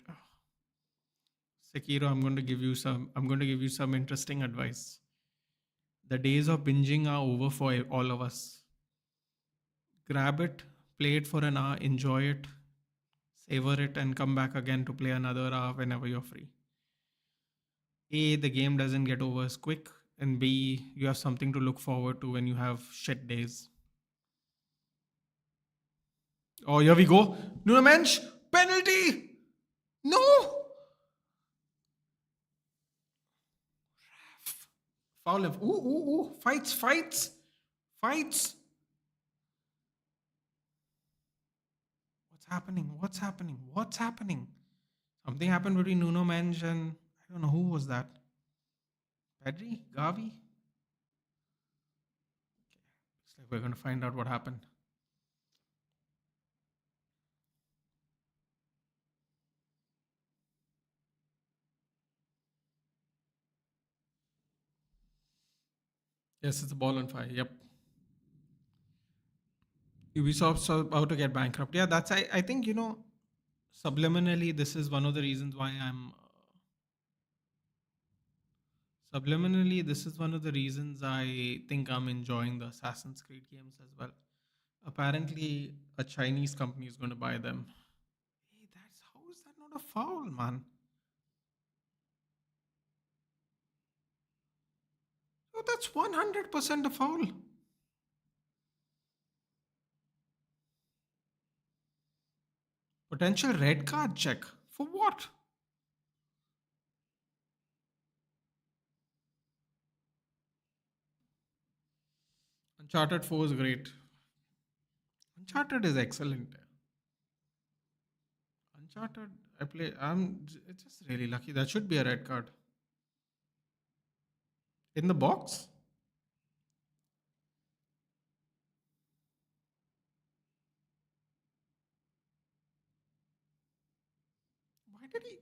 Sekiro, I'm going to give you some interesting advice. The days of binging are over for all of us. Grab it, play it for an hour, enjoy it, savor it, and come back again to play another hour whenever you're free. A, the game doesn't get over as quick, and B, you have something to look forward to when you have shit days. Oh, here we go. Nuno Mensch, penalty! No! Foul. Ooh, ooh, ooh. Fights, fights, fights. What's happening? What's happening? What's happening? Something happened between Nuno Mensch and I don't know who was that. Pedri? Gavi? Looks like we're going to find out what happened. Yes, it's a ball on fire. Yep. Ubisoft's about to get bankrupt. Yeah, I think, subliminally, this is one of the reasons why Subliminally, this is one of the reasons I think I'm enjoying the Assassin's Creed games as well. Apparently, a Chinese company is going to buy them. Hey, that's how is that not a foul, man? Oh, that's 100% a foul. Potential red card check. For what? Uncharted 4 is great. Uncharted is excellent. Uncharted, I play. It's just really lucky. That should be a red card in the box.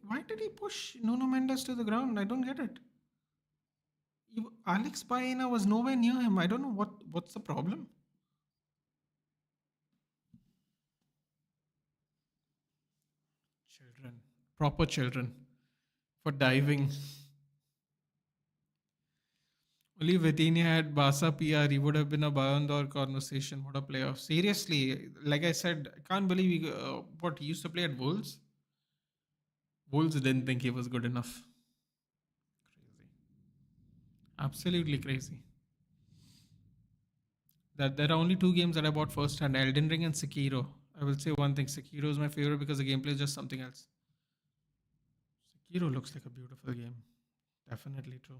Why did he push Nuno Mendes to the ground? I don't get it. Alex Baena was nowhere near him. I don't know what's the problem. Children, proper children, for diving. Only Vitinha had Barca PR, he would have been a Ballon d'Or conversation. What a player! Seriously, like I said, I can't believe what he used to play at Wolves. Wolves didn't think he was good enough. Crazy, absolutely crazy. That there are only two games that I bought first hand: Elden Ring and Sekiro. I will say one thing: Sekiro is my favorite because the gameplay is just something else. Sekiro looks like a beautiful game. Definitely true.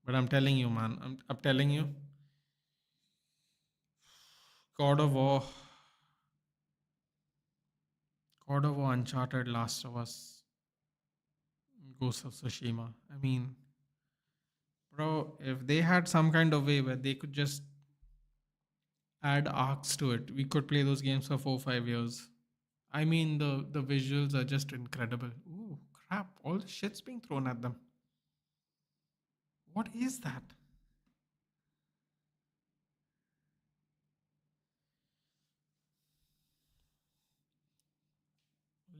But I'm telling you, man, I'm telling you, God of War, God of War, Uncharted, Last of Us, Ghost of Tsushima. I mean, bro, if they had some kind of way where they could just add arcs to it, we could play those games for 4 5 years. I mean, the visuals are just incredible. Ooh, crap! All the shit's being thrown at them. What is that?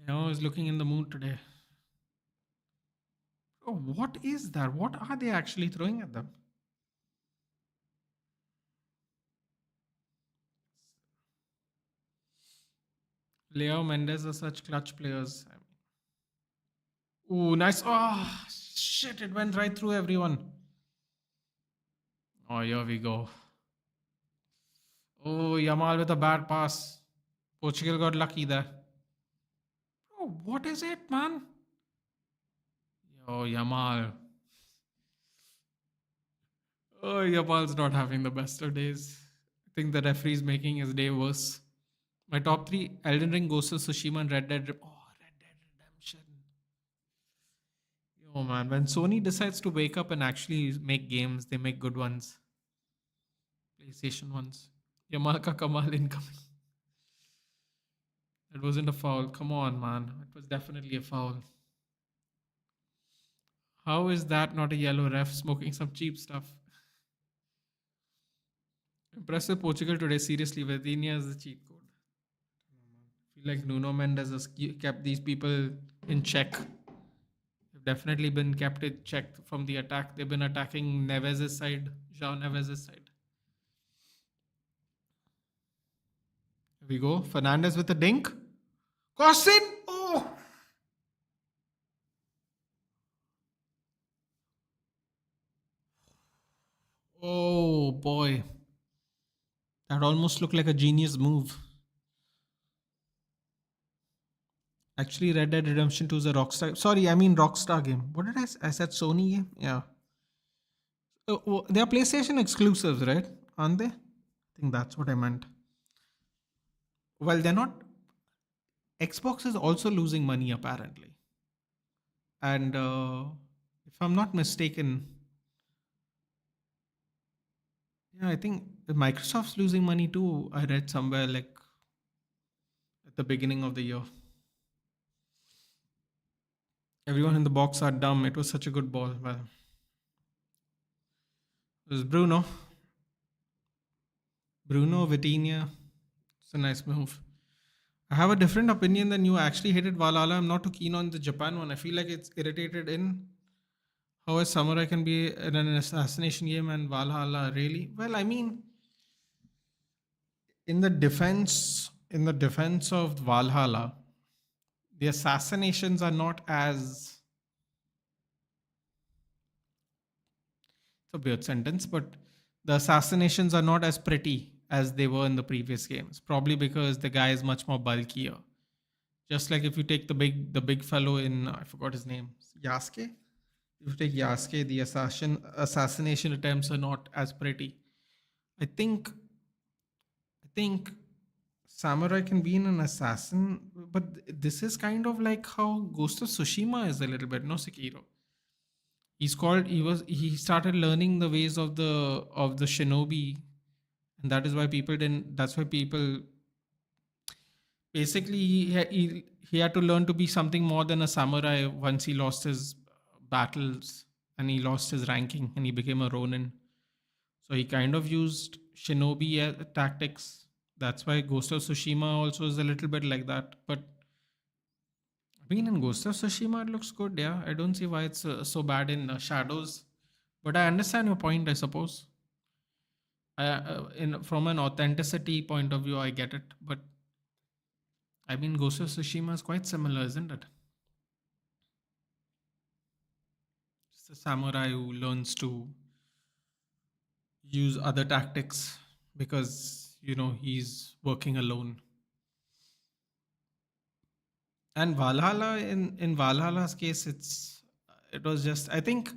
Leo is looking in the mood today. Oh, what is that? What are they actually throwing at them? Leo Mendes are such clutch players. Ooh, nice. Oh, shit. It went right through everyone. Oh, here we go. Oh, Yamal with a bad pass. Portugal got lucky there. Oh, what is it, man? Oh, Yamal. Oh, Yamal's not having the best of days. I think the referee's making his day worse. My top three: Elden Ring, Ghost of Tsushima, and Red Dead. Red Dead Redemption. Yo, man, when Sony decides to wake up and actually make games, they make good ones. PlayStation ones. Yamal ka Kamal incoming. It wasn't a foul. Come on, man. It was definitely a foul. How is that not a yellow ref smoking some cheap stuff? Impressive Portugal today. Seriously, Vitinha is the cheat code. I feel like Nuno Mendes has kept these people in check. They've definitely been kept in check from the attack. They've been attacking Neves' side, João Neves' side. Here we go. Fernandez with a dink. Costin! Oh! Oh boy. That almost looked like a genius move. Actually, Red Dead Redemption 2 is a Rockstar. Sorry, I mean Rockstar game. What did I said Sony game? Yeah. They are PlayStation exclusives, right? Aren't they? I think that's what I meant. Well, they're not. Xbox is also losing money apparently. And if I'm not mistaken, yeah, I think Microsoft's losing money too. I read somewhere like at the beginning of the year. Everyone in the box are dumb. It was such a good ball. Well, it was Bruno. Bruno, Vitinha. It's a nice move. I have a different opinion than you. I actually hated Valhalla. I'm not too keen on the Japan one. I feel like it's irritated in how a samurai can be in an assassination game and Valhalla really. Well, I mean, In the defense of Valhalla, the assassinations are not as, it's a weird sentence, but the assassinations are not as pretty as they were in the previous games. Probably because the guy is much more bulkier. Just like if you take the big fellow in, I forgot his name, Yasuke. If you take Yasuke, the assassination attempts are not as pretty. I think Samurai can be an assassin, but this is kind of like how Ghost of Tsushima is a little bit, no Sekiro. He started learning the ways of the shinobi, and that is why people didn't. That's why people basically he had to learn to be something more than a samurai once he lost his battles and he lost his ranking and he became a ronin. So he kind of used shinobi tactics. That's why Ghost of Tsushima also is a little bit like that. But I mean, in Ghost of Tsushima, it looks good. Yeah, I don't see why it's so bad in Shadows. But I understand your point. I suppose. In from an authenticity point of view, I get it. But I mean, Ghost of Tsushima is quite similar, isn't it? Just a samurai who learns to use other tactics because he's working alone. And Valhalla, in Valhalla's case, it was just, I think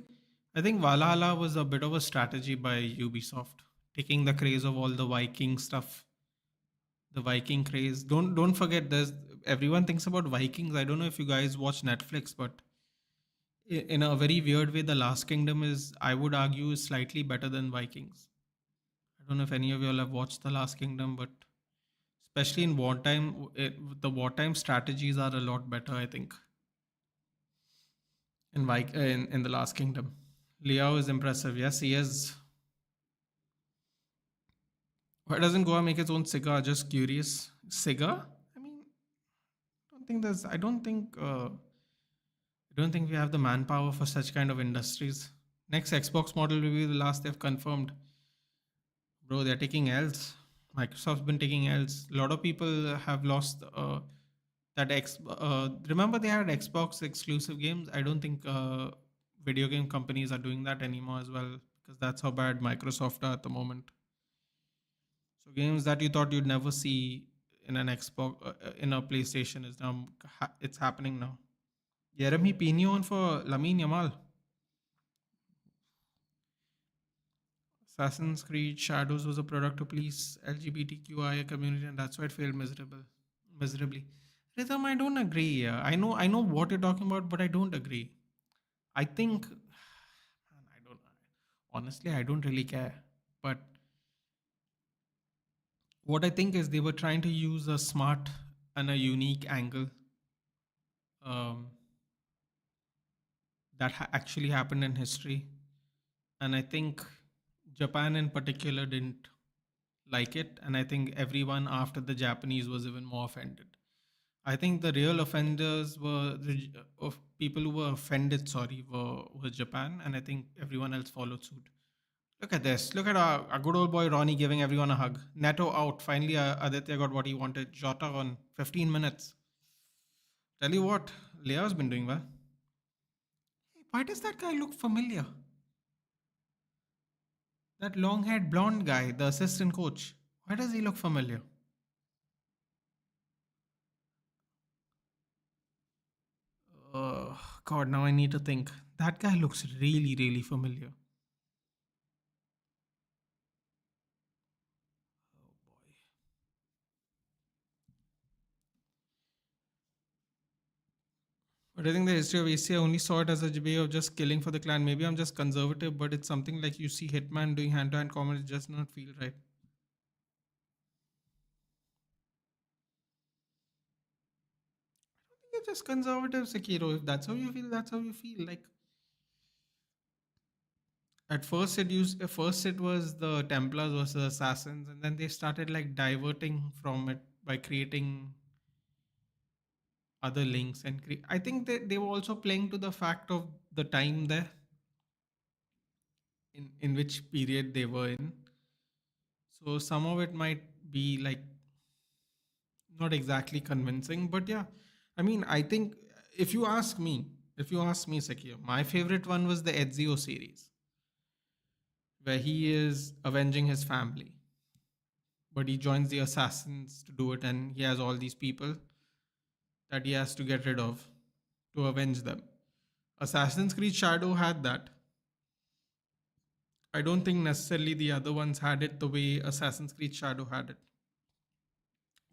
Valhalla was a bit of a strategy by Ubisoft, taking the craze of all the Viking stuff, the Viking craze. Don't forget, there's everyone thinks about Vikings. I don't know if you guys watch Netflix, but in a very weird way, the Last Kingdom is, I would argue, is slightly better than Vikings. I don't know if any of you all have watched the Last Kingdom, but especially in wartime, the wartime strategies are a lot better, I think, in the Last Kingdom. Liao is impressive. Yes, he is. Why doesn't Goa make its own cigar? Just curious. Cigar? I mean, I don't think we have the manpower for such kind of industries. Next Xbox model will be the last they've confirmed. Bro, they're taking L's. Microsoft's been taking L's. A lot of people have lost that X. Remember, they had Xbox exclusive games. I don't think video game companies are doing that anymore as well because that's how bad Microsoft are at the moment. So games that you thought you'd never see in an Xbox, in a PlayStation, is now it's happening now. Jeremy Pino on for Lamine Yamal. Assassin's Creed Shadows was a product to please LGBTQIA community, and that's why it failed miserably. Rhythm, I don't agree. I know what you're talking about, but I don't agree. I think, man, I don't. Honestly, I don't really care. But what I think is they were trying to use a smart and a unique angle um, that actually happened in history, and I think Japan in particular didn't like it, and I think everyone after the Japanese was even more offended. I think the real offenders were of people who were offended. Sorry, were Japan, and I think everyone else followed suit. Look at this. Look at our good old boy Ronnie giving everyone a hug. Neto out. Finally, Aditya got what he wanted. Jota on 15 minutes. Tell you what, Lea's been doing well. Hey, why does that guy look familiar? That long-haired blonde guy, the assistant coach. Why does he look familiar? God, now I need to think. That guy looks really, really familiar. Oh boy. But I think the history of ACI only saw it as a way of just killing for the clan. Maybe I'm just conservative, but it's something like you see Hitman doing hand-to-hand combat, it just not feel right. I think you're just conservative, Sekiro. If that's how you feel, that's how you feel. Like at first it was the Templars versus Assassins, and then they started like diverting from it by creating other links I think they were also playing to the fact of the time there in which period they were in. So some of it might be like not exactly convincing, but yeah, I mean, I think if you ask me, Sakir, my favorite one was the Ezio series, where he is avenging his family, but he joins the assassins to do it, and he has all these people that he has to get rid of to avenge them. Assassin's Creed Shadow had that. I don't think necessarily the other ones had it the way Assassin's Creed Shadow had it.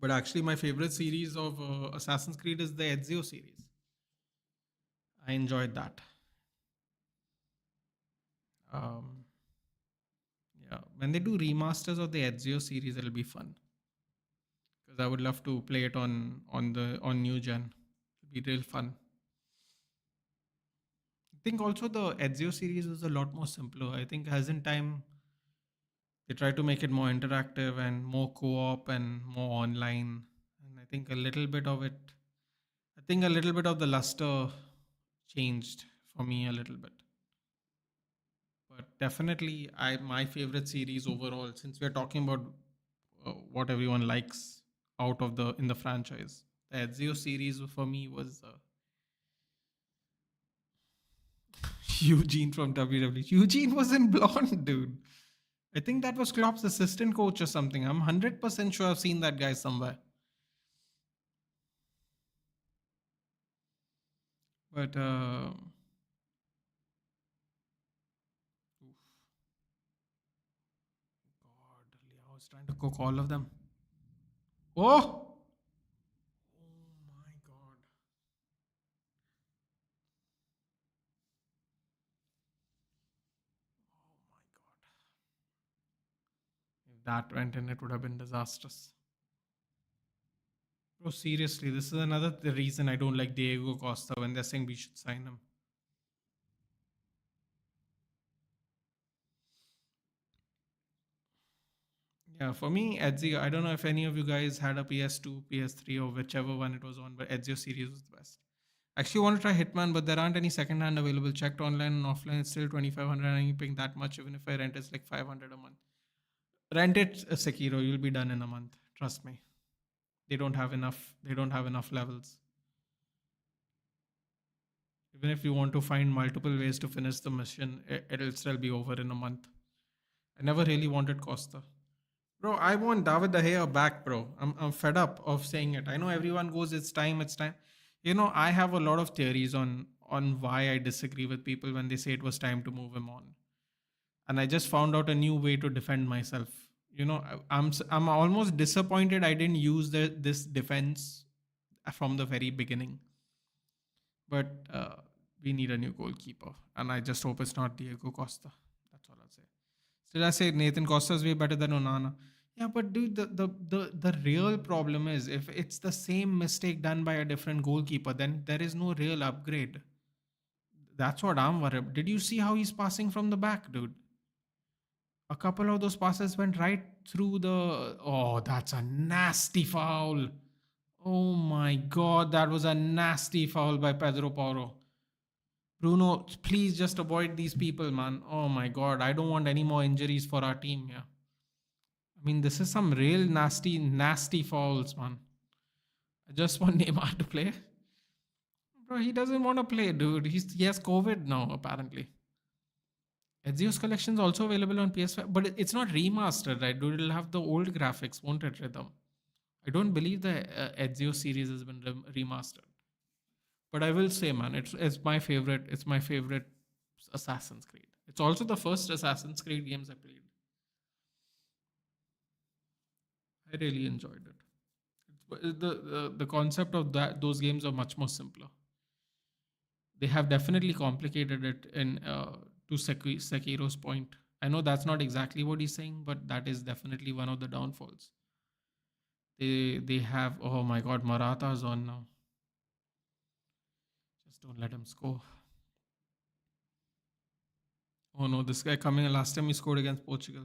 But actually, my favorite series of Assassin's Creed is the Ezio series. I enjoyed that. Um, yeah, when they do remasters of the Ezio series, it'll be fun because I would love to play it on new gen. It'll be real fun. I think also the Ezio series is a lot more simpler. I think as in time they try to make it more interactive and more co-op and more online. And I think a little bit of it, I think a little bit of the luster changed for me a little bit. But definitely, I my favorite series overall, since we're talking about what everyone likes out of the in the franchise, the Ezio series for me was Eugene from WWE. Eugene was in Blonde, dude. I think that was Klopp's assistant coach or something. I'm 100% sure I've seen that guy somewhere. But God, Leo was trying to cook all of them. Oh, oh my God! Oh my God! If that went in, it would have been disastrous. Bro, seriously, this is another reason I don't like Diego Costa when they're saying we should sign him. Yeah, for me, Ezio, I don't know if any of you guys had a PS2, PS3, or whichever one it was on, but Ezio series was the best. Actually, want to try Hitman, but there aren't any second hand available. Checked online and offline, it's still 2500. I ain't paying that much, even if I rent it's like 500 a month. Rent it, Sekiro, you'll be done in a month. Trust me. They don't have enough. They don't have enough levels. Even if you want to find multiple ways to finish the mission, it'll still be over in a month. I never really wanted Costa. Bro, I want David De Gea back, bro. I'm fed up of saying it. I know everyone goes, it's time, it's time. You know, I have a lot of theories on why I disagree with people when they say it was time to move him on. And I just found out a new way to defend myself. You know, I'm almost disappointed I didn't use this defense from the very beginning. But we need a new goalkeeper, and I just hope it's not Diego Costa. That's all I'll say. Still, I say Nathan Costa is way better than Onana. Yeah, but dude, the real problem is if it's the same mistake done by a different goalkeeper, then there is no real upgrade. That's what I'm worried. Did you see how he's passing from the back, dude? A couple of those passes went right through the. Oh, that's a nasty foul. Oh my god, that was a nasty foul by Pedro Porro. Bruno, please just avoid these people, man. Oh my god, I don't want any more injuries for our team here. I mean, this is some real nasty, nasty fouls, man. I just want Neymar to play. Bro, he doesn't want to play, dude. He has COVID now, apparently. Ezio's collection is also available on PS5, but it's not remastered, right, dude? It'll have the old graphics, won't it, Rhythm? I don't believe the Ezio series has been remastered. But I will say, man, it's my favorite. It's my favorite Assassin's Creed. It's also the first Assassin's Creed games I played. I really enjoyed it. The concept of those games are much more simpler. They have definitely complicated it in to Sekiro's point. I know that's not exactly what he's saying, but that is definitely one of the downfalls. They have, oh my god, Maratha's on now. Just don't let him score. Oh no, this guy coming in last time he scored against Portugal.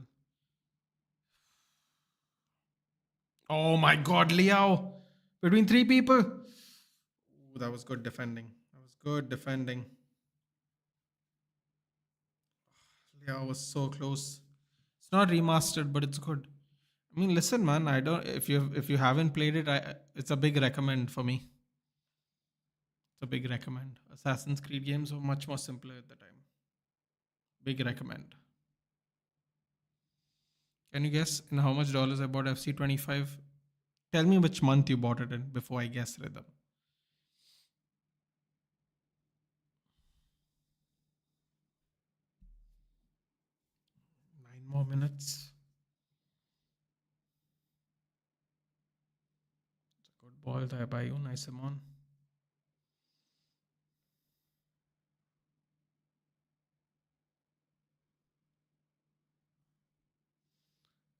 Oh my god, Liao! Between three people. Ooh, that was good defending. That was good defending. Liao was so close. It's not remastered, but it's good. I mean, listen, man. I don't. If you haven't played it, it's a big recommend for me. It's a big recommend. Assassin's Creed games were much more simpler at the time. Big recommend. Can you guess in how much dollars I bought FC 25? Tell me which month you bought it in before I guess rhythm. 9 more minutes. Good ball there by you, nice Simon.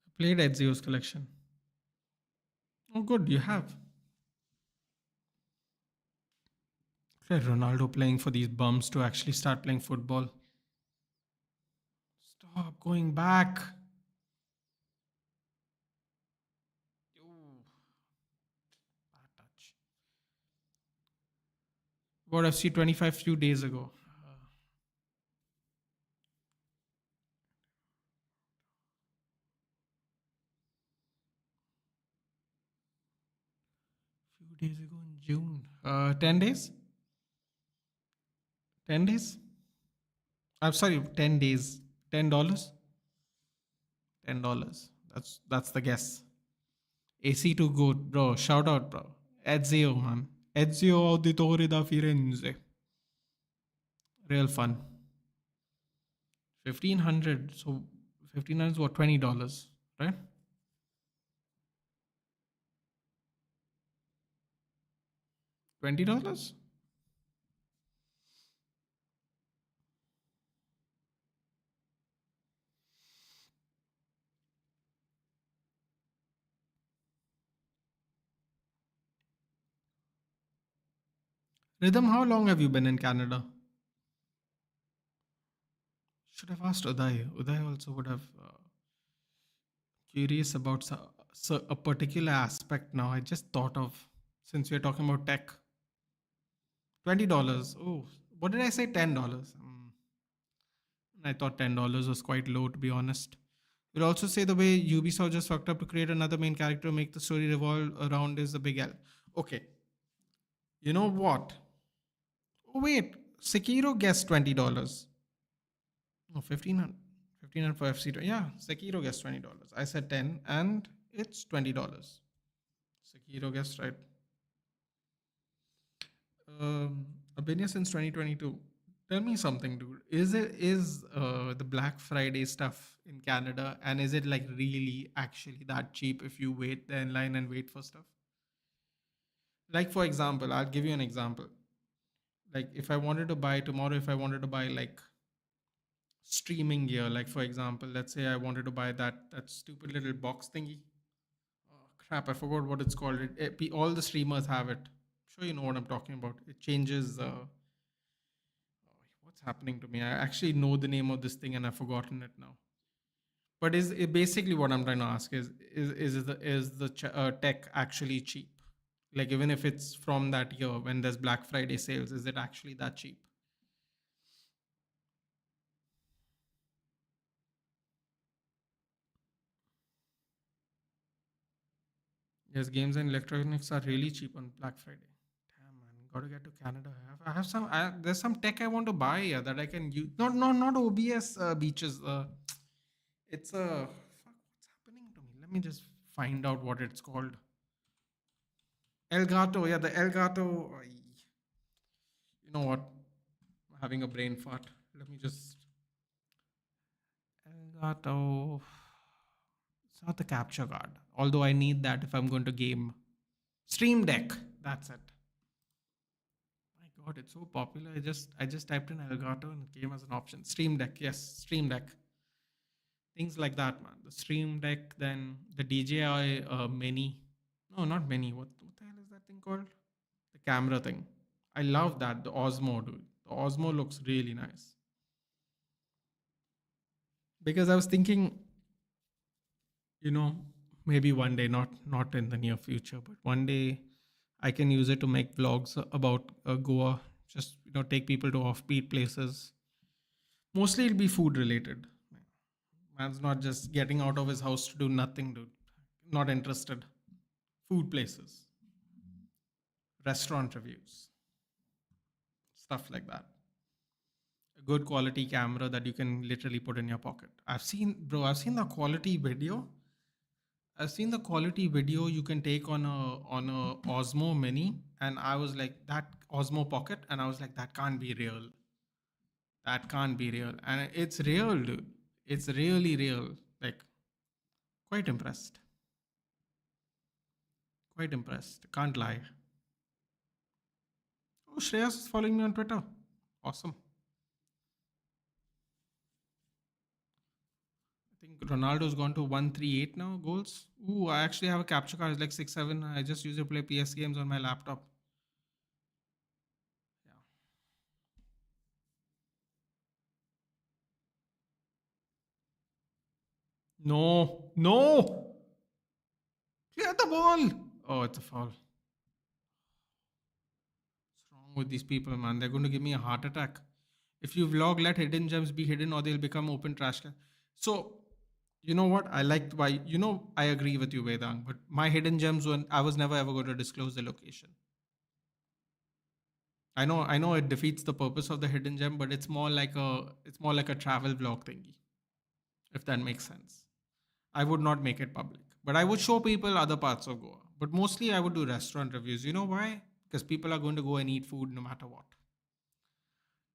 I played Ezio's collection. Oh, good, you have. Ronaldo playing for these bums to actually start playing football. Stop going back. Ooh, bad touch. Bought FC 25 few days ago. Few days ago in June. 10 days? 10 days? I'm sorry, 10 days. $10? $10. That's the guess. AC2 Goat, bro. Shout out, bro. Ezio, man. Ezio Auditore da Firenze. Real fun. 1500. So 1500 is what? $20, right? $20? Rhythm, how long have you been in Canada? Should have asked Uday. Uday also would have curious about a particular aspect now. I just thought of since we're talking about tech. $20. Oh, what did I say? $10. I thought $10 was quite low, to be honest. We'll also say the way Ubisoft just fucked up to create another main character, make the story revolve around is a big L. Okay, you know what? Oh wait, Sekiro guessed $20. No, 1500. 1500 for FC. Yeah, Sekiro guessed $20. I said 10 and it's $20. Sekiro guessed right. I've been here since 2022. Tell me something, dude. Is the Black Friday stuff in Canada, and is it like really actually that cheap if you wait there in line and wait for stuff? Like for example, I'll give you an example. Like if I wanted to buy tomorrow, if I wanted to buy like streaming gear, like for example, let's say I wanted to buy that stupid little box thingy. Oh, crap, I forgot what it's called. All the streamers have it. I'm sure you know what I'm talking about. It changes. What's happening to me? I actually know the name of this thing and I've forgotten it now. But is it basically what I'm trying to ask is the tech actually cheap? Like even if it's from that year when there's Black Friday sales, is it actually that cheap? Yes, games and electronics are really cheap on Black Friday. Damn man, gotta get to Canada. I have some. There's some tech I want to buy that I can use. Not OBS beaches. It's a fuck. What's happening to me? Let me just find out what it's called. Elgato. Yeah, the Elgato. You know what? I'm having a brain fart. Let me just. Elgato. It's not the capture card. Although I need that if I'm going to game. Stream Deck. That's it. My God, it's so popular. I just typed in Elgato and it came as an option. Stream Deck. Yes, Stream Deck. Things like that, man. The Stream Deck, then the DJI Mini. No, not Mini. What the hell is that thing called? The camera thing. I love that. The Osmo, dude. The Osmo looks really nice. Because I was thinking, you know, maybe one day, not in the near future, but one day I can use it to make vlogs about Goa. Just take people to offbeat places. Mostly it'll be food related. Man's not just getting out of his house to do nothing, dude. Not interested. Food places, restaurant reviews, stuff like that. A good quality camera that you can literally put in your pocket. I've seen the quality video. I've seen the quality video you can take on a Osmo Mini, and I was like that Osmo Pocket, and I was like that can't be real. That can't be real, and it's real, dude. It's really real. Like quite impressed. Quite impressed. Can't lie. Oh, Shreyas is following me on Twitter. Awesome. I think Ronaldo's gone to 138 now goals. Ooh, I actually have a capture card. It's like 6 7. I just use it to play PS games on my laptop. Yeah. No, no. Clear the ball. Oh, it's a foul. What's wrong with these people, man? They're going to give me a heart attack. If you vlog, let hidden gems be hidden or they'll become open trash can. So, you know what? I liked why, I agree with you, Vedang, but my hidden gems, when I was never ever going to disclose the location. I know it defeats the purpose of the hidden gem, but it's more like a travel vlog thingy, if that makes sense. I would not make it public, but I would show people other parts of Goa. But mostly I would do restaurant reviews. You know why? Because people are going to go and eat food no matter what.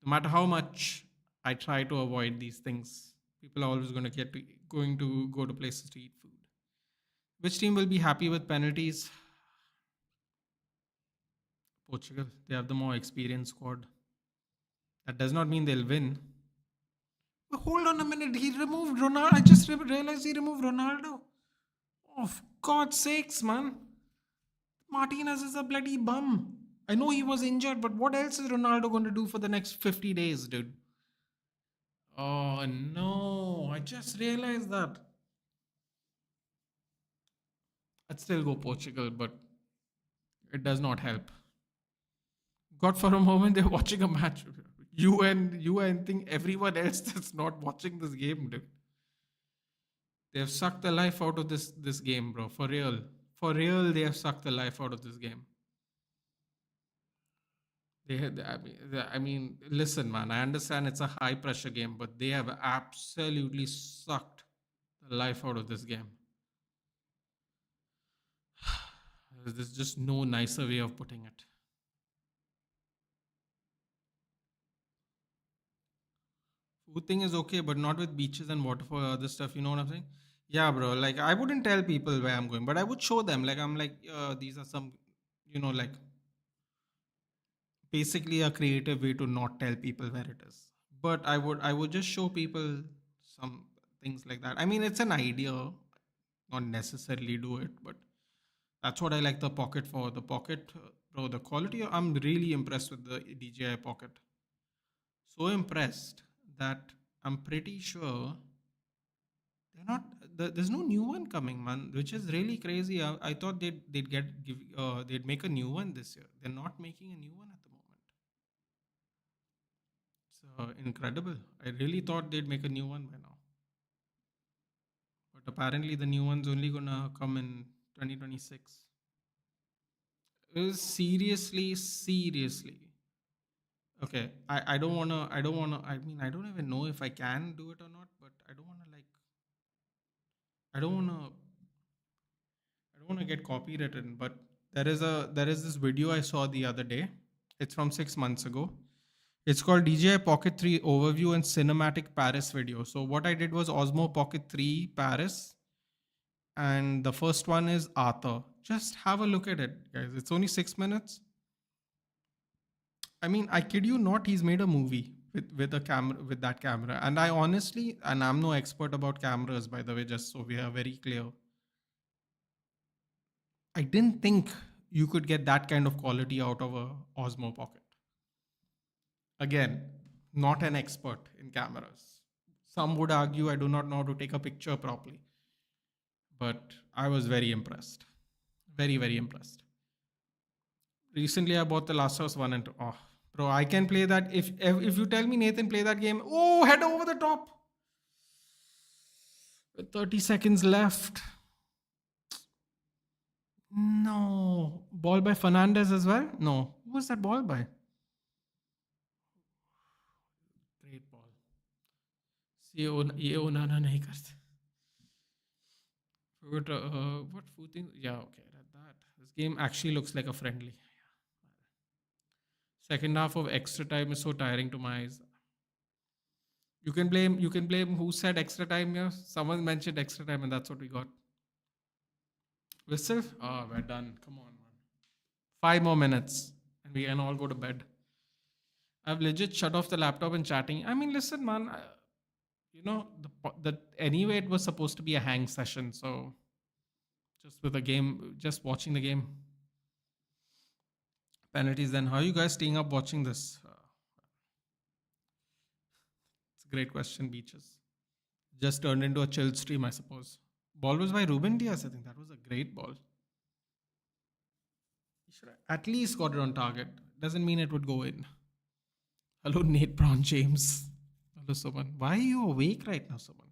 No matter how much I try to avoid these things, people are always going to go to places to eat food. Which team will be happy with penalties? Portugal. They have the more experienced squad. That does not mean they'll win. But hold on a minute. He removed Ronaldo. I just realized he removed Ronaldo. Oh, for God's sakes, man. Martinez is a bloody bum. I know he was injured, but what else is Ronaldo going to do for the next 50 days, dude? Oh, no. I just realized that. I'd still go Portugal, but it does not help. God, for a moment, they're watching a match. You and think everyone else that's not watching this game, dude. They have sucked the life out of this game, bro. For real. For real, they have sucked the life out of this game. They had, I mean, listen, man. I understand it's a high pressure game, but they have absolutely sucked the life out of this game. There's just no nicer way of putting it. Food thing is okay, but not with beaches and waterfall or other stuff. You know what I'm saying? Yeah, bro. Like I wouldn't tell people where I'm going, but I would show them. Like I'm like, these are some, like basically a creative way to not tell people where it is. But I would just show people some things like that. I mean, it's an idea, not necessarily do it, but that's what I like the Pocket for. The Pocket, bro, the quality. I'm really impressed with the DJI Pocket. So impressed that I'm pretty sure they're not. There's no new one coming, man, which is really crazy. I thought they'd make a new one this year. They're not making a new one at the moment. It's incredible. I really thought they'd make a new one by now, but apparently the new one's only gonna come in 2026. Seriously, seriously. Okay, I mean, I don't even know if I can do it or not, but I don't wanna I don't wanna get copywritten, but there is this video I saw the other day. It's from 6 months ago. It's called DJI Pocket 3 Overview and Cinematic Paris video. So what I did was Osmo Pocket 3 Paris, and the first one is Arthur. Just have a look at it, guys. It's only 6 minutes. I mean, I kid you not, he's made a movie with a camera with that camera. And I honestly, and I'm no expert about cameras, by the way, just so we are very clear. I didn't think you could get that kind of quality out of a Osmo Pocket. Again, not an expert in cameras. Some would argue I do not know how to take a picture properly. But I was very impressed. Very, very impressed. Recently, I bought The Last of Us 1 and 2. Oh, bro, I can play that. If you tell me, Nathan, play that game. Oh, head over the top. With 30 seconds left. No. Ball by Fernandez as well? No. Who was that ball by? Great ball. ये ओनाना नहीं करते. What food thing? Yeah, okay. That. This game actually looks like a friendly. Second half of extra time is so tiring to my eyes. You can blame who said extra time here? Someone mentioned extra time and that's what we got. Whistle? Oh, we're done. Come on, man. 5 more minutes and we can all go to bed. I've legit shut off the laptop and chatting. I mean, listen, man. The anyway it was supposed to be a hang session, so just with the game, just watching the game. Penalties. Then how are you guys staying up watching this? It's a great question. Beaches just turned into a chill stream, I suppose. Ball was by Ruben Diaz. I think that was a great ball. He should have at least got it on target. Doesn't mean it would go in. Hello, Nate Brown James. Hello, someone. Why are you awake right now, someone?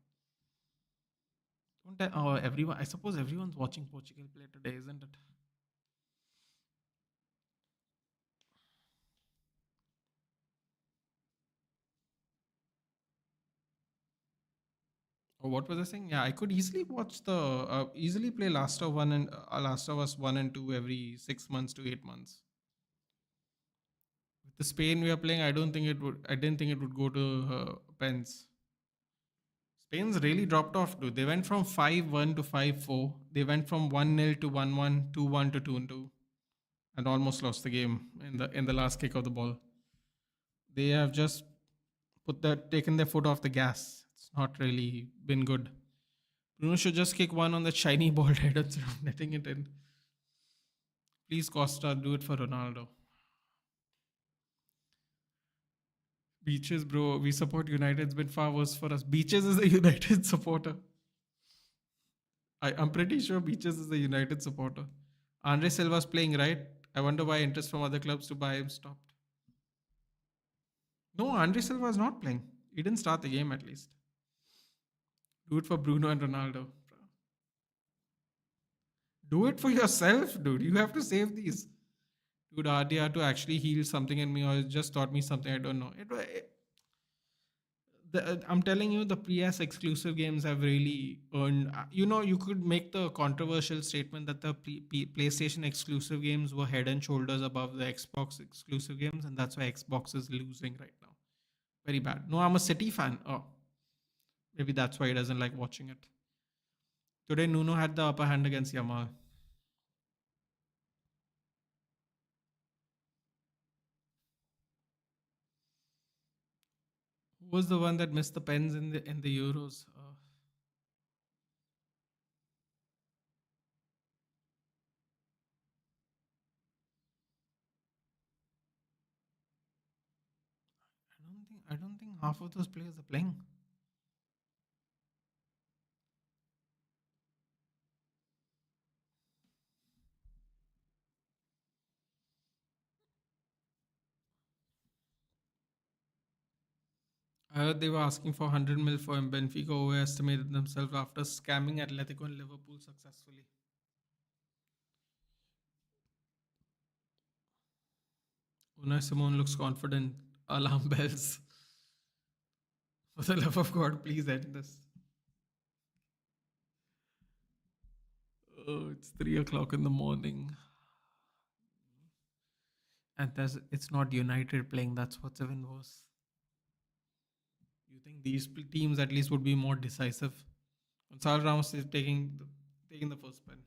Don't I, oh, everyone. I suppose everyone's watching Portugal play today, isn't it? Oh, what was I saying? Yeah, I could easily watch easily play Last of Us 1 and 2 every 6 months to 8 months. With the Spain we are playing, I don't think it would. I didn't think it would go to pens. Spain's really dropped off, dude. They went from 5-1 to 5-4. They went from 1-0 to 1-1, 2-1 to 2-2, and almost lost the game in the last kick of the ball. They have just taken their foot off the gas. It's not really been good. Bruno should just kick one on the shiny bald head instead of netting it in. Please, Costa, do it for Ronaldo. Beaches, bro. We support United. It's been far worse for us. Beaches is a United supporter. I'm pretty sure Beaches is a United supporter. Andre Silva's playing, right? I wonder why interest from other clubs to buy him stopped. No, Andre Silva is not playing. He didn't start the game at least. Do it for Bruno and Ronaldo. Do it for yourself, dude. You have to save these. Dude, RD had to actually heal something in me or it just taught me something I don't know. I'm telling you, the PS exclusive games have really earned. You could make the controversial statement that the PlayStation exclusive games were head and shoulders above the Xbox exclusive games, and that's why Xbox is losing right now. Very bad. No, I'm a City fan. Oh, maybe that's why he doesn't like watching it. Today, Nuno had the upper hand against Yamal. Who was the one that missed the pens in the Euros? I don't think half of those players are playing. I heard they were asking for 100 mil for him. Benfica overestimated themselves after scamming Atletico and Liverpool successfully. Unai Simone looks confident. Alarm bells. For the love of God, please end this. Oh, it's 3 o'clock in the morning. And it's not United playing. That's what's even worse. You think these teams at least would be more decisive? Gonzalo Ramos is taking the first pen.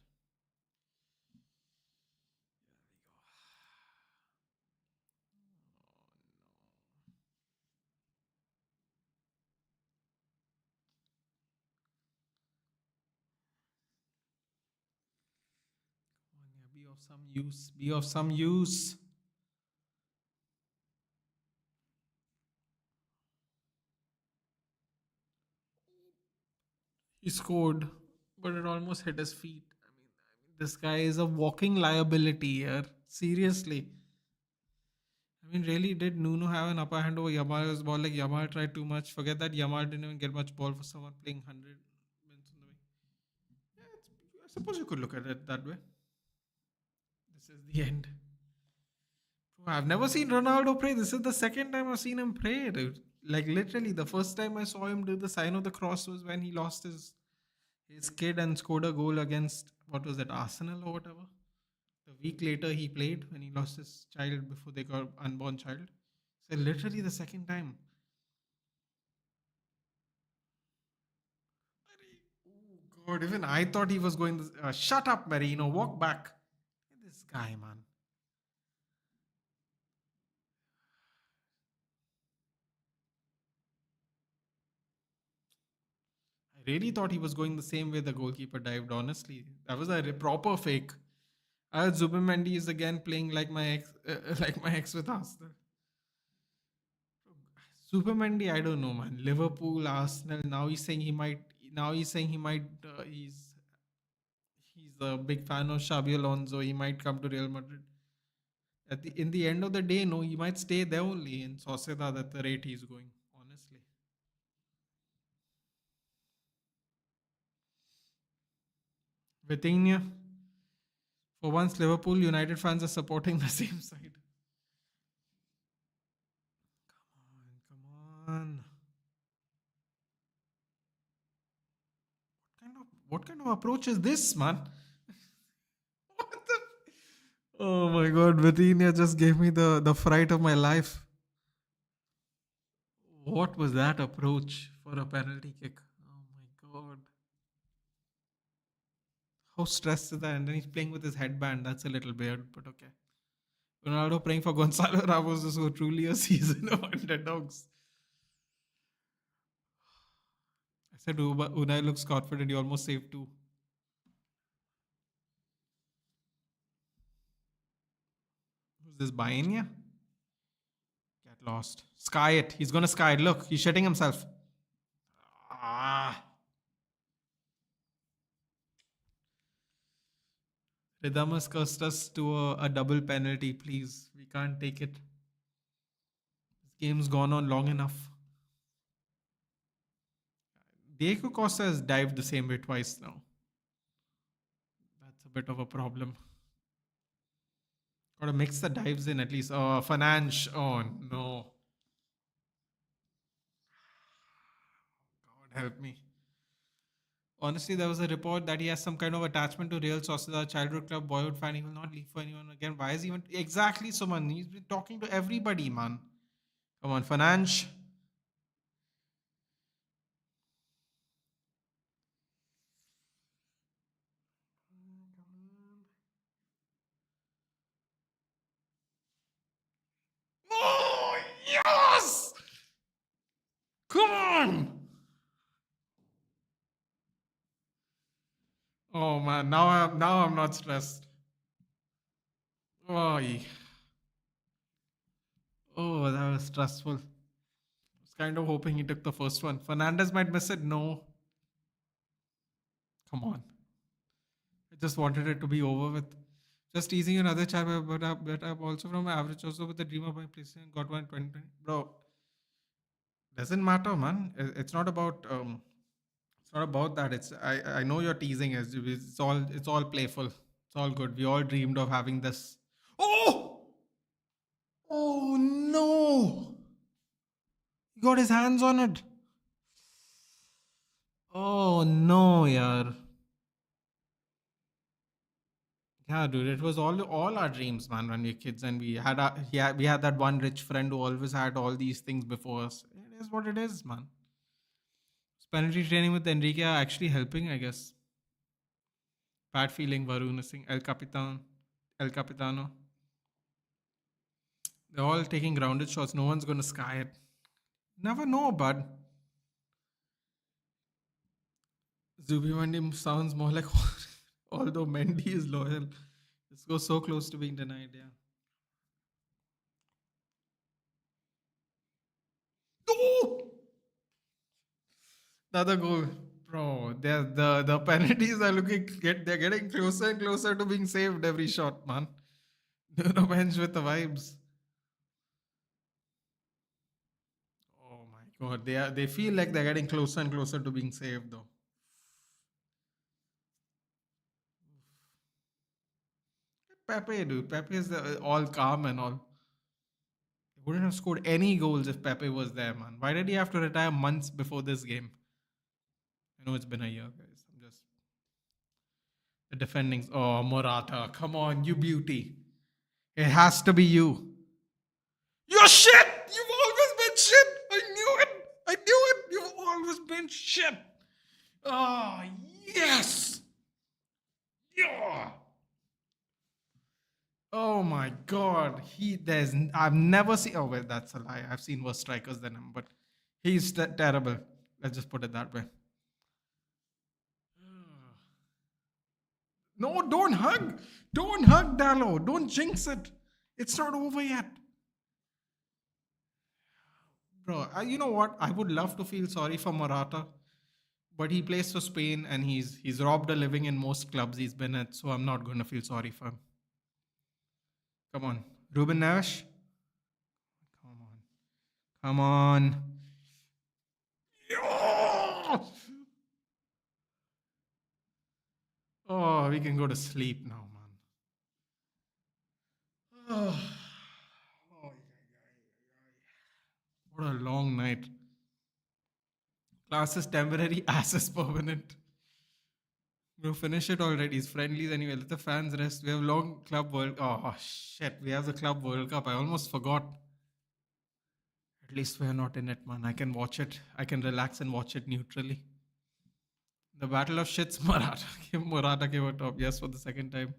Be of some use. Be of some use. He scored, but it almost hit his feet. This guy is a walking liability here. Seriously. Really, did Nuno have an upper hand over Yamal's ball? Like, Yamal tried too much. Forget that Yamal didn't even get much ball for someone playing 100 minutes in the way. Yeah, I suppose you could look at it that way. This is the end. I've never seen Ronaldo pray. This is the second time I've seen him pray, dude. Like literally, the first time I saw him do the sign of the cross was when he lost his kid and scored a goal against what was it, Arsenal or whatever. The week later he played when he lost his child before they got unborn child. So literally the second time. Oh God, even I thought he was going. Shut up, Marino. Walk back. This guy, man. I really thought he was going the same way the goalkeeper dived. Honestly, that was a proper fake. Zubimendi is again playing like my ex, like my ex with Arsenal. Supermendi, I don't know, man. Liverpool, Arsenal. Now he's saying he might. Now he's saying he might. He's a big fan of Xabi Alonso. He might come to Real Madrid. In the end of the day, no, he might stay there only in Sociedad at the rate he's going. Honestly, Vitinha. For once, Liverpool United fans are supporting the same side. Come on. What kind of approach is this, man? What the? Oh my God, Vitinha just gave me the fright of my life. What was that approach for a penalty kick? Oh my God. How stressed is that? And then he's playing with his headband. That's a little weird, but okay. Ronaldo praying for Gonzalo Ramos is so truly a season of underdogs. I said Unai looks confident. He almost saved two. Who's this? Baenia? Get lost. Sky it. He's going to sky it. Look, he's shitting himself. Ah. Rhythm has cursed us to a double penalty. Please. We can't take it. This game's gone on long enough. Diego Costa has dived the same way twice now. That's a bit of a problem. Gotta mix the dives in at least. Oh, Financh. Oh no. God help me. Honestly, there was a report that he has some kind of attachment to Real Sociedad, childhood club, boyhood fan. He will not leave for anyone again. Why is he even exactly so, man? He's been talking to everybody, man. Come on, Financh. Oh yes! Come on! Oh man, now I'm not stressed. Oh, oh, that was stressful. I was kind of hoping he took the first one. Fernandez might miss it. No, come on. I just wanted it to be over with. Just teasing another chat, but I'm also from average, also with the dream of my place and got one 2020. Bro, doesn't matter, man. It's not about it's not about that. I know you're teasing us. It's all playful. It's all good. We all dreamed of having this. Oh! Oh no! He got his hands on it. Oh no, yaar. Yeah, dude, it was all our dreams, man, when we were kids, and we had that one rich friend who always had all these things before us. It is what it is, man. Penalty training with Enrique are actually helping, I guess. Bad feeling, Varun Singh, El Capitano. They're all taking grounded shots. No one's gonna sky it. Never know, bud. Zubimendi sounds more like although Mendy is loyal. This goes so close to being denied, yeah. Oh! Another goal. Bro, the penalties are they're getting closer and closer to being saved every shot, man. Nuno bench with the vibes. Oh my god, they feel like they're getting closer and closer to being saved though. Pepe, dude. Pepe is all calm and all. He wouldn't have scored any goals if Pepe was there, man. Why did he have to retire months before this game? I know it's been a year, guys. I'm just the defending. Oh, Morata, come on, you beauty. It has to be you. You're shit. You've always been shit. I knew it. I knew it. You've always been shit. Oh, yes. Yeah. Oh my God. I've never seen, oh, wait, that's a lie. I've seen worse strikers than him, but he's terrible. Let's just put it that way. No, don't hug. Don't hug, Dallo. Don't jinx it. It's not over yet. Bro, you know what? I would love to feel sorry for Morata, but he plays for Spain and he's robbed a living in most clubs he's been at, so I'm not going to feel sorry for him. Come on. Ruben Neves? Come on. Come on. Yeah! Oh, we can go to sleep now, man. Oh, what a long night. Class is temporary, ass is permanent. Bro, finish it already. It's friendlies anyway. Let the fans rest. We have long club world. Oh shit, we have the club World Cup. I almost forgot. At least we are not in it, man. I can watch it. I can relax and watch it neutrally. The battle of shits, Morata came on top. Yes, for the second time.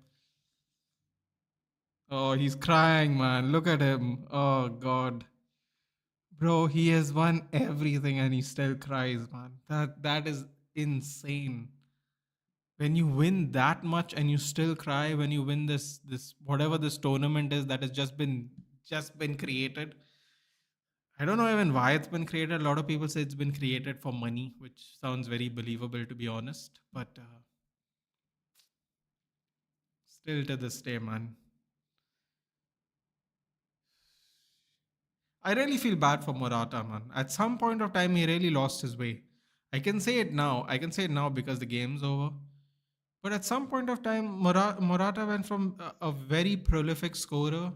Oh, he's crying, man. Look at him. Oh God. Bro, he has won everything and he still cries, man. That is insane. When you win that much and you still cry when you win this whatever this tournament is that has just been created. I don't know even why it's been created. A lot of people say it's been created for money, which sounds very believable to be honest. But still to this day, man, I really feel bad for Morata, man. At some point of time, he really lost his way. I can say it now. I can say it now because the game's over. But at some point of time, Morata went from a very prolific scorer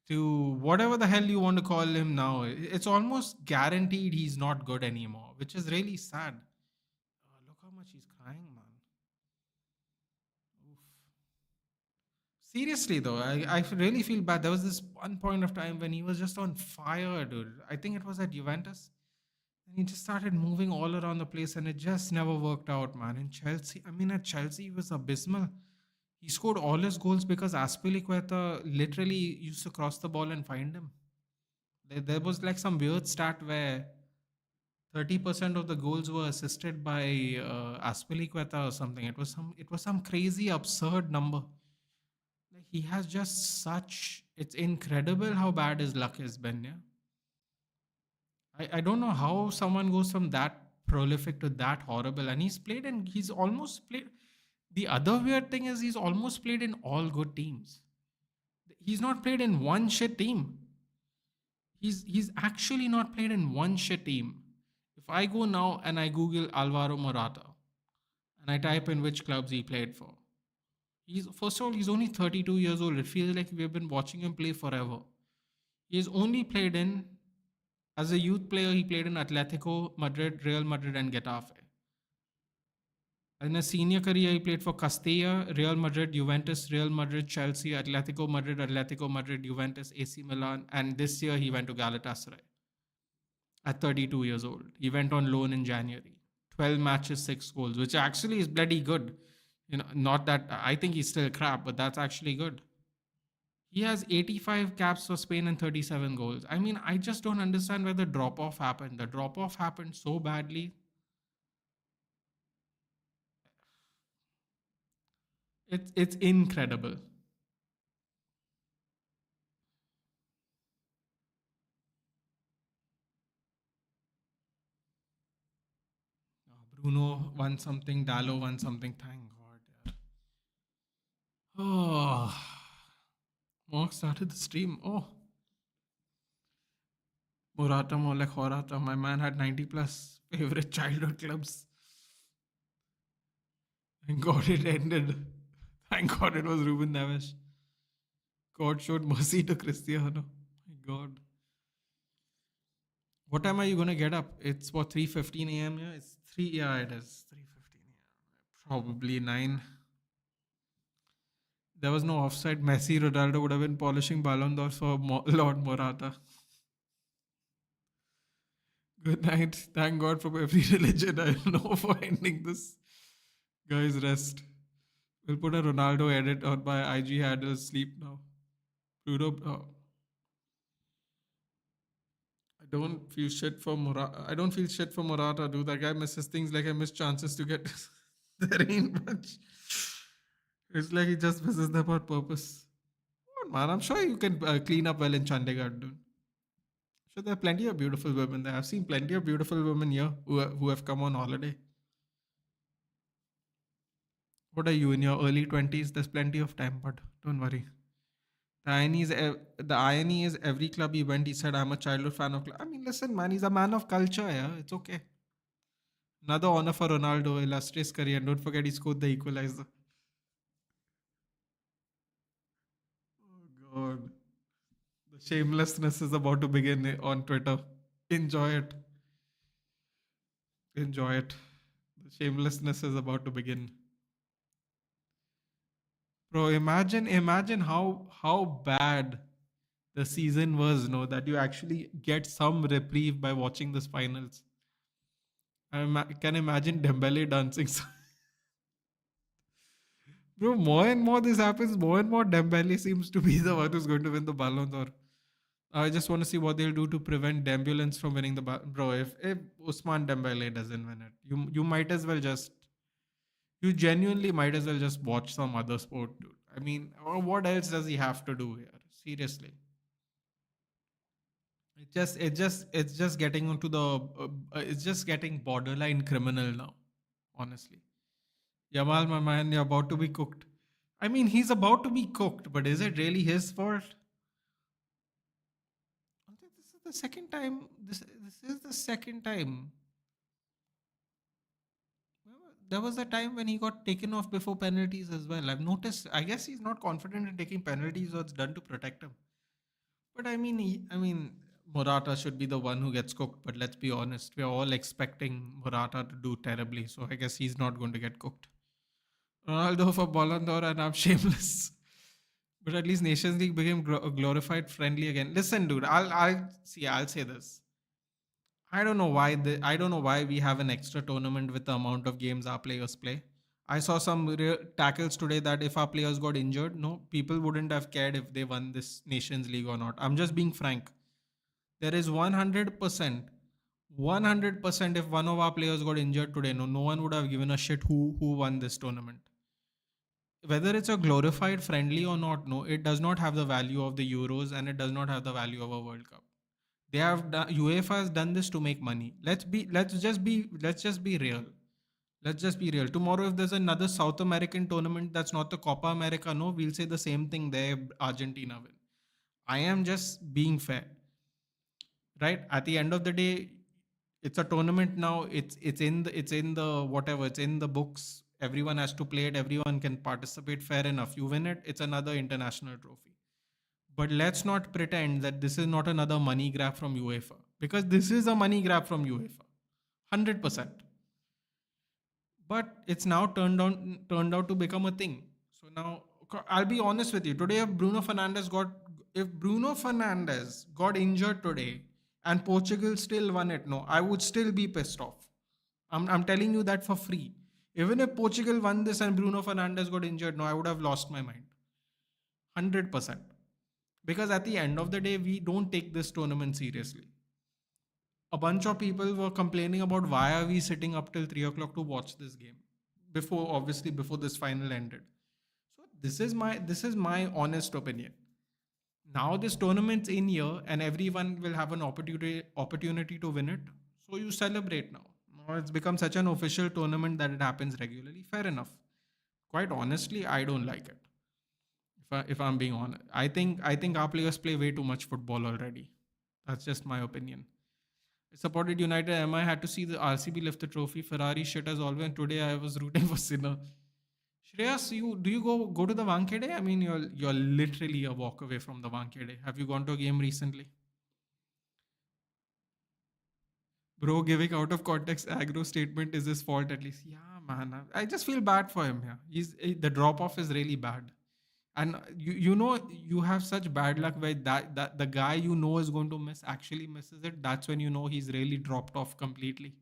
to whatever the hell you want to call him now. It's almost guaranteed he's not good anymore, which is really sad. Look how much he's crying, man. Oof. Seriously, though, I really feel bad. There was this one point of time when he was just on fire, dude. I think it was at Juventus. And he just started moving all around the place and it just never worked out, man. In Chelsea, I mean, at Chelsea, he was abysmal. He scored all his goals because Aspilicueta literally used to cross the ball and find him. There was like some weird stat where 30% of the goals were assisted by Aspilicueta or something. It was some crazy absurd number. Like he has just such. It's incredible how bad his luck has been. Yeah, I don't know how someone goes from that prolific to that horrible. And he's almost played. The other weird thing is he's almost played in all good teams. He's not played in one shit team. He's actually not played in one shit team. If I go now and I Google Alvaro Morata and I type in which clubs he played for, he's first of all he's only 32 years old. It feels like we've been watching him play forever. He's only played in as a youth player. He played in Atletico Madrid, Real Madrid, and Getafe. In his senior career, he played for Castilla, Real Madrid, Juventus, Real Madrid, Chelsea, Atletico Madrid, Juventus, AC Milan, and this year he went to Galatasaray at 32 years old. He went on loan in January. 12 matches, 6 goals, which actually is bloody good. Not that I think he's still crap, but that's actually good. He has 85 caps for Spain and 37 goals. I mean, I just don't understand where the drop off happened. The drop off happened so badly. It's incredible. Bruno won something, Dallo won something. Thank God. Oh, Mark started the stream. Oh, Morata Molek Horata. My man had 90 plus favorite childhood clubs. Thank God it ended. Thank God it was Ruben Neves. God showed mercy to Cristiano. My God. What time are you gonna get up? It's what 3:15 a.m. Yeah, it's three. Yeah, it is 3:15 a.m. Probably 9. There was no offside. Messi, Ronaldo would have been polishing Ballon d'Or for Lord Morata. Good night. Thank God for every religion I know for ending this. Guys, rest. We'll put a Ronaldo edit on my IG handle. Sleep now. Pluto. I don't feel shit for Morata. I don't feel shit for Morata, dude. That guy misses things like I miss chances to get. There ain't much. It's like he just misses them on purpose. Come on, man. I'm sure you can clean up well in Chandigarh, dude. Sure, there are plenty of beautiful women there. I've seen plenty of beautiful women here who have come on holiday. What are you in your early 20s? There's plenty of time, but don't worry. The irony is every club he went, he said, I'm a childhood fan of club. I mean, listen, man, he's a man of culture, yeah. It's okay. Another honor for Ronaldo, illustrious career. And don't forget he scored the equalizer. Oh God. The shamelessness is about to begin on Twitter. Enjoy it. Enjoy it. The shamelessness is about to begin. Bro, imagine how bad the season was, no, that you actually get some reprieve by watching this finals. Can imagine Dembele dancing. Bro, more and more this happens, more and more Dembele seems to be the one who's going to win the Ballon d'Or. I just want to see what they'll do to prevent Dembulance from winning the bro. If Usman Dembele doesn't win it, you might as well just you genuinely might as well just watch some other sport, dude. I mean, or what else does he have to do here? Seriously, it's just getting onto the it's just getting borderline criminal now. Honestly, Yamal, my man, you're about to be cooked. I mean, he's about to be cooked, but is it really his fault? I think this is the second time. This is the second time. There was a time when he got taken off before penalties as well. I've noticed. I guess he's not confident in taking penalties, or it's done to protect him. But I mean, Morata should be the one who gets cooked. But let's be honest, we're all expecting Morata to do terribly. So I guess he's not going to get cooked. Ronaldo for Ballon d'Or, and I'm shameless. But at least Nations League became glorified friendly again. Listen, dude, I'll say this. I don't know why we have an extra tournament with the amount of games our players play. I saw some tackles today that if our players got injured, no, people wouldn't have cared if they won this Nations League or not. I'm just being frank. There is 100%, 100% if one of our players got injured today, no one would have given a shit who won this tournament. Whether it's a glorified friendly or not, no, it does not have the value of the Euros and it does not have the value of a World Cup. They have done, UEFA has done this to make money. Let's just be real. Let's just be real. Tomorrow, if there's another South American tournament that's not the Copa America, no, we'll say the same thing there. Argentina win. I am just being fair, right? At the end of the day, it's a tournament now. It's in the whatever. It's in the books. Everyone has to play it. Everyone can participate. Fair enough. You win it. It's another international trophy. But let's not pretend that this is not another money grab from UEFA, because this is a money grab from UEFA, 100%. But it's now turned out to become a thing. So now I'll be honest with you. Today, if Bruno Fernandes got injured today and Portugal still won it, no, I would still be pissed off. I'm telling you that for free. Even if Portugal won this and Bruno Fernandes got injured, no, I would have lost my mind. 100%. Because at the end of the day, we don't take this tournament seriously. A bunch of people were complaining about why are we sitting up till 3 o'clock to watch this game before this final ended. So this is my honest opinion. Now this tournament's in here and everyone will have an opportunity to win it. So you celebrate now. Now it's become such an official tournament that it happens regularly. Fair enough. Quite honestly, I don't like it. If I'm being honest, I think our players play way too much football already. That's just my opinion. I supported United. I had to see the RCB lift the trophy. Ferrari shit as always. And today I was rooting for Sinner. Shreyas, you do you go to the Wankhede? I mean, you're literally a walk away from the Wankhede. Have you gone to a game recently? Bro, giving out of context aggro statement is his fault at least. Yeah, man. I just feel bad for him here. The drop off is really bad. And you know you have such bad luck where that the guy you know is going to miss actually misses it. That's when you know he's really dropped off completely.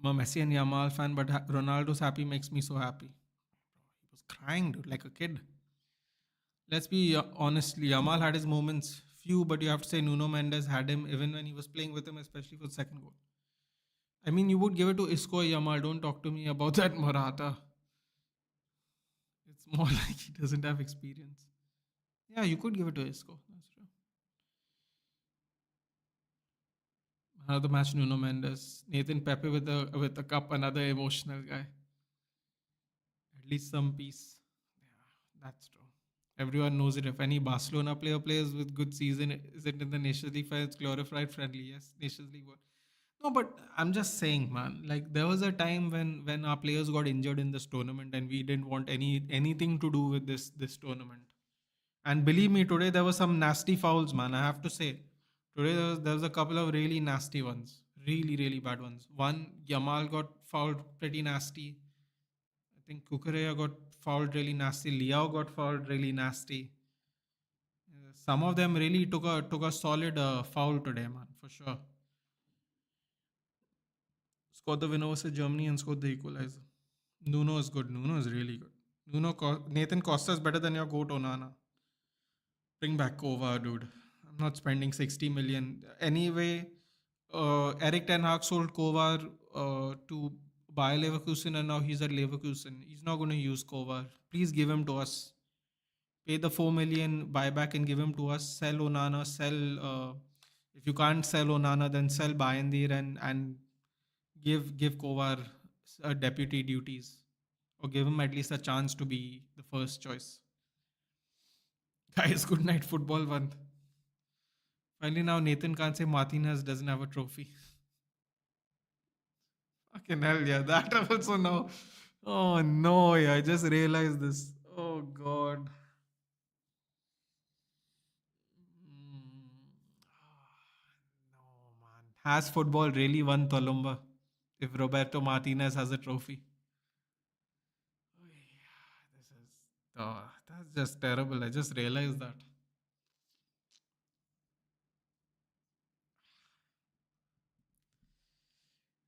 I'm a Messi and Yamal fan, but Ronaldo's happy makes me so happy. He was crying, dude, like a kid. Let's be honest, Yamal had his moments, few, but you have to say Nuno Mendes had him even when he was playing with him, especially for the second goal. I mean, you would give it to Isco or Yamal. Don't talk to me about that Morata. It's more like he doesn't have experience. Yeah, you could give it to Isco. That's true. Another match, Nuno Mendes, Nathan Pepe with the cup, another emotional guy. At least some peace. Yeah, that's true. Everyone knows it. If any Barcelona player plays with good season, is it in the Nations League final? It's glorified friendly. Yes, Nations League one. No, but I'm just saying, man. Like there was a time when our players got injured in this tournament, and we didn't want anything to do with this tournament. And believe me, today there were some nasty fouls, man. I have to say, today there was a couple of really nasty ones, really bad ones. One, Yamal got fouled pretty nasty. I think Kukureya got fouled really nasty. Liao got fouled really nasty. Some of them really took a solid foul today, man, for sure. Scored the winner versus Germany and scored the equalizer. Nuno is good. Nuno is really good. Nathan Costa is better than your goat Onana. Bring back Kova, dude. I'm not spending 60 million. Anyway, Eric Ten Hag sold Kovar to Bayer Leverkusen and now he's at Leverkusen. He's not going to use Kovar. Please give him to us. Pay the 4 million buyback and give him to us. Sell Onana. If you can't sell Onana, then sell Bayendir and give Kovar deputy duties or give him at least a chance to be the first choice. Guys, good night, football one. Finally, now Nathan can't say Martinez doesn't have a trophy. Fucking hell, yeah. That also now. Oh no, yeah. I just realized this. Oh god. No, man. Has football really won Tolumba if Roberto Martinez has a trophy? Oh, yeah, this is. Oh, that's just terrible. I just realized that.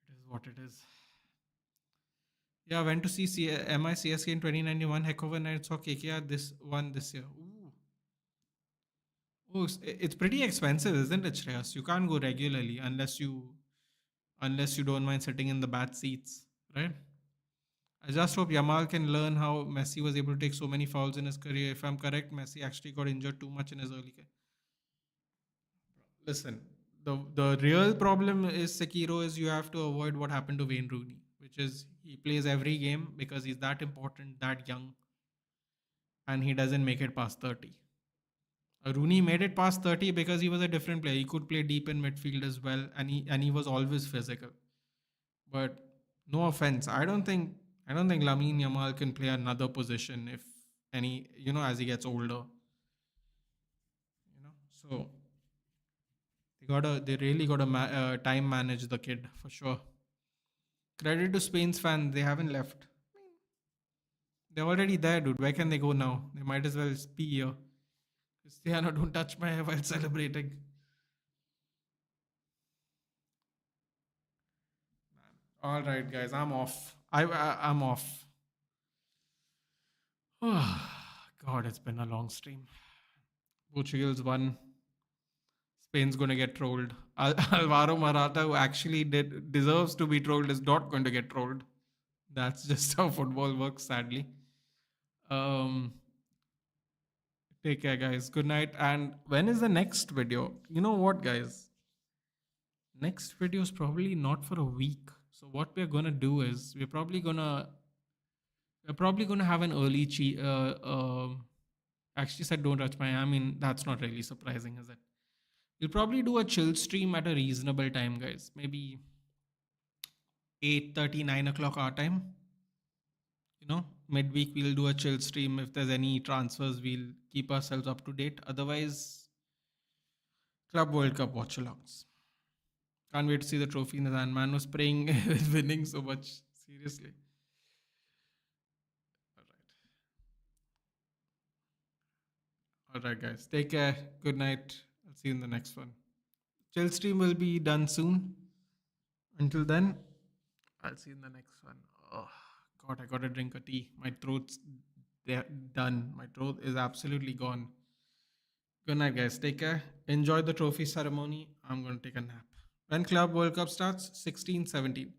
It is what it is. Yeah, I went to see MICSK in 2091. Heck of a night. Saw KKR this year. Ooh. Oh, it's pretty expensive, isn't it, Shreyas? You can't go regularly unless you don't mind sitting in the bad seats, right? I just hope Yamal can learn how Messi was able to take so many fouls in his career. If I'm correct, Messi actually got injured too much in his early career. Listen, the real problem is Sekiro is you have to avoid what happened to Wayne Rooney, which is he plays every game because he's that important, that young, and he doesn't make it past 30. Rooney made it past 30 because he was a different player. He could play deep in midfield as well, and he was always physical. But no offense, I don't think Lamine Yamal can play another position if any, as he gets older. So they really gotta time manage the kid for sure. Credit to Spain's fans, they haven't left. They're already there, dude. Where can they go now? They might as well be here. Cristiano, don't touch my hair while celebrating. All right, guys, I'm off. I'm off. God, it's been a long stream. Portugal's won. Spain's going to get trolled. Alvaro Morata, who actually deserves to be trolled, is not going to get trolled. That's just how football works, sadly. Um, Take care, guys. Good night. And when is the next video? You know what, guys? Next video is probably not for a week. So what we're gonna do is we're probably gonna have an early actually said don't touch my. I mean that's not really surprising, is it? We'll probably do a chill stream at a reasonable time, guys. Maybe 8:30, 9 o'clock our time. Midweek we'll do a chill stream. If there's any transfers, we'll keep ourselves up to date. Otherwise, Club World Cup watch-alongs. Can't wait to see the trophy in the hand. Man was praying with winning so much. Seriously. All right. All right, guys. Take care. Good night. I'll see you in the next one. Chill stream will be done soon. Until then, I'll see you in the next one. Oh, God, I gotta drink a tea. My throat's done. My throat is absolutely gone. Good night, guys. Take care. Enjoy the trophy ceremony. I'm gonna take a nap. When Club World Cup starts, 16, 17.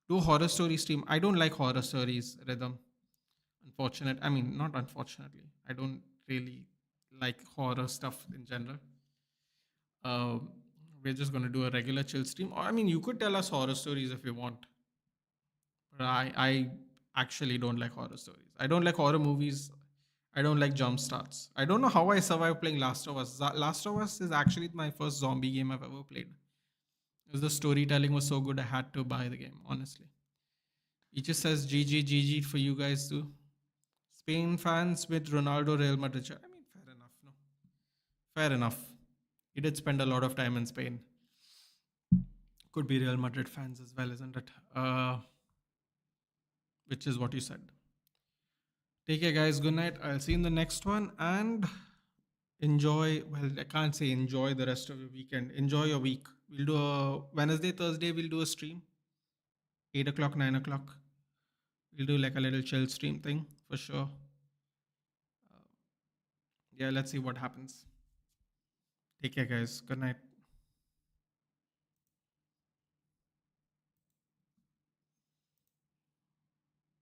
Do a horror story stream. I don't like horror stories, Rhythm. Not unfortunately. I don't really like horror stuff in general. Um, we're just gonna do a regular chill stream. Or you could tell us horror stories if you want. But I actually don't like horror stories. I don't like horror movies. I don't like jump starts. I don't know how I survived playing Last of Us. Last of Us is actually my first zombie game I've ever played. Because the storytelling was so good, I had to buy the game, honestly. It just says GG for you guys too. Spain fans with Ronaldo Real Madrid. Fair enough, no? Fair enough. He did spend a lot of time in Spain. Could be Real Madrid fans as well, isn't it? Which is what you said. Take care, guys. Good night. I'll see you in the next one. And enjoy. Well, I can't say enjoy the rest of your weekend. Enjoy your week. We'll do a Wednesday, Thursday, we'll do a stream. 8 o'clock, 9 o'clock. We'll do like a little chill stream thing for sure. Yeah, let's see what happens. Take care, guys. Good night.